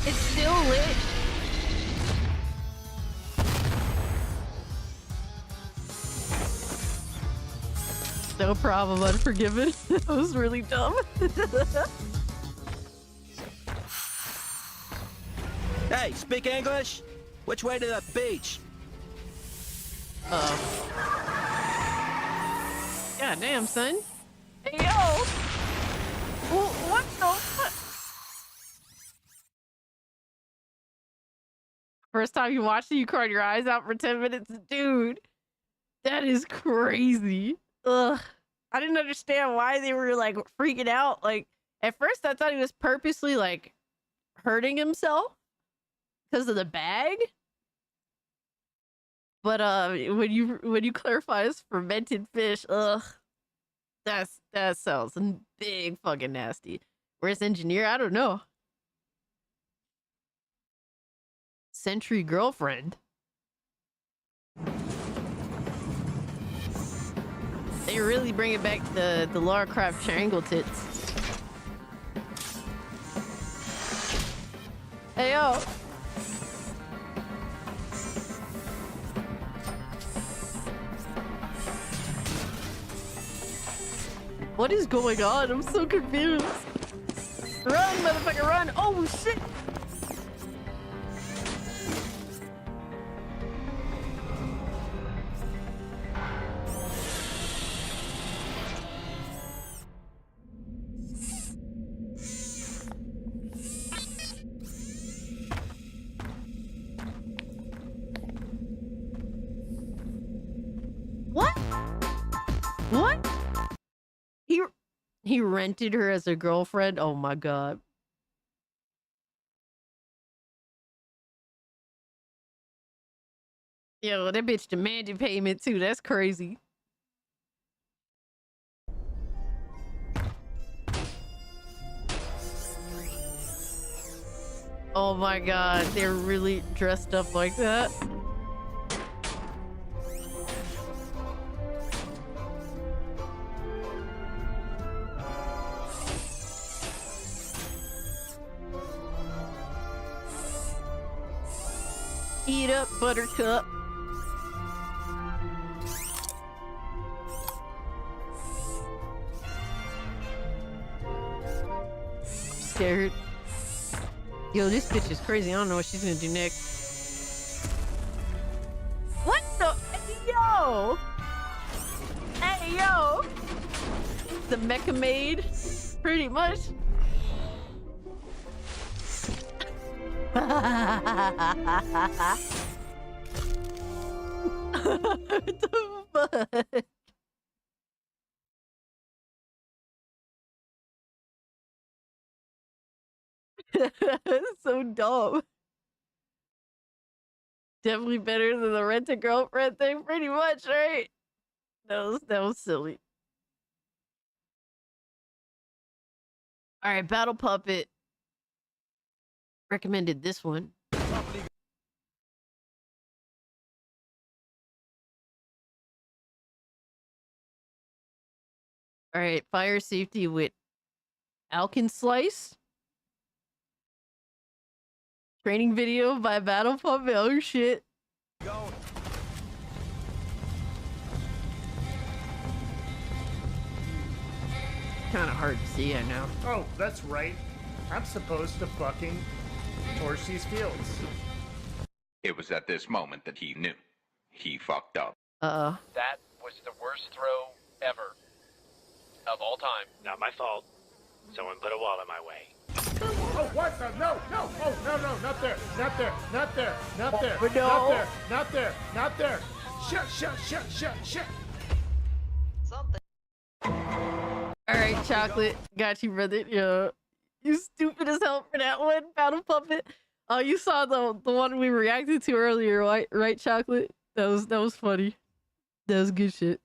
It's still lit. It's no problem, Unforgiven. That was really dumb. Hey, speak English? Which way to the beach? Oh. God damn, son. Hey, yo! What the fuck? First time you watched it, you cried your eyes out for 10 minutes? Dude, that is crazy. Ugh. I didn't understand why they were, like, freaking out. Like, at first I thought he was purposely, like, hurting himself because of the bag. But when you clarify as fermented fish, ugh, that sounds big fucking nasty. Where's engineer? I don't know. Sentry girlfriend. They really bring it back to the Lara Croft triangle tits. Hey yo. What is going on? I'm so confused. Run, motherfucker, run! Oh shit! What? What? He rented her as a girlfriend? Oh my god. Yo, that bitch demanded payment too. That's crazy. Oh my god, they're really dressed up like that. Eat up, Buttercup. Scared. Yo, this bitch is crazy. I don't know what she's gonna do next. What the? Hey, yo! Hey, yo! The mecha maid? Pretty much. What the fuck? That's so dumb. Definitely better than the rent-a-girlfriend thing, pretty much, right? That was silly. Alright, Battle Puppet recommended this one. Alright, fire safety with Alkenslice. Training video by Battle Puppet. Oh shit. Go. Kind of hard to see, I know. Oh, that's right. I'm supposed to fucking torch these fields. It was at this moment that he knew. He fucked up. That was the worst throw ever. Of all time. Not my fault. Someone put a wall in my way. Oh, what the? No, no. Oh, no, no, not there. Not there. Not there. Not there. Oh, no. Not there. Not there. Not there. Shut. Something. Alright, Chocolate. Got you, brother. Yo. You stupid as hell for that one, Battle Puppet. Oh, you saw the one we reacted to earlier, right, Chocolate? That was funny. That was good shit.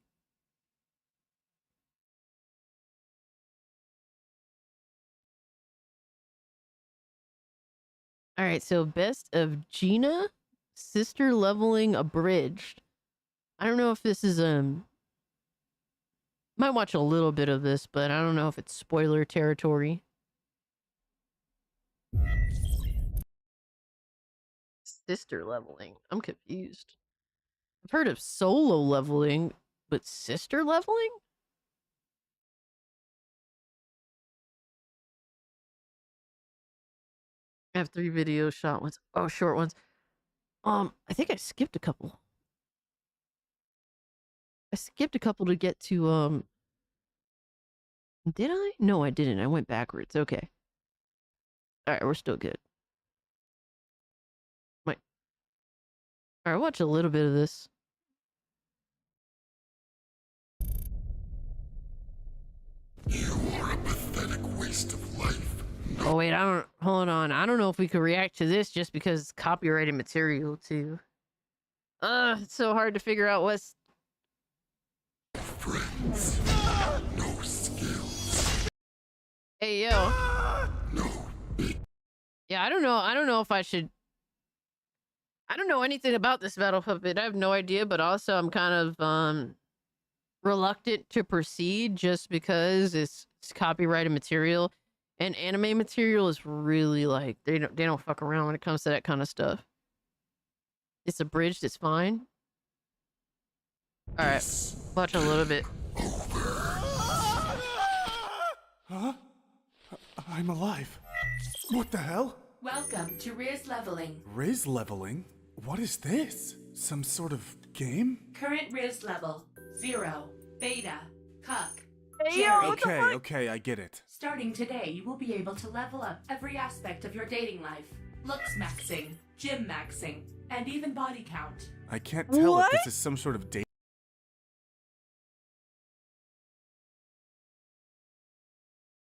Alright, so Best of Gina, Sister Leveling Abridged. I don't know if this is might watch a little bit of this, but I don't know if it's spoiler territory. Sister leveling. I'm confused. I've heard of solo leveling, but sister leveling? I have 3 video short ones. Oh, short ones. I think I skipped a couple. I skipped a couple to get to, did I? No, I didn't. I went backwards. Okay. All right, we're still good. All right, watch a little bit of this. You are a pathetic waste of life. Oh wait, hold on. I don't know if we could react to this just because it's copyrighted material too. It's so hard to figure out what's Friends. No skills. Hey yo. No. Yeah, I don't know if I should. I don't know anything about this battle puppet. I have no idea, but also I'm kind of reluctant to proceed just because it's copyrighted material, and anime material is really like they don't fuck around when it comes to that kind of stuff. It's abridged, it's fine. All right, watch a little bit. Huh? I'm alive. What the hell? Welcome to Riz Leveling. Riz leveling? What is this? Some sort of game? Current Riz level 0, Beta, Cuck. Hey, yo, Okay, I get it. Starting today, you will be able to level up every aspect of your dating life. Looks maxing, gym maxing, and even body count. I can't tell if this is some sort of date.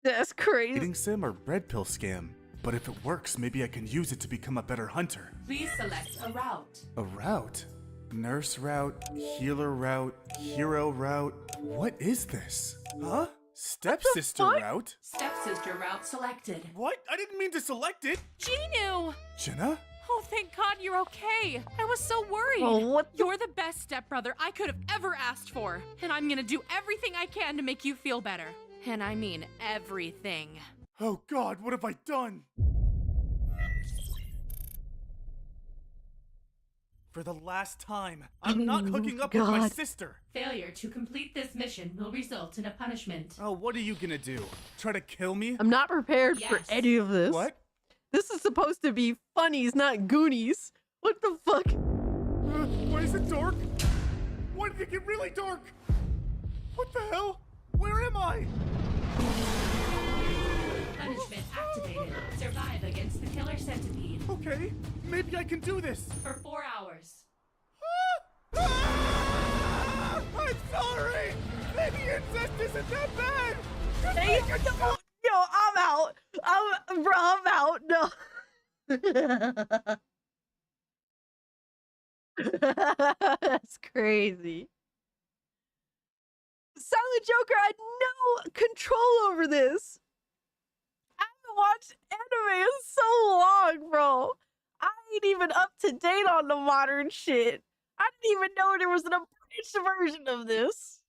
That's crazy. Dating sim or red pill scam. But if it works, maybe I can use it to become a better hunter. Please select a route. A route? Nurse route, healer route, hero route. What is this? Huh? Stepsister route? Stepsister route selected. What? I didn't mean to select it. Ginu! Jenna? Oh, thank God you're okay. I was so worried. Oh, what You're the best stepbrother I could have ever asked for. And I'm gonna do everything I can to make you feel better. And I mean everything. Oh God, what have I done? For the last time, I'm not hooking up with my sister. Failure to complete this mission will result in a punishment. Oh, what are you gonna do? Try to kill me? I'm not prepared for any of this. What? This is supposed to be Funnies, not Goonies. What the fuck? Why is it dark? Why did it get really dark? What the hell? Where am I? Punishment activated. Survive against the killer centipede. Okay, maybe I can do this. For 4 hours. I'm sorry! Maybe incest isn't that bad! Hey, yo, I'm out. I'm out. No. That's crazy. Silent Joker had no control over this. I haven't watched anime in so long, bro. I ain't even up to date on the modern shit. I didn't even know there was an abridged version of this.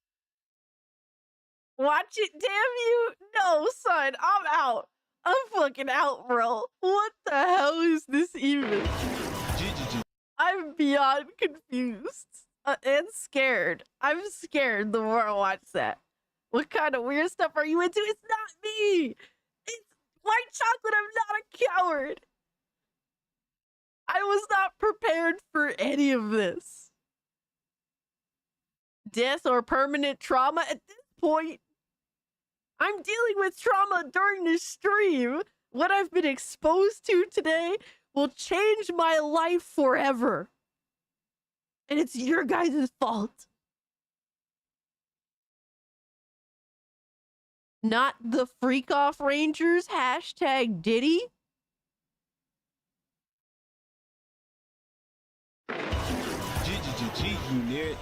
Watch it, damn you. No, son, I'm out. I'm fucking out, bro. What the hell is this even? I'm beyond confused and scared. I'm scared the more I watch that. What kind of weird stuff are you into? It's not me. It's white chocolate. I'm not a coward. I was not prepared for any of this. Death or permanent trauma at this point. I'm dealing with trauma during this stream. What I've been exposed to today will change my life forever. And it's your guys' fault. Not the Freak Off Rangers, hashtag Diddy. Unit.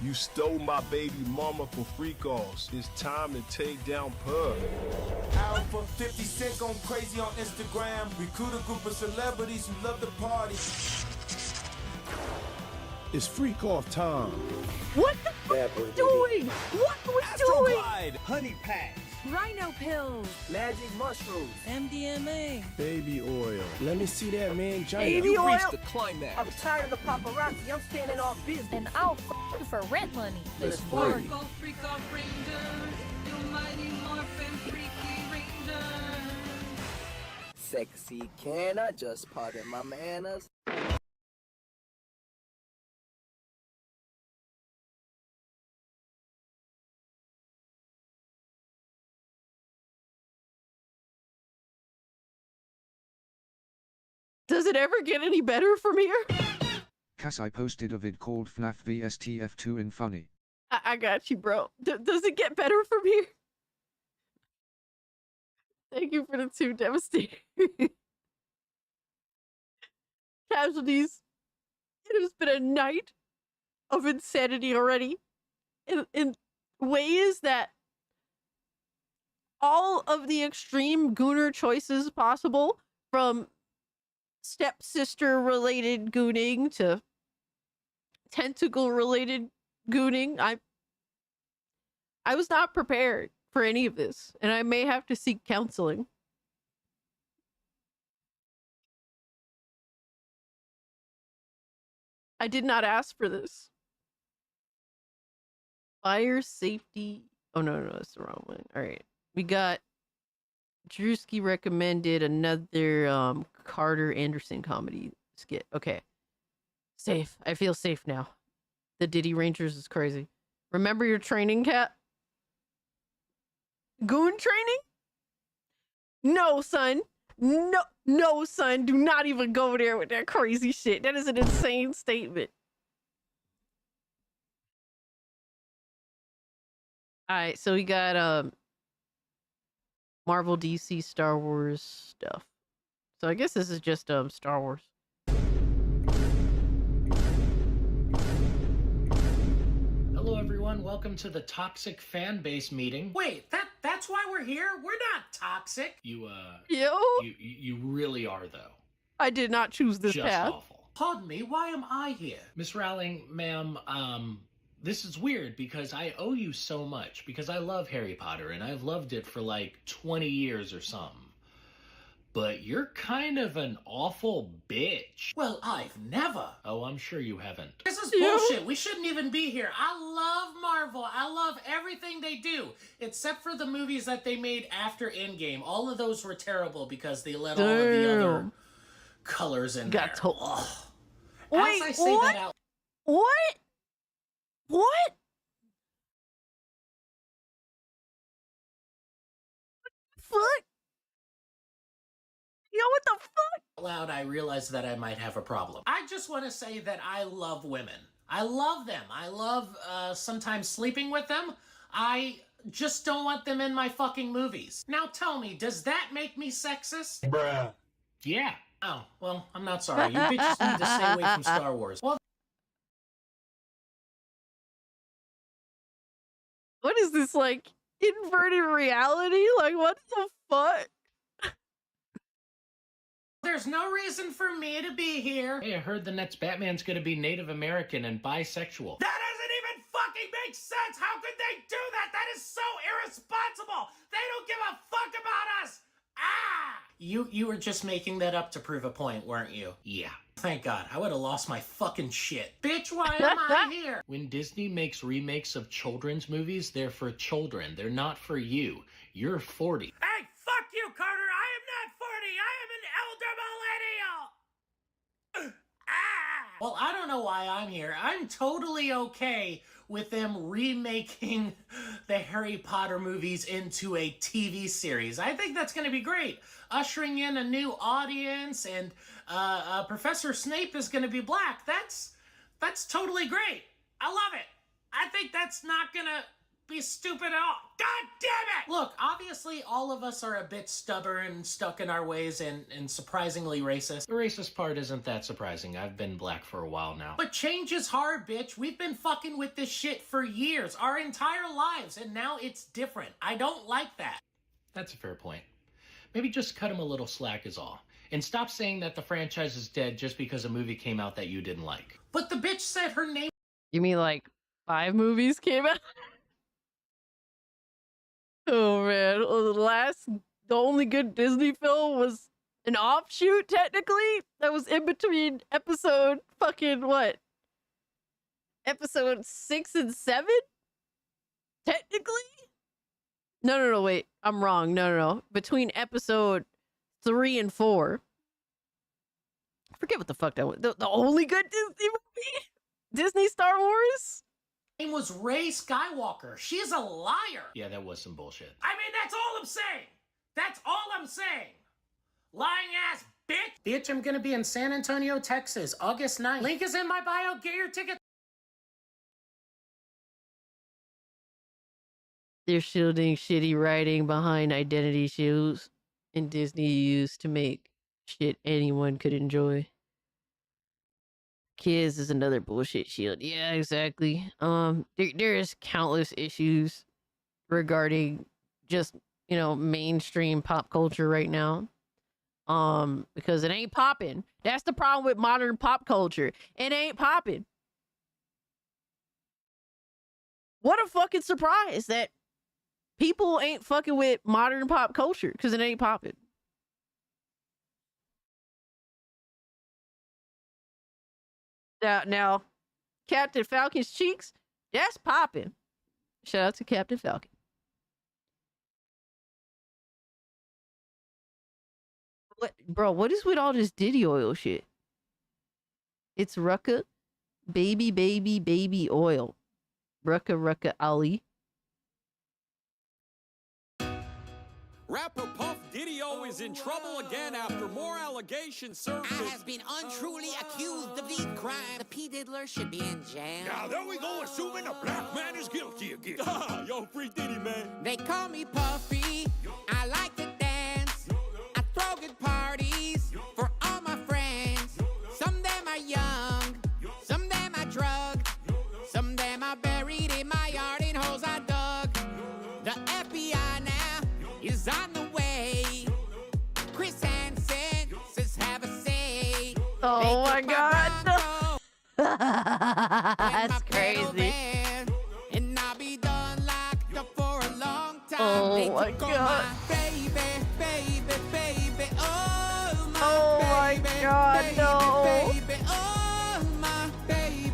You stole my baby mama for freak offs. It's time to take down Pub. Alpha 50 Cent going crazy on Instagram. Recruit a group of celebrities who love the party. It's freak off time. What the fuck are we doing? What are we doing? Honey packs. Rhino pills. Magic mushrooms. MDMA. Baby oil. Let me see that man. Baby You oil. reached the climax. I'm tired of the paparazzi. I'm standing on business. And I'll f you for rent money. Let's Or party. go Freak Off Rangers. You mighty morphin' freaky rangers. sexy. Can I just pardon my manners? Does it ever get any better from here? Cass, I posted a vid called FNAF vs TF2 in Funny. I got you, bro. Does it get better from here? Thank you for the 2 devastating casualties. It has been a night of insanity already in ways that all of the extreme gooner choices possible, from stepsister related gooning to tentacle related gooning. I was not prepared for any of this, and I may have to seek counseling. I did not ask for this. Fire safety. Oh, no, that's the wrong one. All right. We got Drewski recommended another Carter Anderson comedy skit. Okay. Safe. I feel safe now. The Diddy Rangers is crazy. Remember your training, Cat? Goon training? No, son. No, son. Do not even go there with that crazy shit. That is an insane statement. Alright, so we got Marvel, DC, Star Wars stuff. So I guess this is just Star Wars. Hello, everyone. Welcome to the Toxic Fan Base meeting. Wait, that's why we're here? We're not toxic. You really are, though. I did not choose this Just path. awful. Pardon me, why am I here? Miss Rowling, ma'am, this is weird because I owe you so much, because I love Harry Potter, and I've loved it for like 20 years or something. But you're kind of an awful bitch. Well, I've never. Oh, I'm sure you haven't. This is bullshit. We shouldn't even be here. I love Marvel. I love everything they do, except for the movies that they made after Endgame. All of those were terrible because they let all of the other colors in there. Ugh. Wait, As I say what? that out What? What? Fuck? Yo, what the fuck? loud, I realized that I might have a problem. I just want to say that I love women. I love them. I love sometimes sleeping with them. I just don't want them in my fucking movies. Now tell me, does that make me sexist? Bruh. Yeah. Oh, well, I'm not sorry. You bitches need to stay away from Star Wars. Well, What is this, like, inverted reality? Like, what the fuck? there's no reason for me to be here. Hey, I heard the next Batman's gonna be Native American and bisexual. That doesn't even fucking make sense! How could they do that? That is so irresponsible! They don't give a fuck about us! Ah! You were just making that up to prove a point, weren't you? Yeah. Thank God. I would have lost my fucking shit. Bitch, why am I here? When Disney makes remakes of children's movies, they're for children. They're not for you. You're 40. Hey, fuck you, Carter! I am not 40! I am an elder millennial! Well, I don't know why I'm here. I'm totally okay with them remaking the Harry Potter movies into a TV series. I think that's going to be great. Ushering in a new audience, and Professor Snape is going to be black. That's totally great. I love it. I think that's not going to be stupid at all. God damn it! Look, obviously all of us are a bit stubborn, stuck in our ways, and surprisingly racist. The racist part isn't that surprising. I've been black for a while now. But change is hard, bitch. We've been fucking with this shit for years, our entire lives, and now it's different. I don't like that. That's a fair point. Maybe just cut him a little slack is all. And stop saying that the franchise is dead just because a movie came out that you didn't like. But the bitch said her name... You mean like 5 movies came out? Oh man, the only good Disney film was an offshoot, technically, that was in between episode episode 6 and 7? Technically? No, wait, I'm wrong. No. Between episode 3 and 4. I forget what the fuck that was. The only good Disney movie? Disney Star Wars? Name was Rey Skywalker. She's a liar. Yeah, that was some bullshit. I mean, that's all I'm saying. That's all I'm saying. Lying ass bitch. Bitch, I'm gonna be in San Antonio, Texas, August 9th. Link is in my bio. Get your ticket. They're shielding shitty writing behind identity shields, and Disney used to make shit anyone could enjoy. Kids is another bullshit shield. Yeah, exactly. There's countless issues regarding just, you know, mainstream pop culture right now. Because it ain't popping. That's the problem with modern pop culture. It ain't popping. What a fucking surprise that people ain't fucking with modern pop culture because it ain't popping. Now, Captain Falcon's cheeks, that's popping. Shout out to Captain Falcon. What is with all this Diddy oil shit? It's Rucka, baby oil. Rucka Ali. Rapper Puff Diddy-O is in trouble again after more allegations surfaced. I has been untruly accused of the crime. The P. Diddler should be in jail. Now there we go, assuming a black man is guilty again. Yo, free Diddy, man. They call me Puffy. I like to dance. I throw good parties for all my friends. Some of them are young, some of them are drugged, some of them are buried in my yard in holes I dug. The FBI now is on the way. Chris Hansen says have a say. Oh my god. That's crazy. And I'll be done locked up for a long time. Oh my god. Oh my god, no. Oh my baby.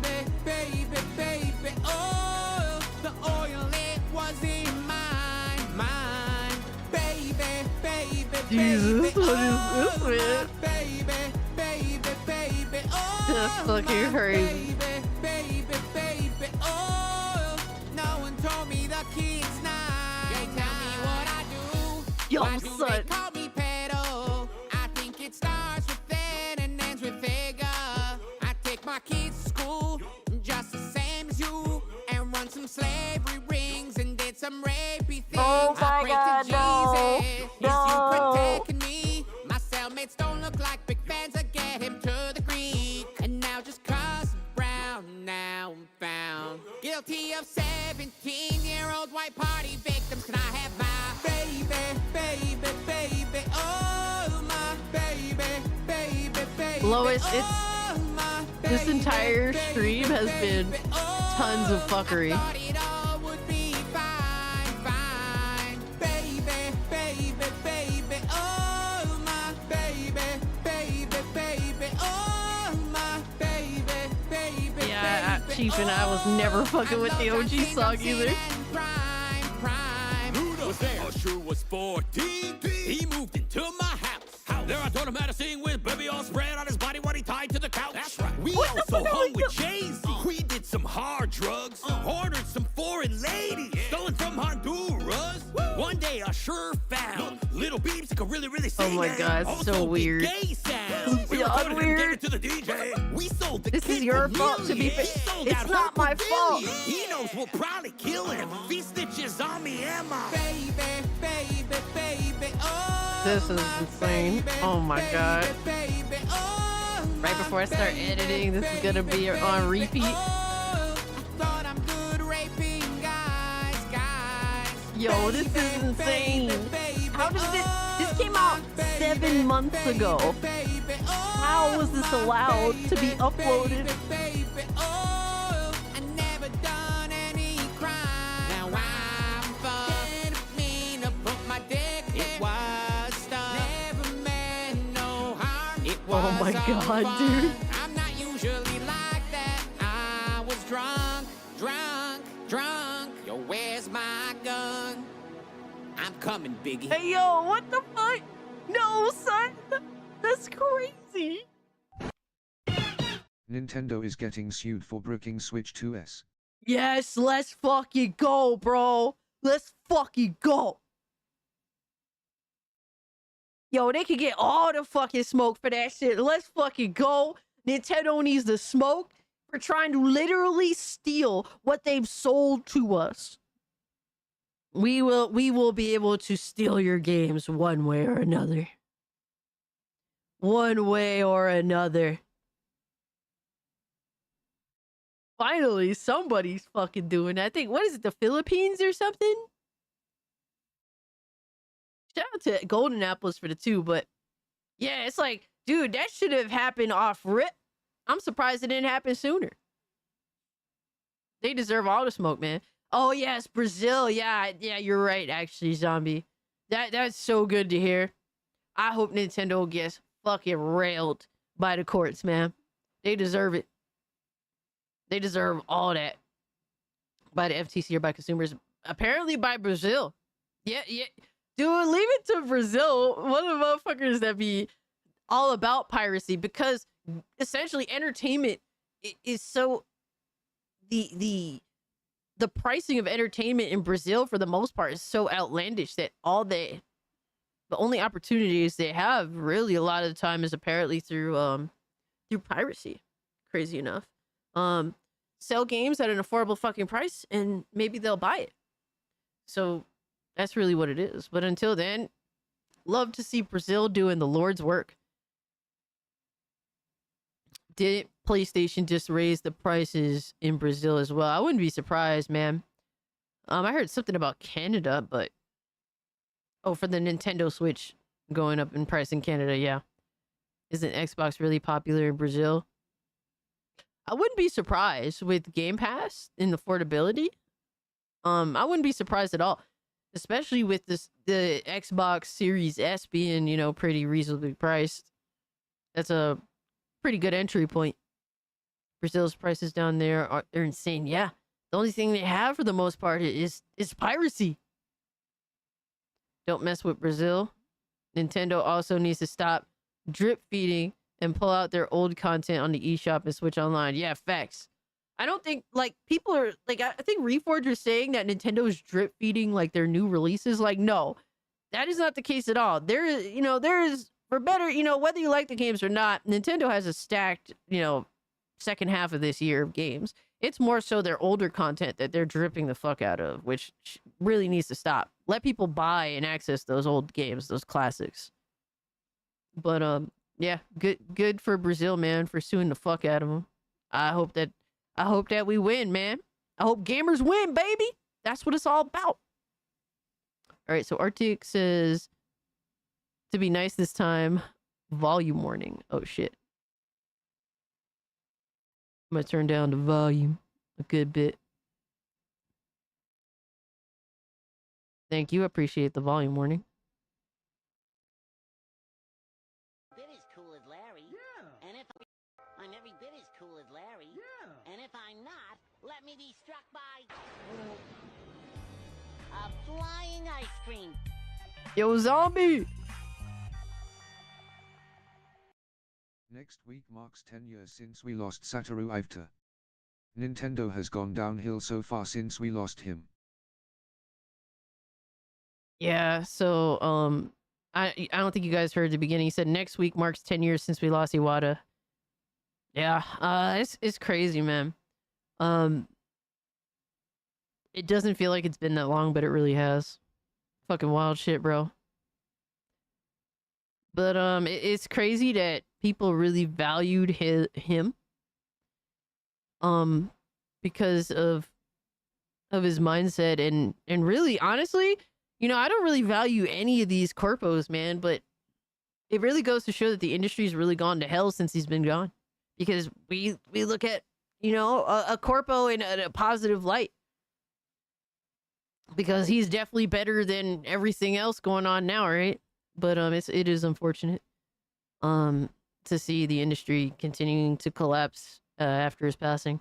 Oh, the oil it was in mine. Baby. Jesus, what is this, man? Baby. Oh, that's fucking crazy. Baby. Oh, no one told me the kid's nice. They tell me what I do. Yo, Why do son. they call me pedo? I think it starts with N and ends with figure. I take my kids to school just the same as you, and run some slavery rings and did some rapey things. Oh my I pray god, to no. Jesus, No. is you protecting me? My cellmates don't look like big fans. I get him to the Greek, and now just cause I'm brown, now I'm found guilty of 17-year-old white party victims. Can I have my baby? Oh my baby. Lois, Oh, my this entire stream has been tons of fuckery. thought it all would be fine. Baby. Oh my baby. Oh my baby. Yeah, Chief and I was never fucking with the OG song either. Luda was there. Usher was 14. He moved into my house. There I taught him how to sing with baby all spread on his body while he tied to the couch. That's right. We also hung with Jay-Z. We did some hard drugs. Ordered some foreign ladies. Stolen from Honduras. One day Usher found little beeps that could really sing. Oh my god, it's Also so did weird. gay sounds. We Yeah, recorded him, gave weird. it to the DJ. We sold the This kid is your for fault, to be millions. fair. He sold It's out not her my fault. pavilion. He knows we'll probably kill him. If he snitches on me, Emma. Baby. Oh, This is insane. Oh my god. baby. Oh, Right before I start editing, this is gonna be on repeat. I thought I'm good raping guys. Yo, this is insane. How did this came out 7 months ago. How was this allowed to be uploaded? Oh, I never done any crime. Now I'm fucked. Mean to put my dick there. It was stuff. Never meant no harm. It was Oh my all god, fun. dude. I'm not usually like that. I was drunk. Yo, where's my gun? I'm coming, Biggie. Hey yo, what the fuck? No, son! That's crazy! Nintendo is getting sued for bricking Switch 2S. Yes, let's fucking go, bro! Let's fucking go! Yo, they can get all the fucking smoke for that shit. Let's fucking go. Nintendo needs the smoke for trying to literally steal what they've sold to us. We will be able to steal your games one way or another. One way or another. Finally, somebody's fucking doing that. I think, what is it, the Philippines or something? Shout out to Golden Apples for the 2, but yeah, it's like, dude, that should have happened off rip. I'm surprised it didn't happen sooner. They deserve all the smoke, man. Oh yes, Brazil. Yeah, you're right, actually, Zombie. That's so good to hear. I hope Nintendo gets fucking railed by the courts, man. They deserve it. They deserve all that. By the FTC or by consumers. Apparently by Brazil. Yeah. Dude, leave it to Brazil. One of the motherfuckers that be all about piracy, because essentially entertainment is so the pricing of entertainment in Brazil for the most part is so outlandish that the only opportunities they have really a lot of the time is apparently through piracy. Crazy enough. Sell games at an affordable fucking price and maybe they'll buy it. So that's really what it is. But until then, love to see Brazil doing the Lord's work. Did PlayStation just raise the prices in Brazil as well? I wouldn't be surprised, man. I heard something about Canada, but for the Nintendo Switch going up in price in Canada, yeah. Isn't Xbox really popular in Brazil? I wouldn't be surprised with Game Pass and affordability. I wouldn't be surprised at all, especially with the Xbox Series S being, pretty reasonably priced. That's a pretty good entry point. Brazil's prices down there they're insane. Yeah, the only thing they have for the most part is piracy. Don't mess with Brazil. Nintendo also needs to stop drip feeding and pull out their old content on the eShop and Switch Online. Yeah, facts. I don't think, people are, I think Reforge is saying that Nintendo's drip feeding, their new releases. No, that is not the case at all. There is, for better, whether you like the games or not, Nintendo has a stacked, second half of this year of games. It's more so their older content that they're dripping the fuck out of, which really needs to stop. Let people buy and access those old games, those classics. But, yeah, good for Brazil, man, for suing the fuck out of them. I hope that we win, man. I hope gamers win, baby. That's what it's all about. All right, so Arctic says, to be nice this time, volume warning. Oh, shit. I'm going to turn down the volume a good bit. Thank you. Appreciate the volume warning. I'm every bit as cool as Larry. Yeah. And if I'm not, let me be struck by a flying ice cream. Yo, Zombie! Next week marks 10 years since we lost Satoru Iwata. Nintendo has gone downhill so far since we lost him. Yeah, so, I don't think you guys heard at the beginning. He said next week marks 10 years since we lost Iwata. Yeah, it's crazy, man. It doesn't feel like it's been that long, but it really has. Fucking wild shit, bro. But it's crazy that people really valued him. Because of his mindset and really, honestly, I don't really value any of these corpos, man. But it really goes to show that the industry's really gone to hell since he's been gone. Because we look at, a corpo in a positive light. Because he's definitely better than everything else going on now, right? But it is unfortunate to see the industry continuing to collapse after his passing.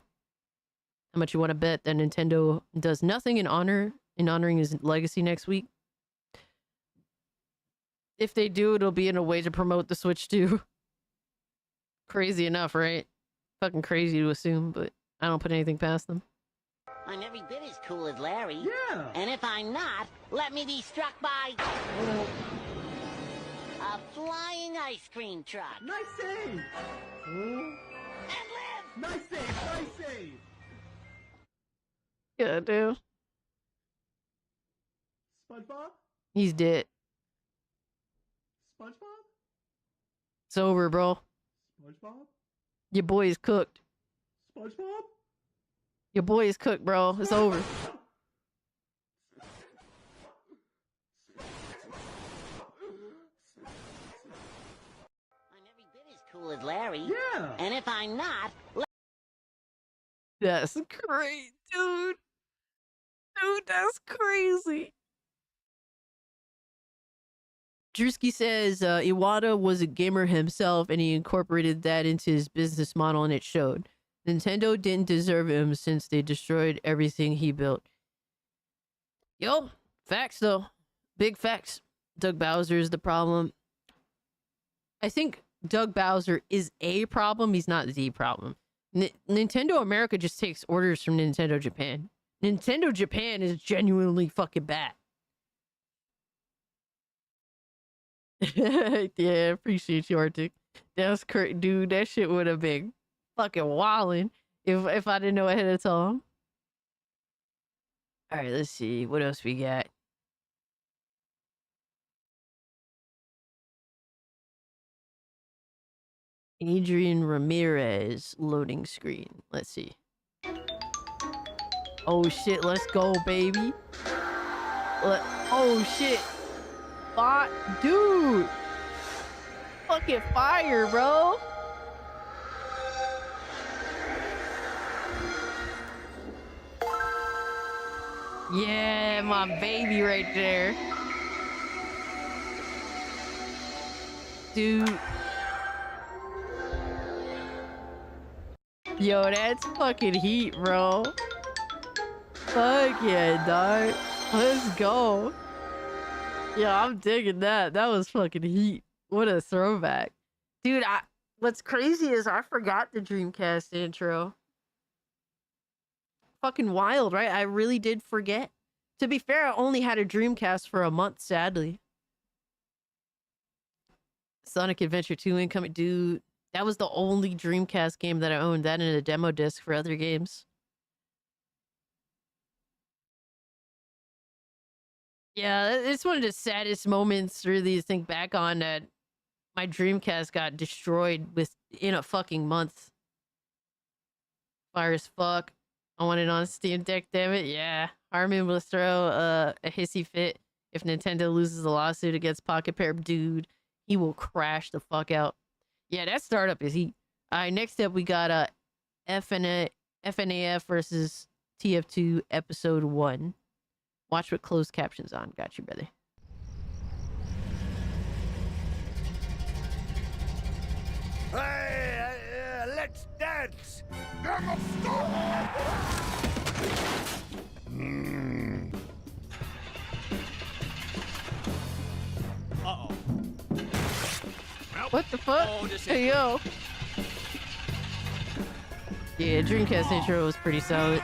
How much you want to bet that Nintendo does nothing in honoring his legacy next week? If they do, it'll be in a way to promote the Switch 2. Crazy enough, right? Fucking crazy to assume, but I don't put anything past them. I'm every bit as cool as Larry. Yeah. And if I'm not, let me be struck by a flying ice cream truck. Nice save! And live! Nice save! Nice save! Yeah, dude. SpongeBob? He's dead. SpongeBob? It's over, bro. SpongeBob? Your boy is cooked. SpongeBob? Your boy is cooked, bro. It's over. I'm every bit as cool as Larry. Yeah. And if I'm not, That's great, dude. Dude, that's crazy. Drewski says Iwata was a gamer himself and he incorporated that into his business model and it showed. Nintendo didn't deserve him since they destroyed everything he built. Yo, facts though. Big facts. Doug Bowser is the problem. I think Doug Bowser is a problem. He's not the problem. Nintendo America just takes orders from Nintendo Japan. Nintendo Japan is genuinely fucking bad. Yeah, appreciate you, Arctic. That's crazy, dude. That shit would have been fucking wildin' if I didn't know ahead of time. All right, let's see what else we got. Adrian Ramirez loading screen. Let's see. Oh shit, let's go, baby. Oh shit. Dude. Fucking fire, bro. Yeah, my baby right there. Dude. Yo, that's fucking heat, bro. Fuck yeah, dog. Let's go. Yeah, I'm digging that. That was fucking heat. What a throwback. Dude, what's crazy is I forgot the Dreamcast intro. Fucking wild, right? I really did forget. To be fair, I only had a Dreamcast for a month, sadly. Sonic Adventure 2 incoming. Dude, that was the only Dreamcast game that I owned. That and a demo disc for other games. Yeah, it's one of the saddest moments really to think back on, that my Dreamcast got destroyed within a fucking month. Fire as fuck. I want it on Steam Deck, damn it. Yeah. Harmon will throw a hissy fit if Nintendo loses a lawsuit against Pocket Pair. Dude, he will crash the fuck out. Yeah, that startup is heat. All right, next up we got FNAF versus TF2 Episode 1. Watch with closed captions on. Got you, brother. Hey, let's dance. Uh-oh. What the fuck? Oh, hey, yo. Yeah, Dreamcast intro was pretty solid.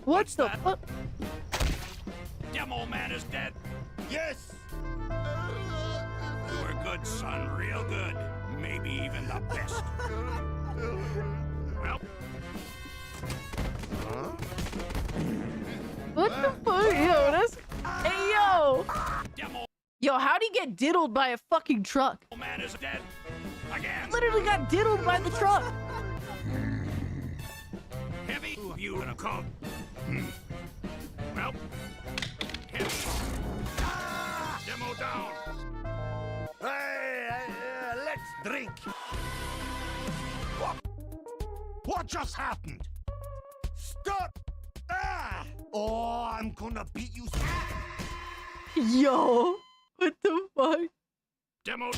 What the fuck? Demo man is dead. Yes. You were good, son. Real good. Maybe even the best. Well. What the fuck? Yo, that's... Hey, yo! Yo, how'd he get diddled by a fucking truck? Man is dead. Again. Literally got diddled by the truck. Heavy. Who of you gonna come? Well. Heavy. Demo down. Hey, let's drink. What just happened? Stop! Ah! Oh, I'm gonna beat you. Yo, what the fuck? Demo.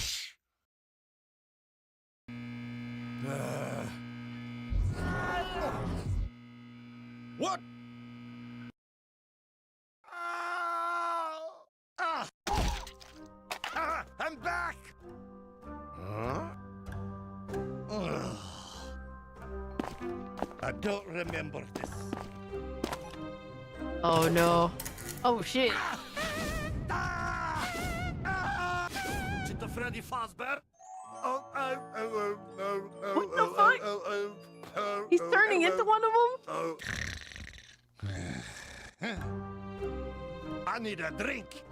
What? I'm back! Huh? Ugh. I don't remember this. Oh no. Oh shit. Is it the Freddy Fazbear? What the fuck? He's turning into one of them? I need a drink.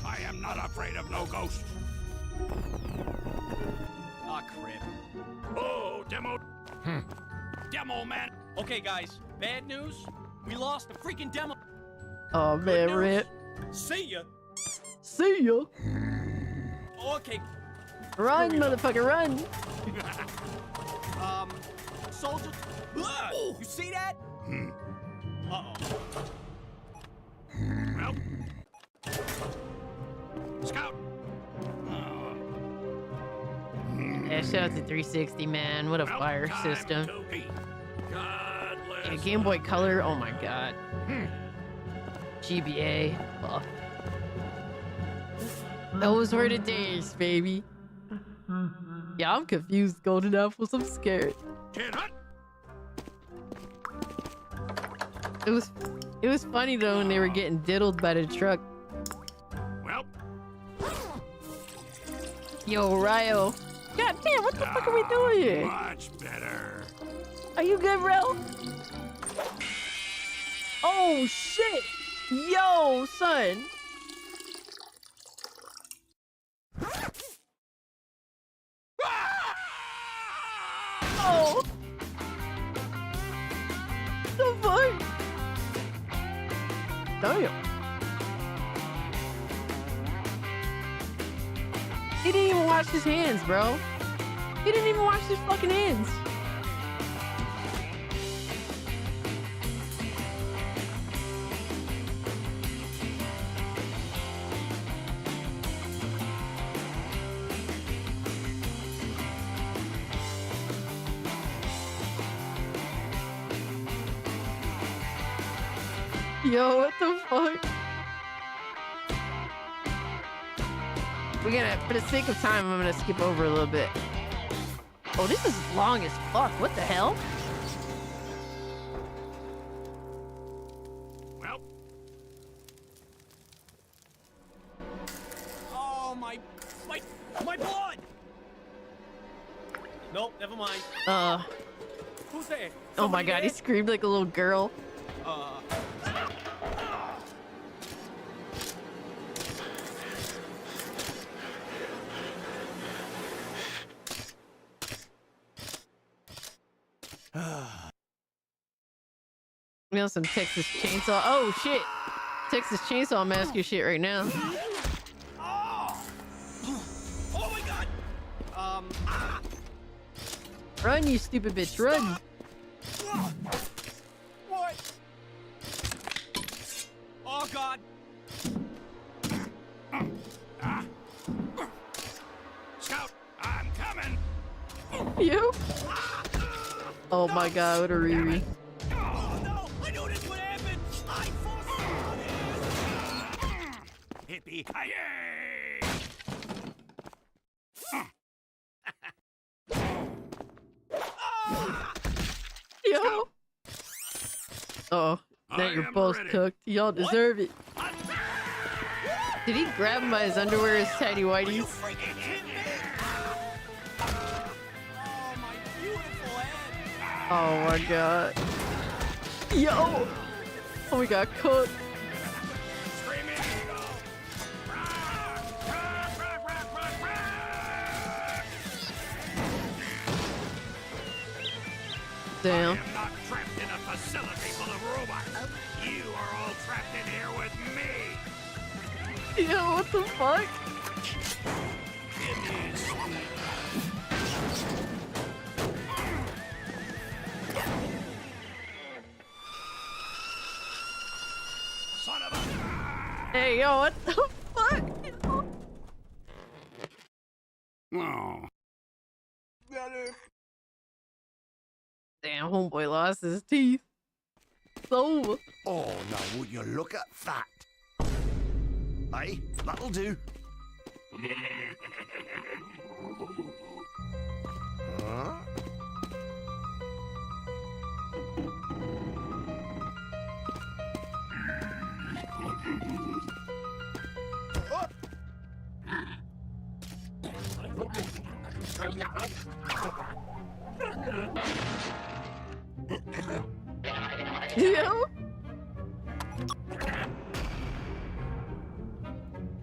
I am not afraid of no ghost. Aw, crap. Oh, demo. Demo man. Okay, guys, bad news. We lost the freaking demo. Oh man, rip. See ya. See ya. Okay. Run, motherfucker, run. Soldier. Ugh, you see that? Uh-oh. Well. Scout. Yeah, shout out to 360, man. What a fire system. Yeah, Game Boy Color, oh my god. GBA. Oh. Those were the days, baby. Yeah, I'm confused, Golden Apples. I'm scared. It was funny though when they were getting diddled by the truck. Well. Yo, Ryo. God damn, what the fuck are we doing here? Much better. Are you good, bro? Oh shit! Yo, son. Oh. The fuck? Damn. He didn't even wash his hands, bro. He didn't even wash his fucking hands. Yo, what the fuck? We're gonna, for the sake of time, I'm gonna skip over a little bit. Oh, this is long as fuck. What the hell? Well. Oh, my blood! Nope, never mind. Who's there? Oh my god, he screamed like a little girl. We know some Texas Chainsaw. Oh shit! Texas Chainsaw Massacre shit right now. Oh my god! Run, you stupid bitch, run! What? Oh god! Scout, I'm coming. You? Oh my god, what a Riri. Oh no! I knew this would happen! I foresaw this! Hippie. Yo! Oh, now you're both cooked. Y'all deserve it. Did he grab him by his underwear, his tidy whities? Oh my god. Yo! Oh, we got cooked. Damn. I am not trapped in a facility full of robots. You are all trapped in here with me. Yo, what the fuck? It is son of a... Hey, yo, what the fuck? Oh. Damn, homeboy lost his teeth. So. Oh, now would you look at that? Aye, that'll do. Huh? Yeah.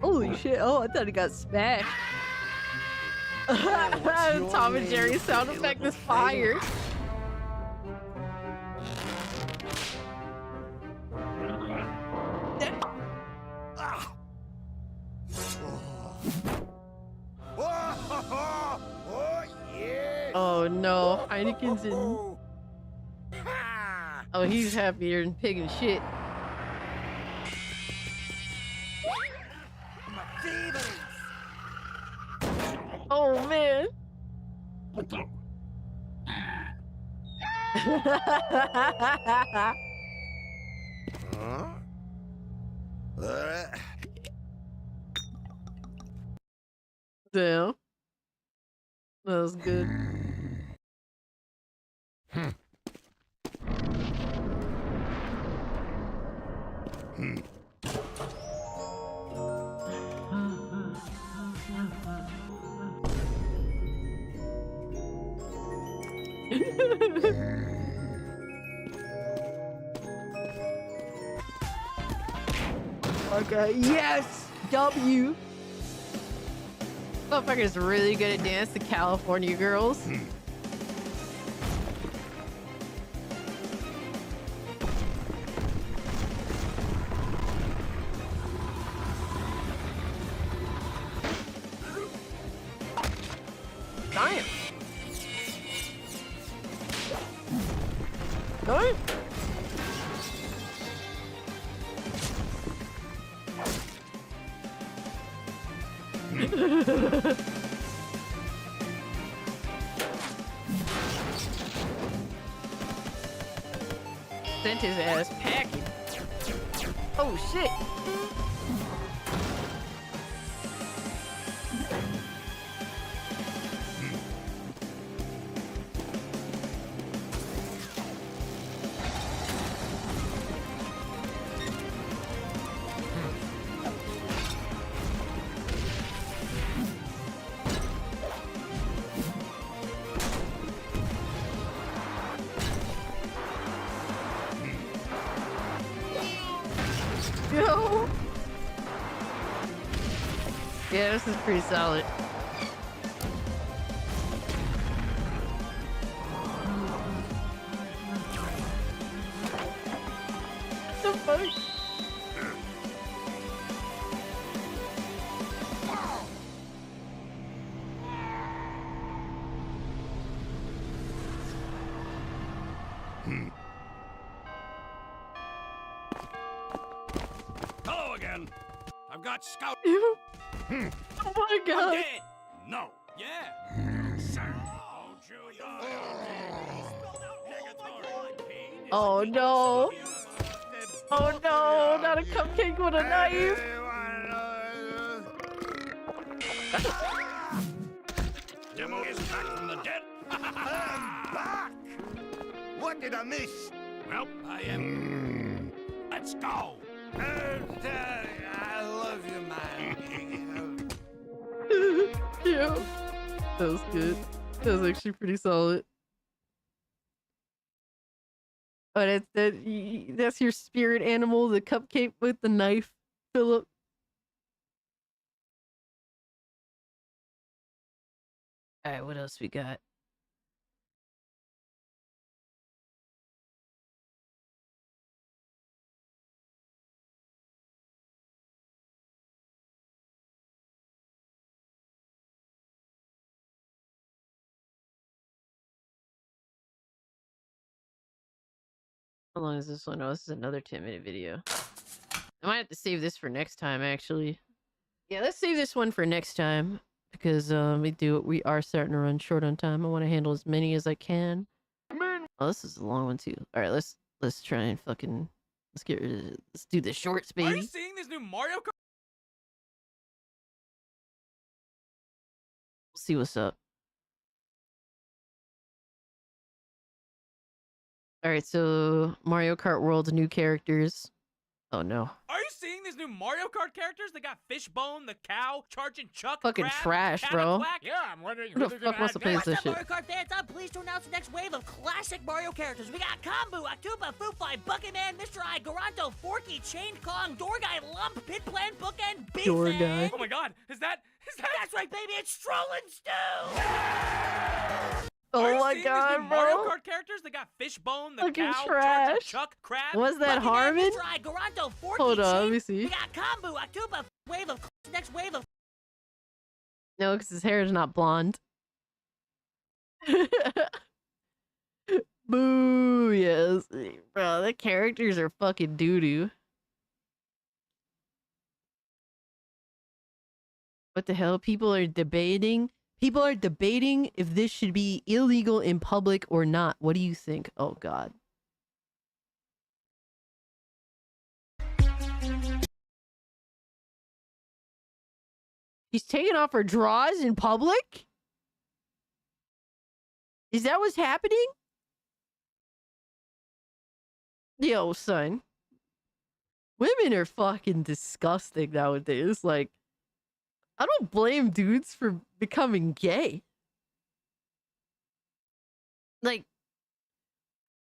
Holy shit. Oh, I thought he got smashed. Tom and Jerry sound effect is fire. Oh no, Heineken's in. Oh, he's happier than pig and shit. Oh man. Huh? Damn. That was good. Okay, yes! W! Motherfucker's really good at dance to California girls. Damn! Damn! Sent his ass packing. Oh shit! Yo! Yeah, this is pretty solid. The fuck? Hello again. I've got scout. Oh my god. I'm dead. No. Yeah. Sir. Oh no. Oh no, not a cupcake with a knife. Demo is back from the dead. I'm back! What did I miss? Well, I am. Let's go. I love you, man. Yeah. That was good. That was actually pretty solid. Oh, that's your spirit animal, the cupcake with the knife, Philip. All right, what else we got? How long is this one? Oh, this is another 10-minute video. I might have to save this for next time, actually. Yeah, let's save this one for next time because we are starting to run short on time. I want to handle as many as I can. Oh, this is a long one too. All right, let's Let's try and fucking let's do the shorts, baby. Are you seeing this new Mario Kart? See what's up. All right, so Mario Kart World, new characters. Oh no. Are you seeing these new Mario Kart characters? They got Fishbone, the cow, Charging Chuck, Fucking Crab, trash, bro. Catapult. Yeah, I'm wondering Who the fuck wants to play this shit? Mario Kart fans, I'm pleased to announce the next wave of classic Mario characters. We got Kambu, Atuba, Foofy, Buckethead, Mr. I, Garanto, Forky, Chain Kong, Door Guy, Lump, Pit Plan, Bookend, Beefhead. Door Guy. Oh my god, is that? That's right, baby, it's Strollin' Stew! Oh my These god, new bro. Mario Kart characters, they got Fishbone, the Fucking cow, trash. Charging Chuck, Crab. Was that Harmon? Mr. I, Garanto, Forky, Hold on, Chain. let me see. We got Kambu, Atuba, next wave of No, because his hair is not blonde. Boo, yes. Bro, the characters are fucking doo-doo. What the hell? People are debating if this should be illegal in public or not. What do you think? Oh, God. She's taking off her drawers in public? Is that what's happening? Yo, son. Women are fucking disgusting nowadays. Like, I don't blame dudes for becoming gay. Like,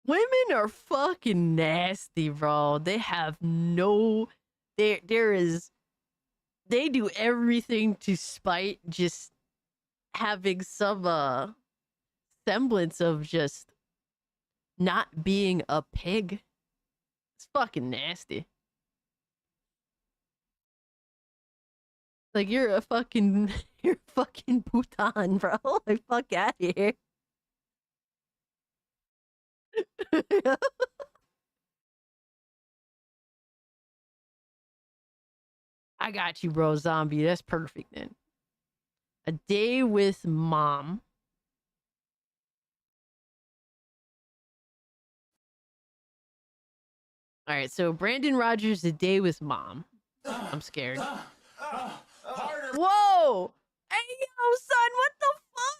women are fucking nasty, bro. They have no... They do everything to spite just having some semblance of just not being a pig. It's fucking nasty. Like, you're a fucking Bhutan, bro. Like, fuck out of here. I got you, bro, zombie. That's perfect, then. A day with mom. All right, so Brandon Rogers, A Day with Mom. I'm scared. Whoa! Hey, yo, son, what the fuck?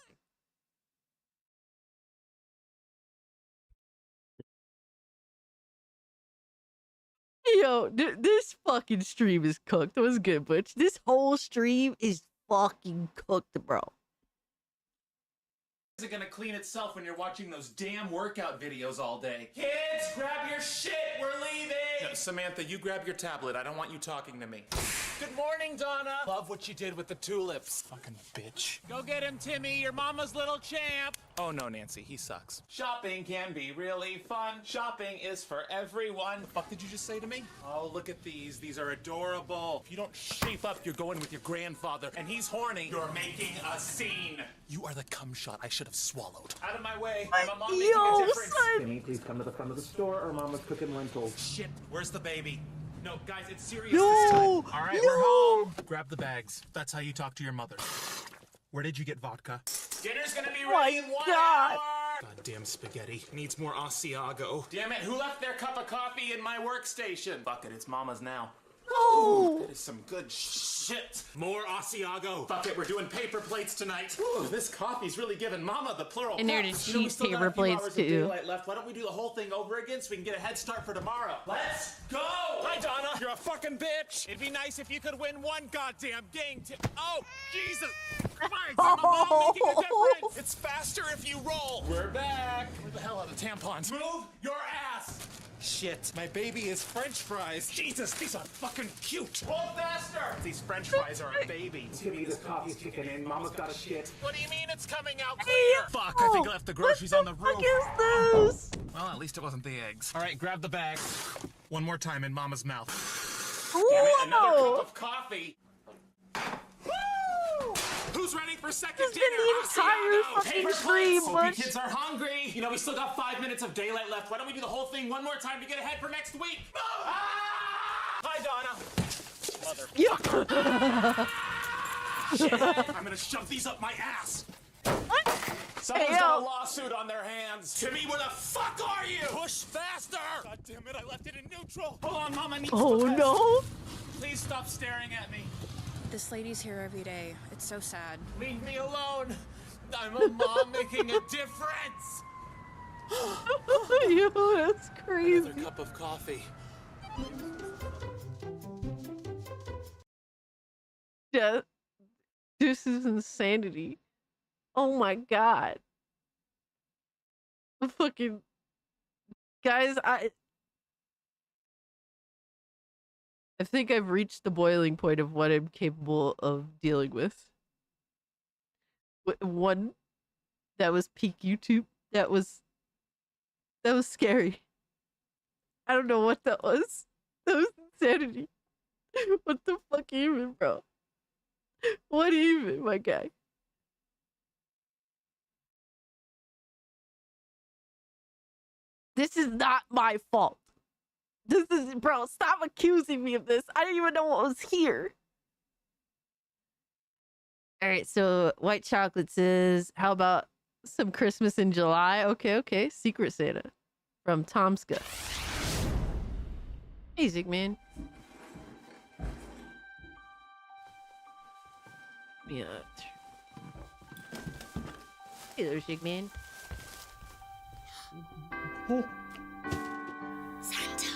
Yo, this fucking stream is cooked. It was good, Butch. This whole stream is fucking cooked, bro. Isn't gonna clean itself when you're watching those damn workout videos all day. Kids, grab your shit, we're leaving! No, Samantha, you grab your tablet. I don't want you talking to me. Good morning, Donna. Love what you did with the tulips. Fucking bitch. Go get him, Timmy, your mama's little champ. Oh no, Nancy, he sucks. Shopping can be really fun. Shopping is for everyone. Fuck did you just say to me? Oh, look at these. These are adorable. If you don't shape up, you're going with your grandfather, and he's horny. You're making a scene. You are the cum shot I should have swallowed. Out of my way. I'm a mom making a difference. Timmy, please come to the front of the store or Mama's cooking lentils. Shit, where's the baby? No, guys, it's serious No! this time. All right, No! we're home. Grab the bags. That's how you talk to your mother. Where did you get vodka? Dinner's gonna be ready in 1 hour! Goddamn spaghetti. Needs more Asiago. Damn it, who left their cup of coffee in my workstation? Fuck it, it's Mama's now. No! That is some good shit. More Asiago. Fuck it, we're doing paper plates tonight. Ooh, this coffee's really giving Mama the plural. And they're the cups. You know, we cheese still got paper a few plates, hours of too. daylight left. Why don't we do the whole thing over again so we can get a head start for tomorrow? Let's go! Hi, Donna. You're a fucking bitch. It'd be nice if you could win one goddamn game. Oh, Jesus. Christ, I'm a mom making a difference. It's faster if you roll. We're back. Where the hell are the tampons? Move your ass. Shit, my baby is French fries. Jesus, these are fucking cute. Roll faster. These French fries are a baby. Timmy, this coffee's kicking in. Mama's got a shit. What do you mean it's coming out clear? Fuck, I think I left the groceries on the roof. What is this? Well, at least it wasn't the eggs. All right, grab the bag. One more time in Mama's mouth. Whoa! Damn it, another cup of coffee. Woo! Who's ready for second This dinner? been the entire Asiago. fucking Paper stream, plates. Hope you Butch. kids are hungry. You know, we still got 5 minutes of daylight left. Why don't we do the whole thing one more time to get ahead for next week? Ah! Hi, Donna. Mother. Yeah. Shit. I'm gonna shove these up my ass. Someone's got a lawsuit on their hands. Timmy, where the fuck are you? Push faster! God Hold on, Mama needs Oh the best. no! Please stop staring at me. This lady's here every day. It's so sad. Leave me alone. I'm a mom making a difference. Yo, that's crazy. Another cup of coffee. Yeah, this is insanity. Oh my god. Fucking guys, I think I've reached the boiling point of what I'm capable of dealing with. One, that was peak YouTube. That was scary. I don't know what that was. That was insanity. What the fuck even, bro? What even, my guy? This is not my fault. This is, bro, stop accusing me of this. I didn't even know what was here. All right, so white chocolate says, how about some Christmas in July? Okay. Secret Santa from Tomska. Hey, Zigman. Yeah. Hey there, Zigman. Santa.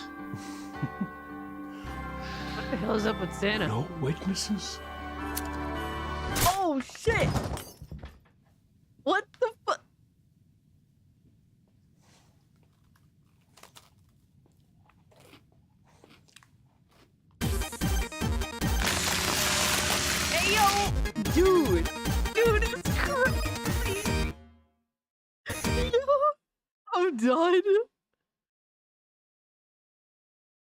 What the hell is up with Santa? No witnesses? Oh shit! What the fuck? Hey yo! Dude, it's crazy! Yo, I'm done.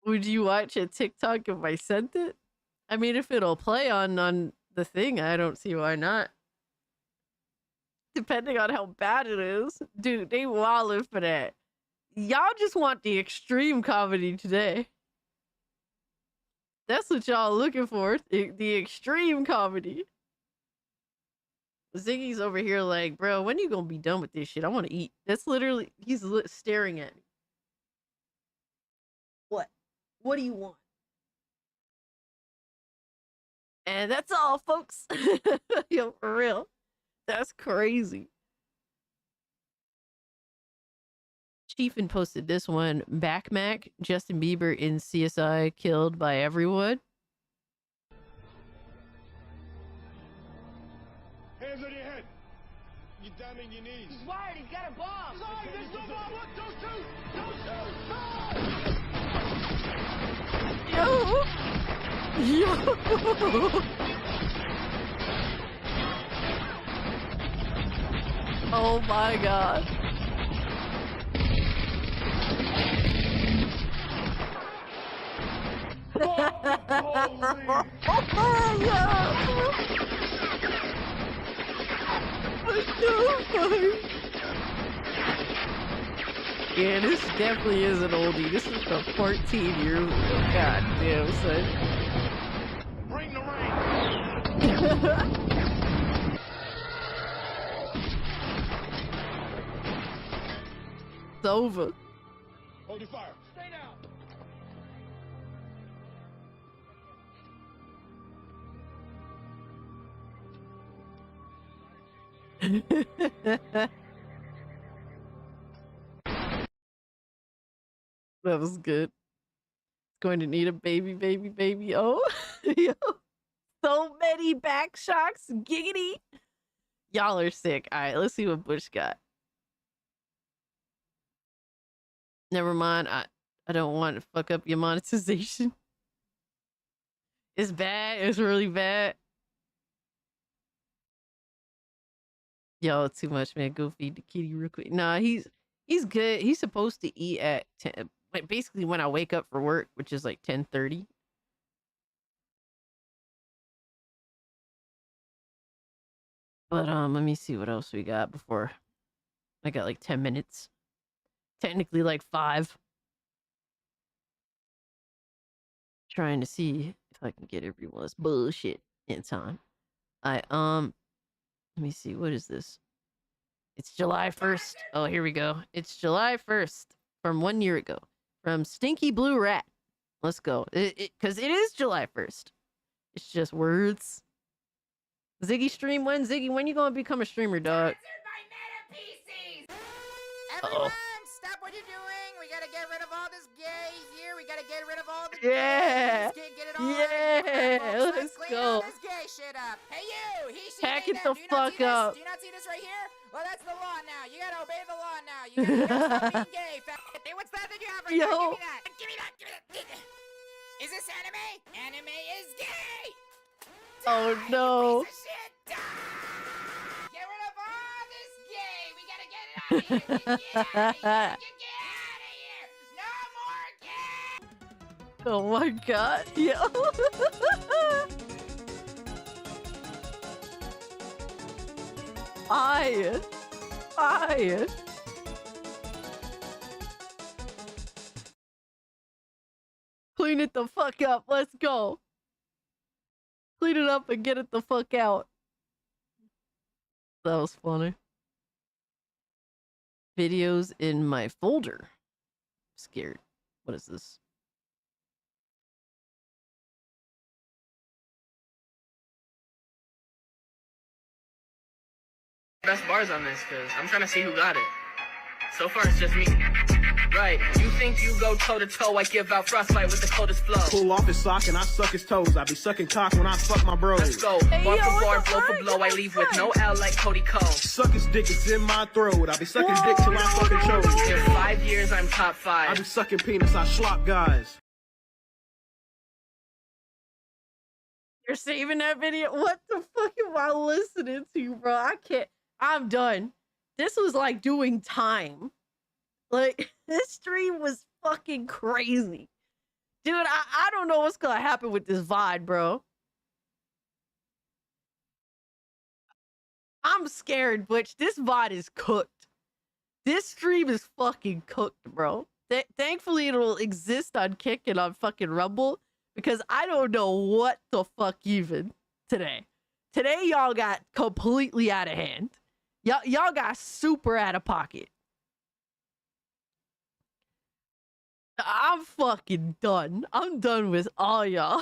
Would you watch a TikTok if I sent it? I mean, if it'll play on the thing, I don't see why not. Depending on how bad it is. Dude, they wildin' for that. Y'all just want the extreme comedy today. That's what y'all looking for. The extreme comedy. Ziggy's over here like, bro, when you gonna be done with this shit? I want to eat. That's literally, he's staring at me. What do you want? And that's all, folks. Yo, for real. That's crazy. Chiefin posted this one. Back Mac, Justin Bieber in CSI killed by everyone. Hands on your head. Get down on your knees. He's wired. He's got a bomb. He's lying. There's no bomb. Look, don't shoot. Don't shoot. Yo! Oh my god. Yeah, this definitely is an oldie. This is from 14 years ago. God damn, son. Bring the rain. It's over. Hold your fire. Stay down. That was good. Going to need a baby. Oh, yo. So many back shocks. Giggity. Y'all are sick. All right, let's see what Bush got. Never mind. I don't want to fuck up your monetization. It's bad. It's really bad. Yo, too much, man. Go feed the kitty real quick. Nah, he's good. He's supposed to eat at 10, like basically when I wake up for work, which is like 10:30. But let me see what else we got before. I got like 10 minutes. Technically like 5. Trying to see if I can get everyone's bullshit in time. Let me see, what is this? It's July 1st. Oh, here we go. It's July 1st from 1 year ago. From Stinky Blue Rat. Let's go. Because it is July 1st. It's just words. Ziggy stream when? Ziggy, when you gonna become a streamer, dog? Everyone, stop what you're doing. We gotta get rid of all this gay here. We gotta get rid of all the Yeah. gays. Get it all Yeah. out of here, folks. Let's clean go. all this gay shit up. Hey you, he, she, Hack they, it them. the Do you not fuck see up. this? Do you not see this right here? Well, that's the law now. You gotta obey the law now. You gotta stop being gay. Hey, what's that you have right there? Yo. Give me that. Give me that. Give me that. Is this anime? Anime is gay. Oh no. Piece of shit. Die. Get rid of all this gay. We gotta get it out of here. Get out of here. Get out of here. No more gay. Oh my god. Yo. I. Clean it the fuck up. Let's go. Clean it up and get it the fuck out. That was funny. Videos in my folder. Scared. What is this? Best bars on this, because I'm trying to see who got it. So far, it's just me. Right, you think you go toe-to-toe, I give out frostbite with the coldest flow. Pull off his sock and I suck his toes. I be sucking cock when I fuck my bros. Let's go. Bar for bar, blow for blow, I leave with no L like Cody Cole. Suck his dick, it's in my throat. I be sucking dick till I fucking choke. In 5 years, I'm top 5. I be sucking penis, I slop guys. You're saving that video? What the fuck am I listening to, bro? I can't. I'm done. This was like doing time. Like, this stream was fucking crazy. Dude, I don't know what's gonna happen with this VOD, bro. I'm scared, Butch. This VOD is cooked. This stream is fucking cooked, bro. Thankfully, it'll exist on Kick and on fucking Rumble, because I don't know what the fuck even today. Today, y'all got completely out of hand. Y'all got super out of pocket. I'm fucking done. I'm done with all y'all.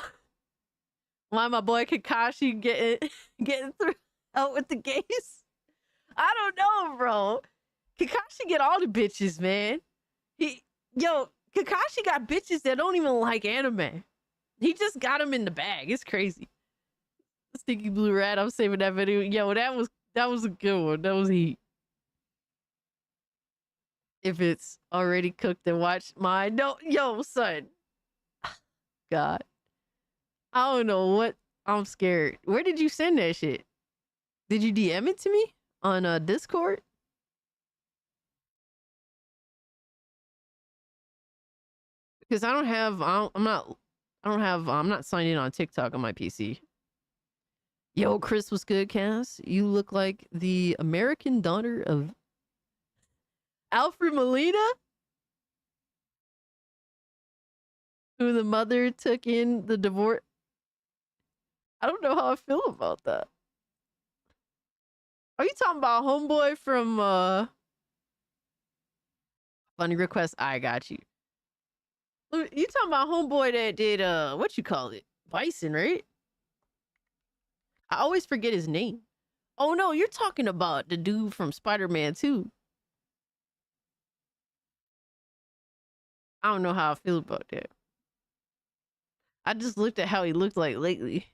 Why my boy Kakashi getting through out with the gays? I don't know, bro. Kakashi get all the bitches, man. Kakashi got bitches that don't even like anime. He just got them in the bag. It's crazy. Sticky Blue Rat, I'm saving that video. Yo, that was a good one. That was heat. If it's already cooked, then watch mine. No, yo, son. God. I don't know what. I'm scared. Where did you send that shit? Did you DM it to me on Discord? Because I'm not signed in on TikTok on my PC. Yo, Chris, was good, Cass? You look like the American daughter of Alfred Molina, who the mother took in the divorce. I don't know how I feel about that. Are you talking about homeboy from Funny Request? I got you. You talking about homeboy that did what you call it? Bison, right? I always forget his name. Oh no, you're talking about the dude from Spider-Man 2. I don't know how I feel about that. I just looked at how he looked like lately.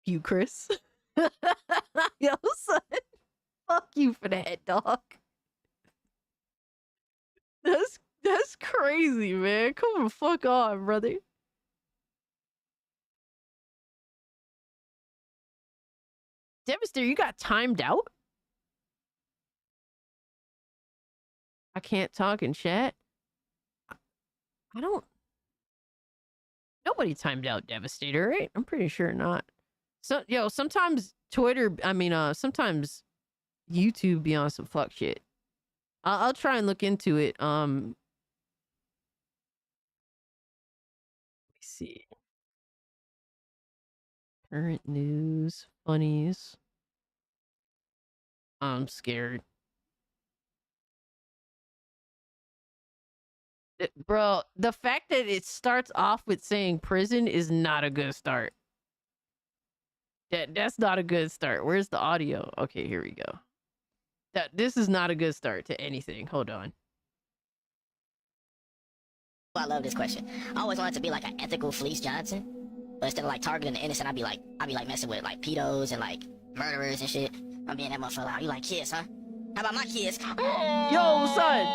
You, Chris. Yo, son. Fuck you for that, dog. That's crazy, man. Come the fuck on, brother. Devastator, you got timed out? I can't talk in chat. I don't. Nobody timed out Devastator, right? I'm pretty sure not. So, sometimes sometimes YouTube be on some fuck shit. I'll try and look into it. Let me see. Current news, funnies. I'm scared. Bro, the fact that it starts off with saying prison is not a good start. That's not a good start. Where's the audio? Okay, here we go. This is not a good start to anything. Hold on. I love this question. I always wanted to be like an ethical Fleece Johnson, but instead of like targeting the innocent, I'd be like messing with like pedos and like murderers and shit. I'm being that motherfucker out. You like kids, huh? How about my kids? Yo, son.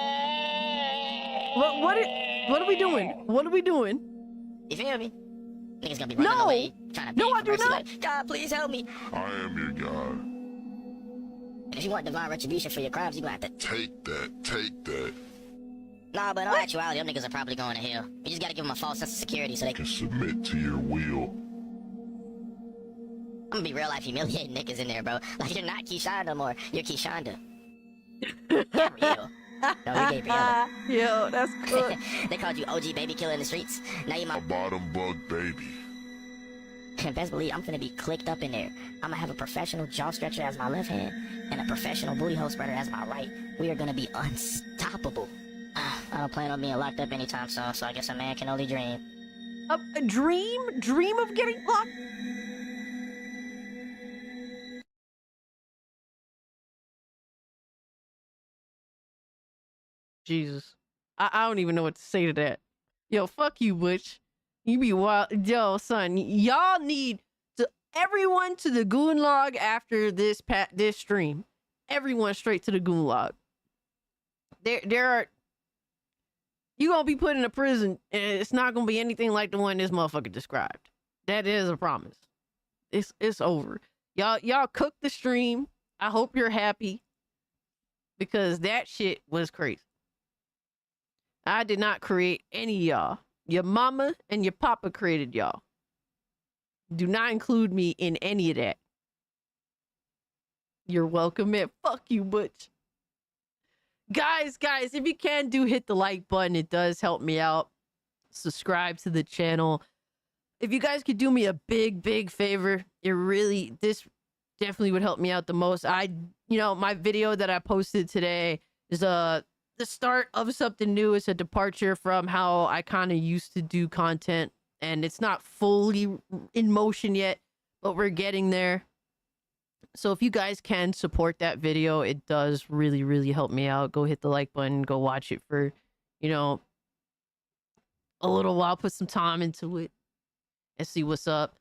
What are we doing? What are we doing? You feel me? Niggas gonna be running away, trying to beg for mercy, like, God, please help me. I am your God. And if you want divine retribution for your crimes, you gonna have to take that. Nah, but in all actuality, them niggas are probably going to hell. You just gotta give them a false sense of security so they can submit to your will. I'm gonna be real life humiliating niggas in there, bro. Like, you're not Keyshawn no more. You're Keyshonda. Gabrielle. No, you're Gabriella. Yo, that's cool. They called you OG baby killer in the streets. Now you my A bottom bug baby. And best believe I'm finna be clicked up in there. I'm gonna have a professional jaw stretcher as my left hand and a professional booty hole spreader as my right. We are gonna be unstoppable. I don't plan on being locked up anytime soon, so I guess a man can only dream. A dream? Dream of getting locked? Jesus. I don't even know what to say to that. Yo, fuck you, Butch. You be wild. Yo, son, y'all need to everyone to the goon log after this stream. Everyone straight to the goon log. There are you gonna be put in a prison and it's not gonna be anything like the one this motherfucker described. That is a promise. It's over. Y'all cook the stream. I hope you're happy because that shit was crazy. I did not create any of y'all. Your mama and your papa created y'all. Do not include me in any of that. You're welcome, man. Fuck you, Butch. Guys, if you can hit the like button. It does help me out. Subscribe to the channel. If you guys could do me a big favor, this definitely would help me out the most. My video that I posted today is the start of something new. It's a departure from how I kind of used to do content, and it's not fully in motion yet, but we're getting there. So if you guys can support that video, it does really help me out. Go hit the like button, go watch it for, a little while, put some time into it and see what's up.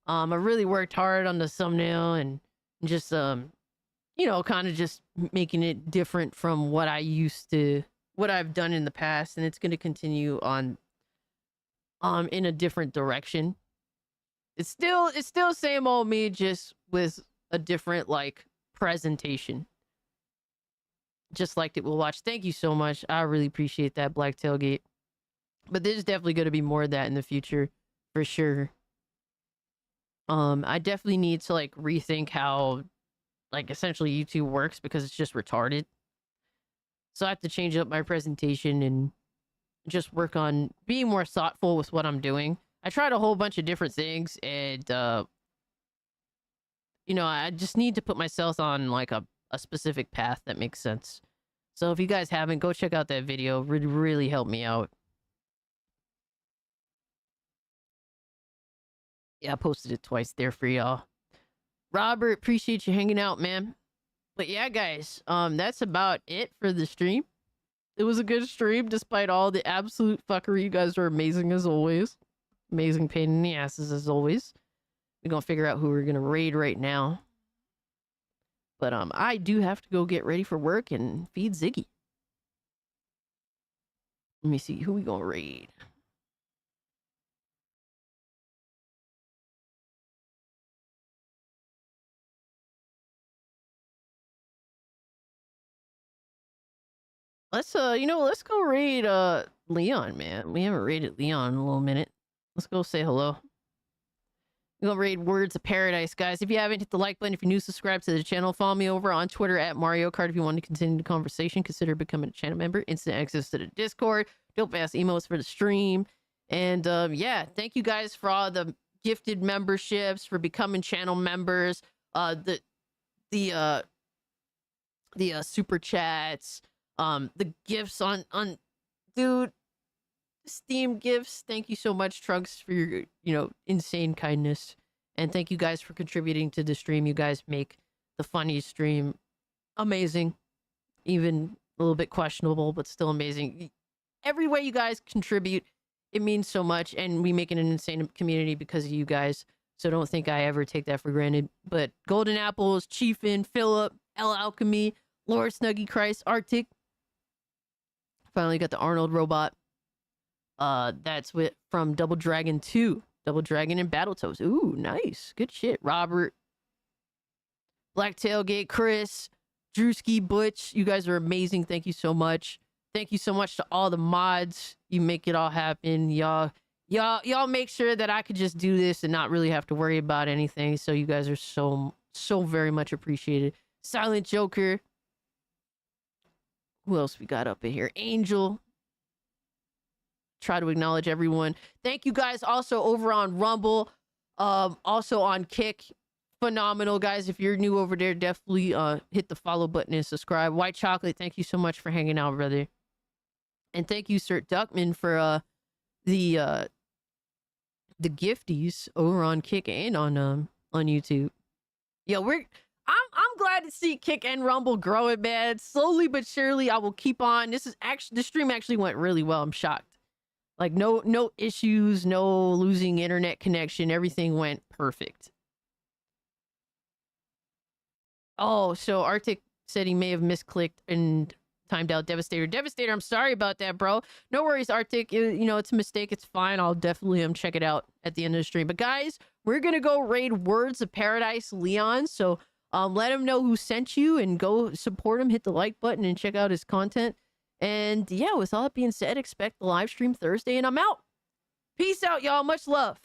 I really worked hard on the thumbnail and just, kind of just making it different from what what I've done in the past. And it's going to continue on, in a different direction. It's still same old me, just with a different presentation. Just liked it. We'll watch. Thank you so much. I really appreciate that, Black Tailgate. But there's definitely going to be more of that in the future, for sure. I definitely need to rethink how essentially YouTube works, because it's just retarded. So I have to change up my presentation and just work on being more thoughtful with what I'm doing. I tried a whole bunch of different things, and I just need to put myself on a specific path that makes sense. So if you guys haven't, go check out that video. Really help me out. Yeah, I posted it twice there for y'all. Robert, appreciate you hanging out, man. But yeah, guys, that's about it for the stream. It was a good stream, despite all the absolute fuckery. You guys are amazing as always. Amazing pain in the asses as always. We're gonna figure out who we're gonna raid right now. But I do have to go get ready for work and feed Ziggy. Let me see who we gonna raid. Let's let's go raid Leon, man. We haven't raided Leon in a little minute. Let's go say hello. We're gonna raid Words of Paradise, guys. If you haven't, hit the like button. If you're new, subscribe to the channel. Follow me over on Twitter at Mario Kart. If you want to continue the conversation, consider becoming a channel member. Instant access to the Discord. Dope ass emotes for the stream. And yeah, thank you guys for all the gifted memberships, for becoming channel members, the super chats, the gifts on dude, Steam gifts. Thank you so much, Trunks, for your insane kindness, and thank you guys for contributing to the stream. You guys make the Funnies stream amazing, even a little bit questionable, but still amazing. Every way you guys contribute, it means so much, and we make it an insane community because of you guys. So don't think I ever take that for granted. But Golden Apples, Chiefin, Philip, L Alchemy, Lord Snuggy Christ, Arctic. Finally got the Arnold robot. That's from Double Dragon 2. Double Dragon and Battletoads. Ooh, nice. Good shit. Robert. Black Tailgate, Chris, Drewski, Butch. You guys are amazing. Thank you so much. Thank you so much to all the mods. You make it all happen. Y'all make sure that I could just do this and not really have to worry about anything. So you guys are so very much appreciated. Silent Joker. Who else we got up in here? Angel. Try to acknowledge everyone. Thank you guys also over on Rumble. Also on Kick. Phenomenal, guys. If you're new over there, definitely hit the follow button and subscribe. White Chocolate, thank you so much for hanging out, brother. And thank you, Sir Duckman, for the gifties over on Kick and on YouTube. Yo, I'm glad to see Kick and Rumble growing, man. Slowly but surely, I will keep on. The stream actually went really well. I'm shocked. Like no issues, no losing internet connection. Everything went perfect. Oh, so Arctic said he may have misclicked and timed out Devastator. Devastator, I'm sorry about that, bro. No worries, Arctic. It's a mistake. It's fine. I'll definitely check it out at the end of the stream. But guys, we're gonna go raid Words of Paradise Leon. So let him know who sent you and go support him. Hit the like button and check out his content. And yeah, with all that being said, expect the live stream Thursday, and I'm out. Peace out, y'all. Much love.